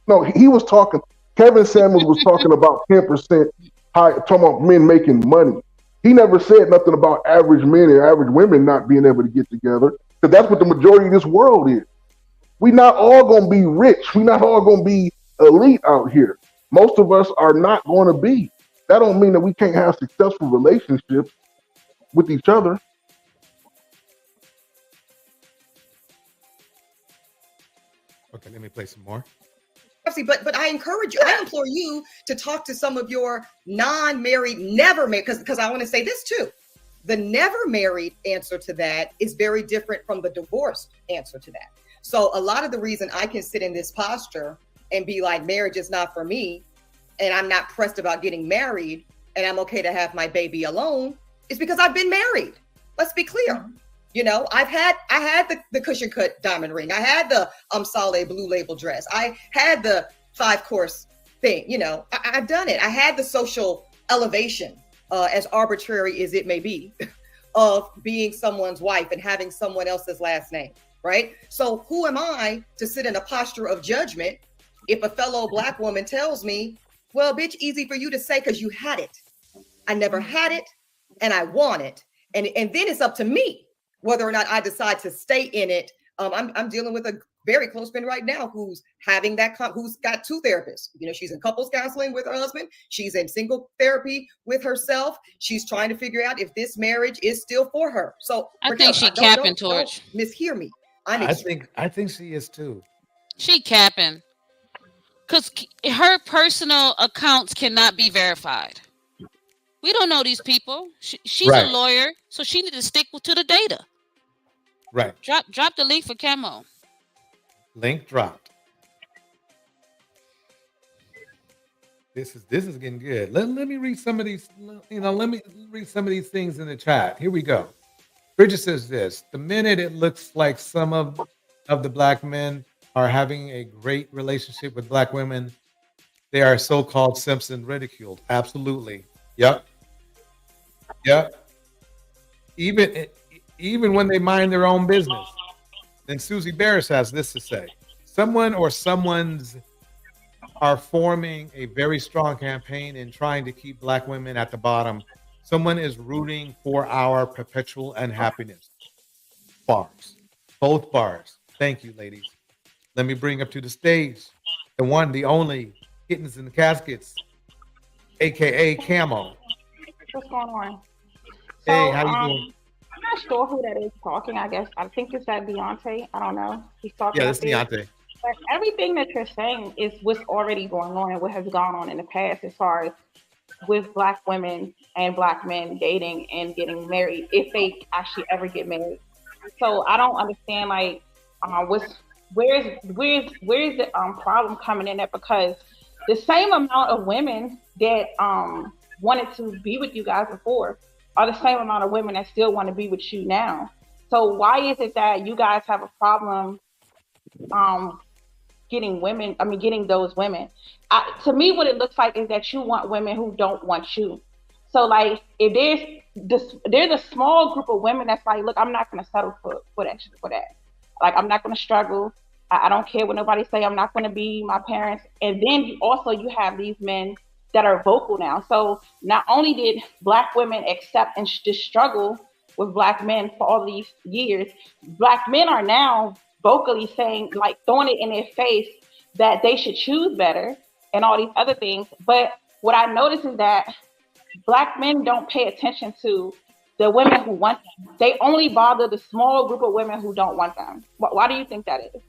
No, he was talking. Kevin Samuels was talking about 10% talking about men making money. He never said nothing about average men and average women not being able to get together, because that's what the majority of this world is. We not all gonna be rich. We not all gonna be elite out here. Most of us are not going to be. That don't mean that we can't have successful relationships with each other. Okay, let me play some more. But I encourage you, I implore you to talk to some of your non-married, never married, because I want to say this too. The never married answer to that is very different from the divorced answer to that. So a lot of the reason I can sit in this posture and be like, marriage is not for me, and I'm not pressed about getting married, and I'm okay to have my baby alone, is because I've been married. Let's be clear. I had the cushion cut diamond ring. I had the Sale blue label dress. I had the 5-course thing. I've done it. I had the social elevation, as arbitrary as it may be, of being someone's wife and having someone else's last name, right? So who am I to sit in a posture of judgment if a fellow black woman tells me, well, bitch, easy for you to say because you had it. I never had it and I want it. And then it's up to me whether or not I decide to stay in it. I'm dealing with a very close friend right now who's having who's got 2 therapists. She's in couples counseling with her husband. She's in single therapy with herself. She's trying to figure out if this marriage is still for her. So I think she capping, Torch. Mishear me. I think she is too. She capping. Because her personal accounts cannot be verified. We don't know these people. She's a lawyer, so she need to stick to the data. Right. Drop the link for Camo. Link dropped. This is getting good. Let me read some of these. Let me read some of these things in the chat. Here we go. Bridget says this: the minute it looks like some of the black men are having a great relationship with black women, they are so-called simps and ridiculed. Absolutely. Yep. Even when they mind their own business. Then Susie Barris has this to say: someone or someone's are forming a very strong campaign in trying to keep black women at the bottom. Someone is rooting for our perpetual unhappiness. Bars. Both bars. Thank you, ladies. Let me bring up to the stage the one, the only kittens in the caskets, aka Camo. What's going on? So, Hey, how you doing? I'm not sure who that is talking. I think it's that Deontay. I don't know. He's talking. Yeah, up that's there. Deontay. But everything that you're saying is what's already going on and what has gone on in the past as far as with Black women and Black men dating and getting married if they actually ever get married. So I don't understand like where's the problem coming in at, because the same amount of women that wanted to be with you guys before are the same amount of women that still want to be with you now. So why is it that you guys have a problem getting those women? To me, what it looks like is that you want women who don't want you. So like if there's a small group of women that's like, look, I'm not gonna settle for that. Like I'm not gonna struggle. I don't care what nobody say. I'm not gonna be my parents. And then you have these men that are vocal now. So not only did Black women accept and just struggle with Black men for all these years, Black men are now vocally saying, like throwing it in their face that they should choose better and all these other things. But what I notice is that Black men don't pay attention to the women who want them. They only bother the small group of women who don't want them. Why do you think that is?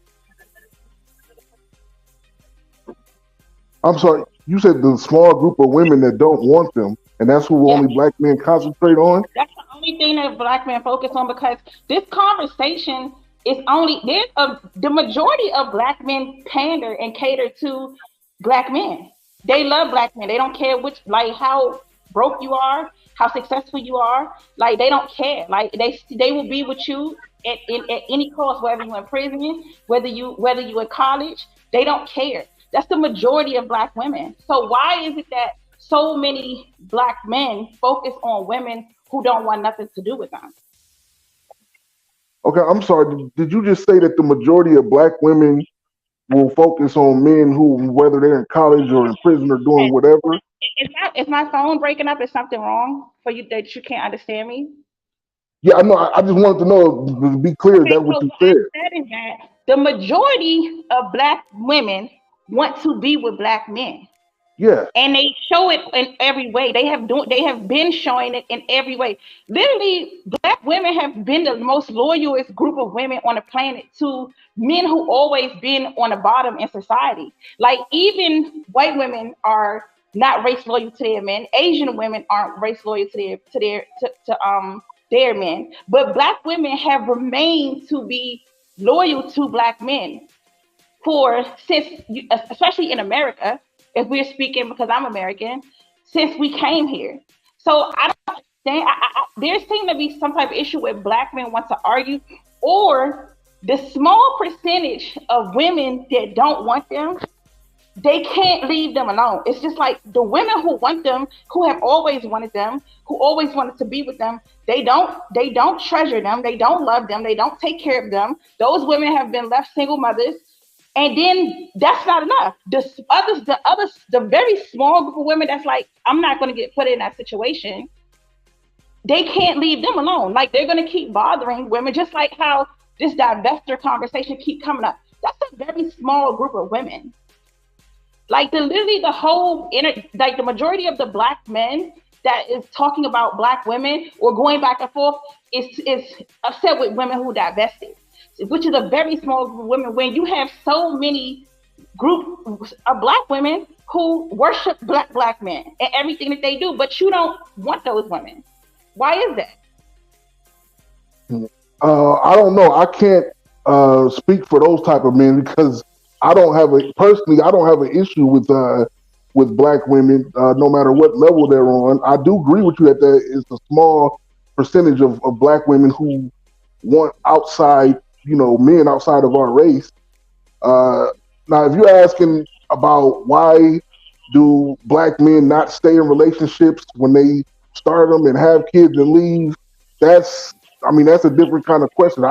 I'm sorry, you said the small group of women that don't want them, and that's who only Black men concentrate on? That's the only thing that Black men focus on, because this conversation is the majority of Black men pander and cater to Black men. They love Black men. They don't care how broke you are, how successful you are. Like they don't care. Like they will be with you at any cost, whether you're in prison, whether you in college. They don't care. That's the majority of Black women. So why is it that so many Black men focus on women who don't want nothing to do with them? Okay, I'm sorry. Did you just say that the majority of Black women will focus on men who, whether they're in college or in prison or doing whatever? Is my phone breaking up? Is something wrong for you that you can't understand me? Yeah, I know. I just wanted to know, to be clear, Okay, that what you what said. I said is that the majority of Black women want to be with Black men. Yeah. And they show it in every way. They have been showing it in every way. Literally, Black women have been the most loyalist group of women on the planet to men who always been on the bottom in society. Like even white women are not race loyal to their men. Asian women aren't race loyal to their men. But Black women have remained to be loyal to Black men especially in America, if we're speaking because I'm American, since we came here. So I don't understand. There seems to be some type of issue where Black men want to argue, or the small percentage of women that don't want them, they can't leave them alone. It's just like the women who want them, who have always wanted them, who always wanted to be with them, they don't treasure them, they don't love them, they don't take care of them. Those women have been left single mothers. And then that's not enough. The very small group of women that's like, I'm not going to get put in that situation. They can't leave them alone. Like they're going to keep bothering women, just like how this divestiture conversation keep coming up. That's a very small group of women. Like the majority of the Black men that is talking about Black women or going back and forth is upset with women who divested, which is a very small group of women. When you have so many groups of Black women who worship black men and everything that they do, but you don't want those women. Why is that? I don't know. I can't speak for those type of men because I don't have an issue with Black women, no matter what level they're on. I do agree with you that there is a small percentage of Black women who want outside, men outside of our race. Now, if you're asking about why do Black men not stay in relationships when they start them and have kids and leave, that's a different kind of question.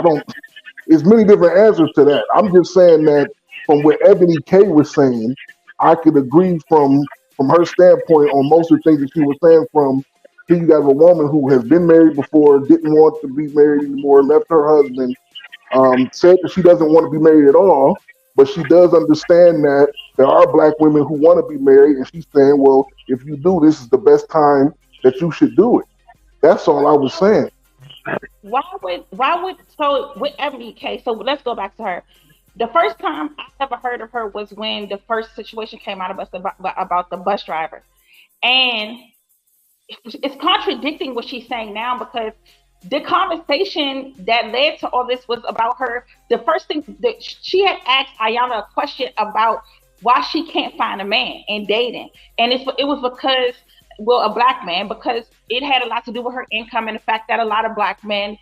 There's many different answers to that. I'm just saying that from what Ebony K was saying, I could agree from her standpoint on most of the things that she was saying. Here you got a woman who has been married before, didn't want to be married anymore, left her husband, said that she doesn't want to be married at all, but she does understand that there are black women who want to be married, and she's saying, well, if you do, this is the best time that you should do it. That's all I was saying. Why would so with Ebony case? So let's go back to her. The first time I ever heard of her was when the first situation came out of us about the bus driver, and it's contradicting what she's saying now, because the conversation that led to all this was about her. The first thing that she had asked Ayala a question about why she can't find a man in dating, and it was because, well, a black man, because it had a lot to do with her income and the fact that a lot of black men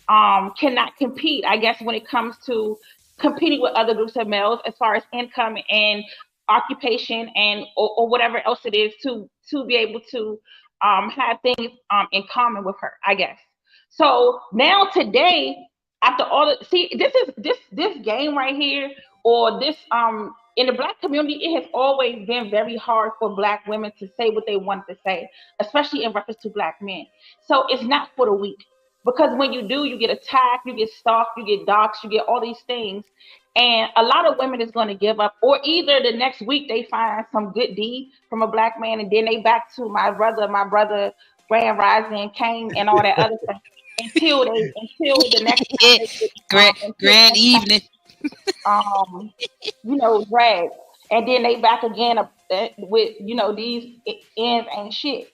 cannot compete, I guess, when it comes to competing with other groups of males as far as income and occupation and or whatever else it is to be able to have things in common with her, I guess. So now today, after all this game right here, or this in the black community, it has always been very hard for black women to say what they want to say, especially in reference to black men. So it's not for the weak, because when you do, you get attacked, you get stalked, you get doxxed, you get all these things. And a lot of women is going to give up, or either the next week they find some good deed from a black man, and then they back to my brother, Grand Rising, Kane, and all that other stuff until the next grand evening. Drag, and then they back again with these ends and shit.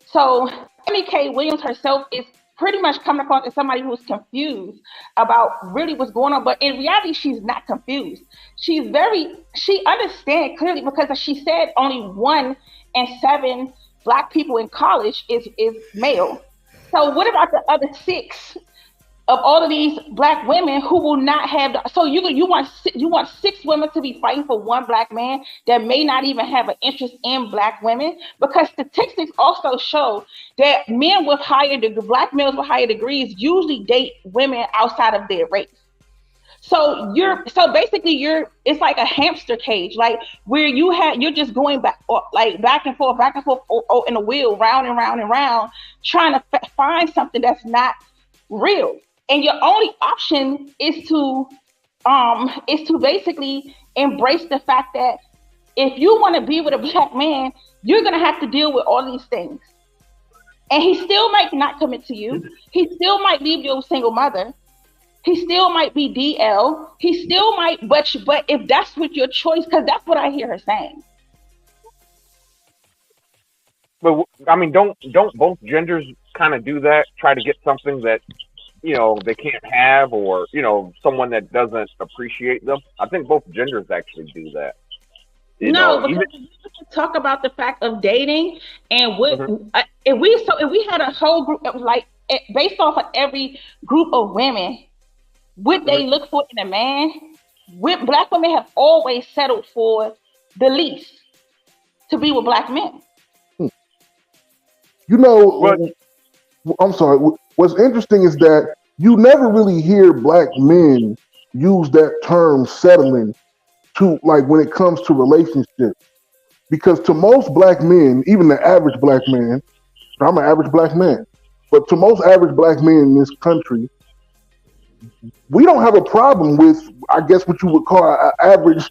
So Amy K. Williams herself is pretty much coming across as somebody who's confused about really what's going on, but in reality, she's not confused. She understands clearly, because she said only 1 in 7 black people in college is male. So what about the other 6 of all of these black women who will not have so you want 6 women to be fighting for 1 black man that may not even have an interest in black women? Because statistics also show that black males with higher degrees usually date women outside of their race. So basically it's like a hamster cage, like where you're just going back and forth in a wheel, round and round and round, trying to find something that's not real. And your only option is to basically embrace the fact that if you want to be with a black man, you're gonna have to deal with all these things. And he still might not commit to you. He still might leave you a single mother. He still might be DL. He still might, but if that's what your choice, because that's what I hear her saying. But I mean, don't both genders kind of do that? Try to get something that they can't have, or someone that doesn't appreciate them. I think both genders actually do that. Because we talk about the fact of dating, and what if we had a whole group based off of every group of women, what they look for in a man. Black women have always settled for the least to be with black men. I'm sorry. What's interesting is that you never really hear black men use that term settling to when it comes to relationships. Because to most black men, even the average black man, I'm an average black man, but to most average black men in this country, we don't have a problem with, I guess, what you would call an average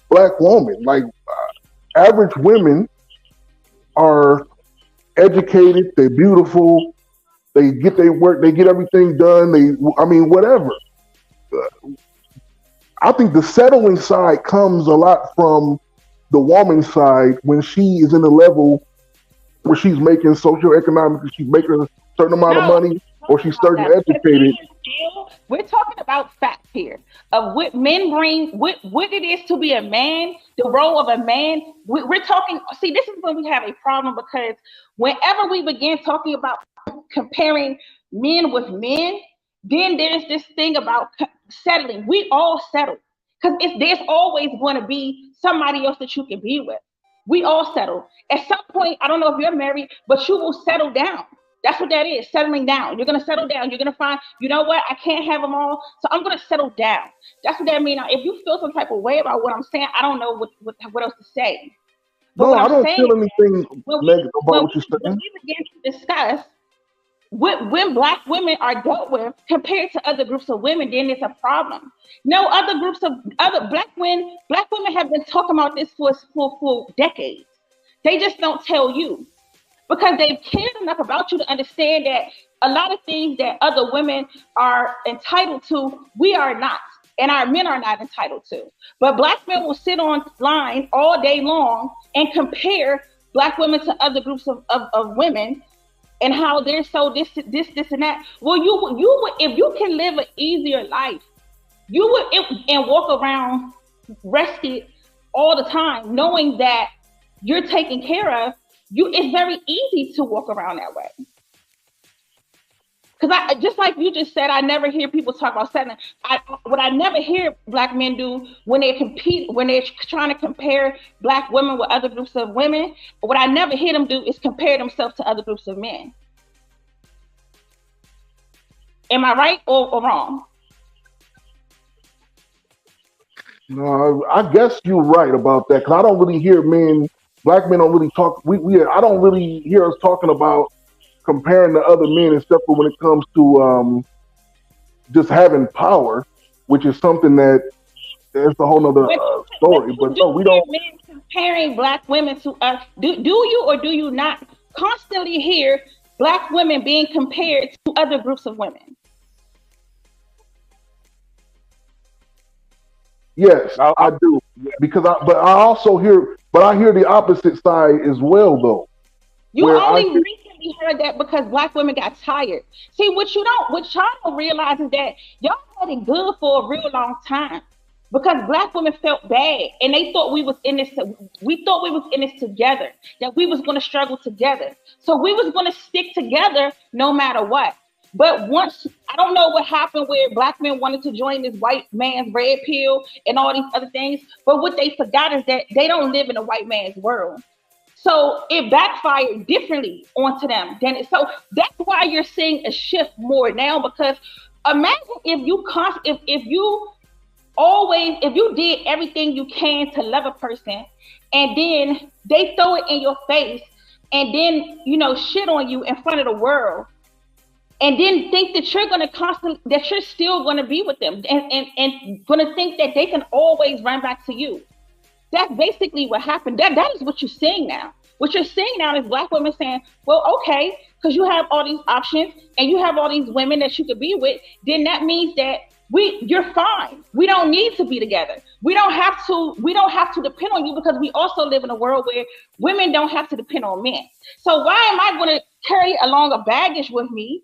black woman. Average women are educated, they're beautiful, they get their work, they get everything done. Whatever. I think the settling side comes a lot from the woman's side when she is in a level where she's making socioeconomic, she's making a certain amount of money, or she's starting educated. We're talking about facts here of what men bring, what it is to be a man, the role of a man. We're talking. See, this is when we have a problem, because whenever we begin talking about comparing men with men, then there's this thing about settling. We all settle, because there's always going to be somebody else that you can be with. We all settle. At some point, I don't know if you're married, but you will settle down. That's what that is, settling down. You're going to settle down. You're going to find, you know what, I can't have them all, so I'm going to settle down. That's what that means. Now, if you feel some type of way about what I'm saying, I don't know what else to say. But no, I don't feel anything negative about what you're saying. When we begin to discuss when black women are dealt with compared to other groups of women, then it's a problem. No other groups of other black women have been talking about this for decades. They just don't tell you because they've cared enough about you to understand that a lot of things that other women are entitled to, we are not. And our men are not entitled to. But black men will sit online all day long and compare black women to other groups of women and how they're so this and that. Well, you would if you can live an easier life, you would and walk around rested all the time, knowing that you're taken care of. It's very easy to walk around that way. Because I just like you just said, I never hear people talk about settling. What I never hear black men do when they compete, when they're trying to compare black women with other groups of women, what I never hear them do is compare themselves to other groups of men. Am I right or wrong? No, I guess you're right about that. Because I don't really hear black men don't really talk. I don't really hear us talking about comparing to other men, except for when it comes to just having power, which is something that's a whole nother story. But no, we don't. Men comparing black women to us. Do you or do you not constantly hear black women being compared to other groups of women? Yes, I do. Because I hear the opposite side as well, though. You only recently heard that because black women got tired. See, what y'all don't realize is that y'all had it good for a real long time because black women felt bad and they thought we was in this. We thought we was in this together. That we was going to struggle together. So we was going to stick together no matter what. But once I don't know what happened where black men wanted to join this white man's red pill and all these other things. But what they forgot is that they don't live in a white man's world. So it backfired differently onto them. So that's why you're seeing a shift more now. Because imagine if you did everything you can to love a person, and then they throw it in your face, and then shit on you in front of the world, and then think that you're still gonna be with them, and gonna think that they can always run back to you. That's basically what happened. That is what you're seeing now. What you're seeing now is black women saying, well, okay, because you have all these options and you have all these women that you could be with, then that means that you're fine. We don't need to be together. We don't have to depend on you because we also live in a world where women don't have to depend on men. So why am I going to carry along a baggage with me,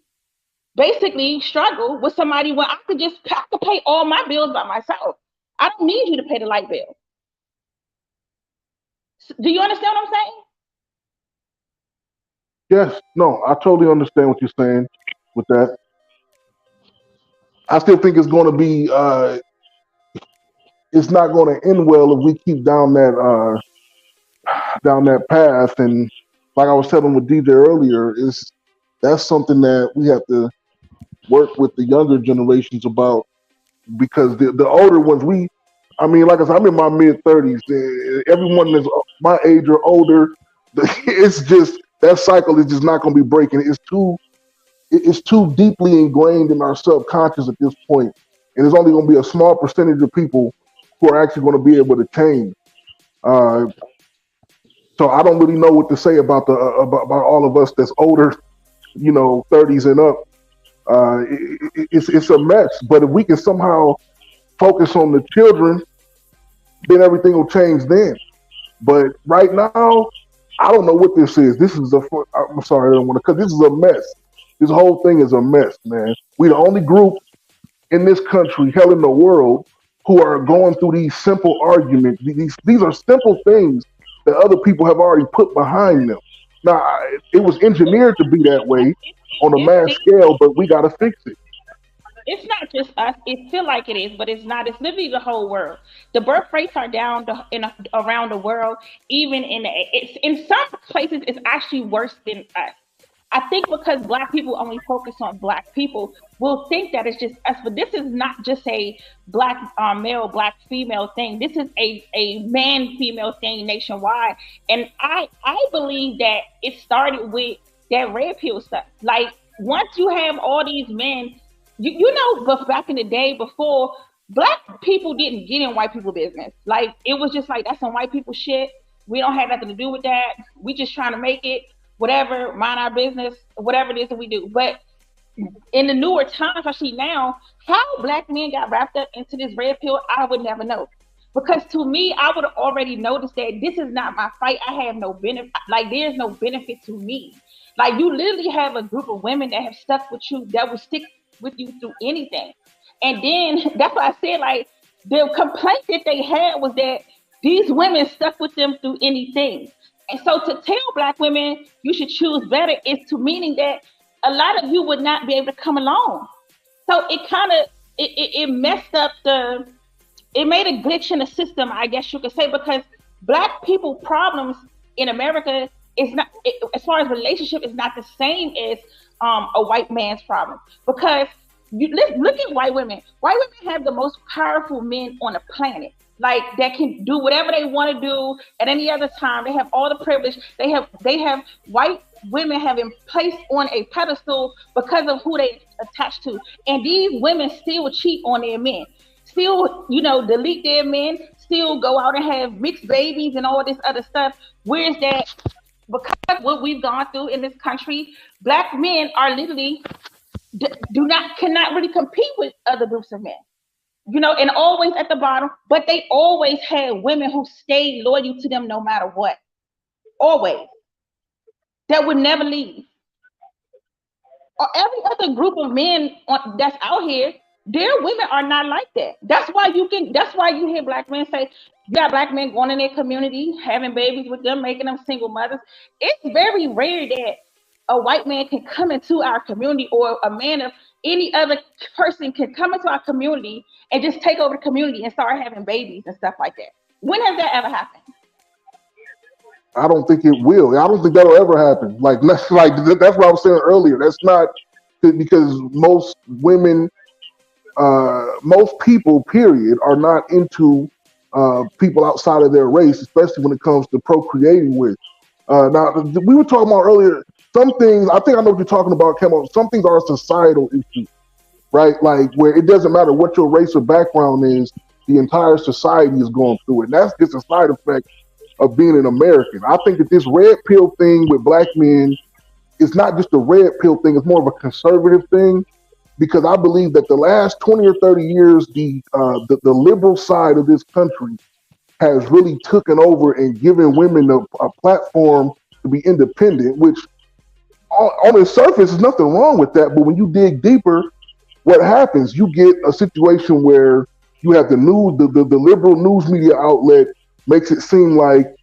basically struggle with somebody when I could pay all my bills by myself? I don't need you to pay the light bill. Do you understand what I'm saying? Yes, no, I totally understand what you're saying with that. I still think it's going to be, it's not going to end well if we keep down that path. And like I was telling with DJ earlier, that's something that we have to work with the younger generations about, because the older ones, like I said, I'm in my mid-30s. Everyone that's my age or older, it's just, that cycle is just not going to be breaking. It's too deeply ingrained in our subconscious at this point. And there's only going to be a small percentage of people who are actually going to be able to change. So I don't really know what to say about about all of us that's older, 30s and up. It's a mess. But if we can somehow focus on the children, then everything will change then. But right now, I don't know what this is. I'm sorry, I don't want to, because this is a mess. This whole thing is a mess, man. We're the only group in this country, hell in the world, who are going through these simple arguments. These are simple things that other people have already put behind them. Now, it was engineered to be that way on a mass scale, but we got to fix it. It's not just us. It feels like it is, but it's not. It's literally the whole world. The birth rates are down around the world. Even in some places, it's actually worse than us. I think because black people only focus on black people, we'll think that it's just us. But this is not just a black male, black female thing. This is a man-female thing nationwide. And I believe that it started with that red pill stuff. Like, once you have all these men, you know, but back in the day before, black people didn't get in white people business. Like it was just like that's some white people shit. We don't have nothing to do with that. We just trying to make it, whatever, mind our business, whatever it is that we do. But in the newer times, especially now, how black men got wrapped up into this red pill, I would never know. Because to me, I would have already noticed that this is not my fight. I have no benefit. Like there's no benefit to me. Like you literally have a group of women that have stuck with you, that will stick with you through anything. And then that's why I said, like, the complaint that they had was that these women stuck with them through anything. And so to tell black women you should choose better is to meaning that a lot of you would not be able to come along. So it kind of it messed up it made a glitch in the system, I guess you could say, because black people problems in America is not, as far as relationship, is not the same as a white man's problem. Because look at white women. White women have the most powerful men on the planet. Like that can do whatever they want to do at any other time. They have all the privilege. They have white women have been placed on a pedestal because of who they attached to. And these women still cheat on their men. Still, delete their men, still go out and have mixed babies and all this other stuff. Where's that? Because of what we've gone through in this country, black men are literally cannot really compete with other groups of men. And always at the bottom, but they always had women who stayed loyal to them no matter what. Always. That would never leave. Or every other group of men that's out here, their women are not like that. That's why you hear black men say, you got black men going in their community, having babies with them, making them single mothers. It's very rare that a white man can come into our community, or a man of any other person can come into our community and just take over the community and start having babies and stuff like that. When has that ever happened? I don't think it will. I don't think that'll ever happen. That's what I was saying earlier. That's not because most women, most people, period, are not into people outside of their race, especially when it comes to procreating with. Now, we were talking about earlier, some things, I think I know what you're talking about, Kemo. Some things are societal issues, right? Like where it doesn't matter what your race or background is, the entire society is going through it. And that's just a side effect of being an American. I think that this red pill thing with black men is not just a red pill thing, it's more of a conservative thing, because I believe that the last 20 or 30 years, the liberal side of this country has really taken over and given women a platform to be independent, which on the surface, there's nothing wrong with that. But when you dig deeper, what happens? You get a situation where you have the liberal news media outlet makes it seem like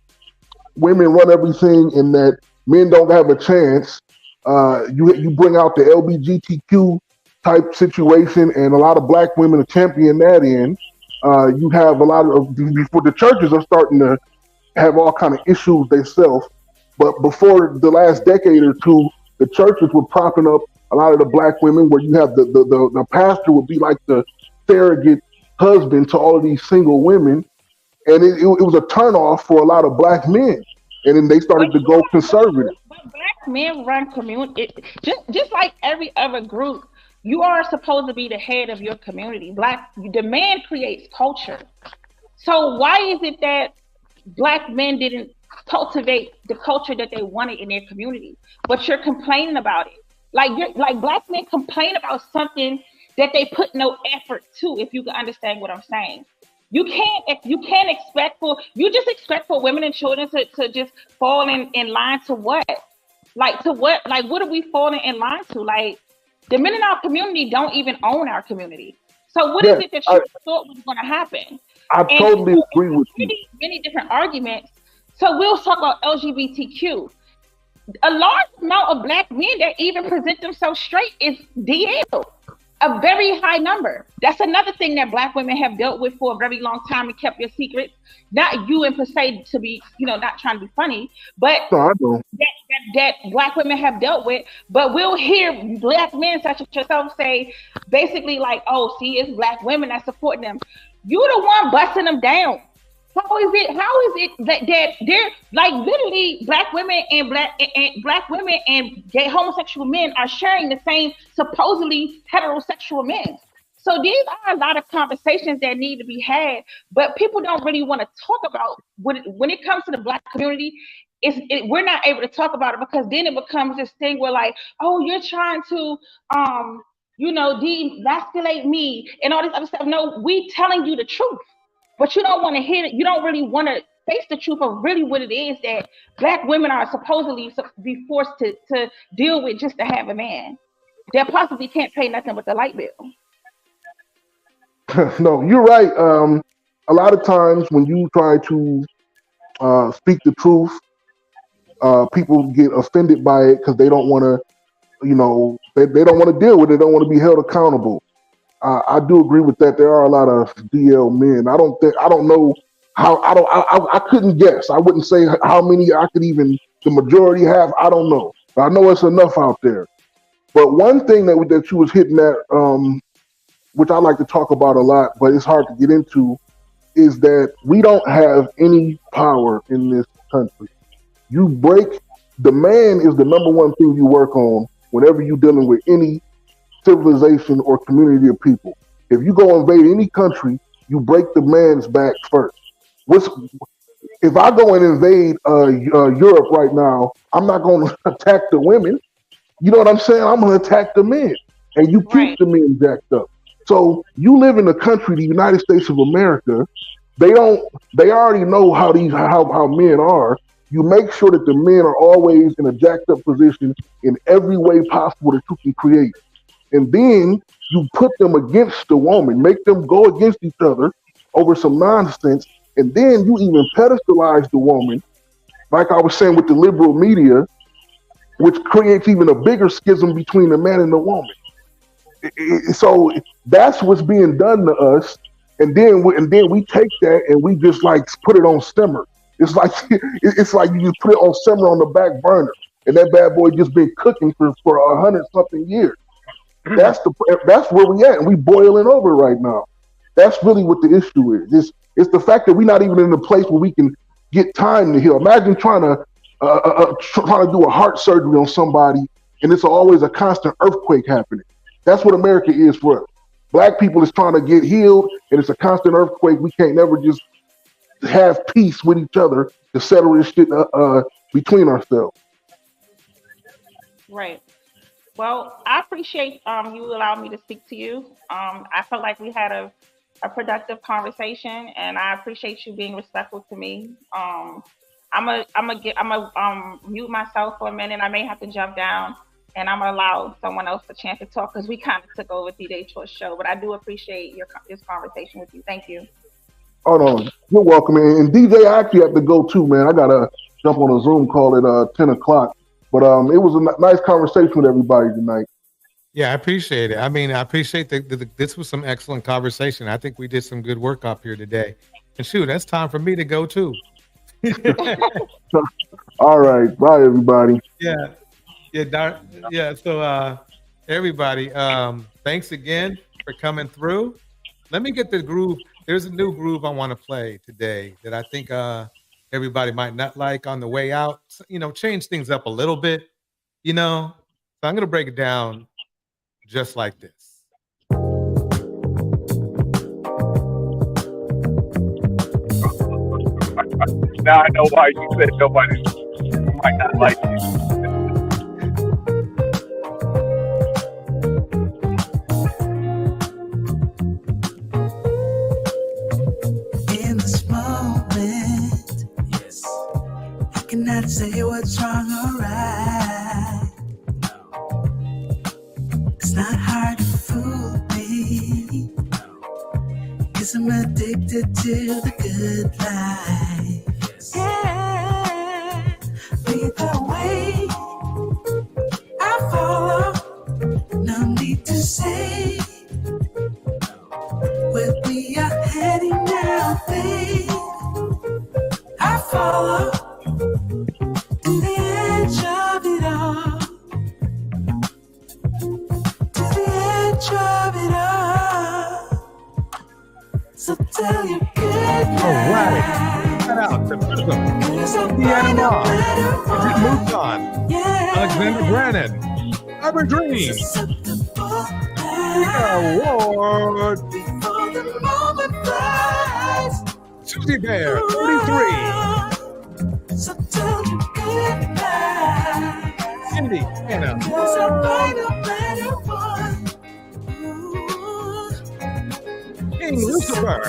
women run everything and that men don't have a chance. You bring out the LGBTQ type situation, and a lot of black women are championing that in. You have a lot of the churches are starting to have all kind of issues themselves. But before the last decade or two, the churches were propping up a lot of the black women, where you have the pastor would be like the surrogate husband to all of these single women. And it was a turnoff for a lot of black men. And then they started to go conservative. But black men run community, just like every other group. You are supposed to be the head of your community. The man creates culture. So why is it that black men didn't cultivate the culture that they wanted in their community? But you're complaining about it. Like black men complain about something that they put no effort to, if you can understand what I'm saying. You expect for women and children to just fall in line to what? What are we falling in line to? Like, the men in our community don't even own our community. So what is it that you thought was going to happen? I totally agree with you. Many different arguments. So we'll talk about LGBTQ. A large amount of black men that even present themselves straight is DL. A very high number. That's another thing that black women have dealt with for a very long time and kept their secrets. Not you in per se to be, not trying to be funny, but that black women have dealt with. But we'll hear black men such as yourself say basically like, oh, see, it's black women that support them. You the one busting them down. How is it that they're like literally black women and black women and gay homosexual men are sharing the same supposedly heterosexual men? So these are a lot of conversations that need to be had, but people don't really want to talk about when it comes to the black community. We're not able to talk about it because then it becomes this thing where like, oh, you're trying to demasculate me and all this other stuff. No, we telling you the truth. But you don't want to hear it. You don't really want to face the truth of really what it is that black women are supposedly be forced to deal with just to have a man that possibly can't pay nothing but the light bill. No, you're right. A lot of times when you try to speak the truth, people get offended by it because they don't want to, they don't want to deal with it. They don't want to be held accountable. I do agree with that. There are a lot of DL men. I don't know how. I couldn't guess. I wouldn't say how many I could even. The majority have. I don't know. But I know it's enough out there. But one thing that you was hitting at, which I like to talk about a lot, but it's hard to get into, is that we don't have any power in this country. The man is the number one thing you work on whenever you're dealing with any civilization or community of people. If you go invade any country, you break the man's back first. If I go and invade Europe right now, I'm not going to attack the women. You know what I'm saying? I'm going to attack the men, and you keep the men jacked up. So you live in a country, the United States of America. They already know how men are. You make sure that the men are always in a jacked up position in every way possible that you can create. And then you put them against the woman, make them go against each other over some nonsense. And then you even pedestalize the woman, like I was saying with the liberal media, which creates even a bigger schism between the man and the woman. So that's what's being done to us. And then we take that and we just like put it on simmer. It's like you just put it on simmer on the back burner. And that bad boy just been cooking for 100-something years. That's where we at, and we boiling over right now. That's really what the issue is. It's the fact that we're not even in a place where we can get time to heal. Imagine trying to do a heart surgery on somebody, and it's always a constant earthquake happening. That's what America is for us. Black people is trying to get healed, and it's a constant earthquake. We can't never just have peace with each other to settle this shit between ourselves. Right. Well, I appreciate you allowing me to speak to you. I felt like we had a productive conversation, and I appreciate you being respectful to me. I'm gonna mute myself for a minute. I may have to jump down, and I'm gonna allow someone else a chance to talk because we kind of took over DJ Choice show. But I do appreciate this conversation with you. Thank you. Oh no, you're welcome. And DJ, I actually have to go too, man. I gotta jump on a Zoom call at 10 o'clock. But it was a nice conversation with everybody tonight. Yeah, I appreciate it. I mean, I appreciate this was some excellent conversation. I think we did some good work up here today. And shoot, that's time for me to go too. All right, bye everybody. Yeah. So everybody, thanks again for coming through. Let me get the groove. There's a new groove I want to play today that I think everybody might not like on the way out. Change things up a little bit. So I'm gonna break it down just like this. Now I know why you said nobody might not like you. In this moment, yes, I cannot say what's wrong or right. It's not hard to fool me, 'cause I'm addicted to the good life. Yeah, either way, I follow. No need to say where we are heading now, babe. I follow to the edge of it all. To the edge of it all. So tell you good All right. Shout out to Prism, Deanna Moss, Muton, Alexander Brannon, Arbor Dream, Award, Susie Bear, 33, So tell you goodbye. Cindy, Anna, There's a brighter, better one. King Lucifer,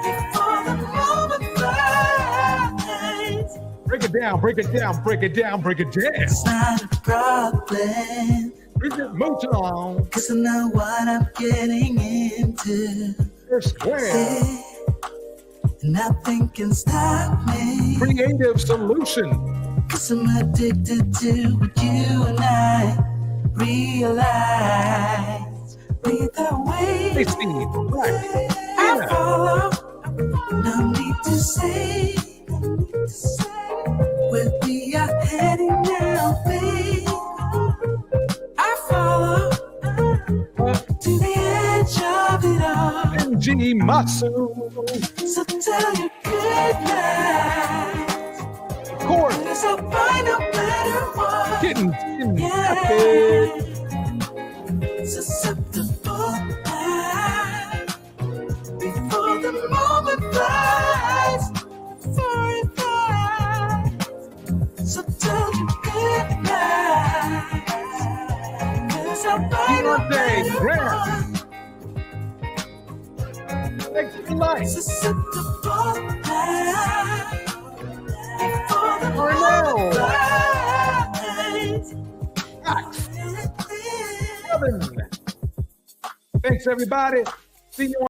Before the moment flies. break it down, break it down, break it down, break it down. It's not a problem. Bridget Mouton, Cause I know what I'm getting into. First Square, Nothing can stop me. Creative Solution, Cause I'm addicted to what you and I realize. Lead the way. Tasty, Black, I follow. No need to say. Where we are heading now, babe. I follow to the edge of it all. NG Matsu, So tell you goodnight. of course, There's a final better one. Kittens in Cafe, Susceptible mind. Before the moment flies. So tell you goodnight. There's a final Deontay Grant, thanks for life, susceptible mind. Before the Arnell, moment flies. Max, Kevin. Thanks everybody. See you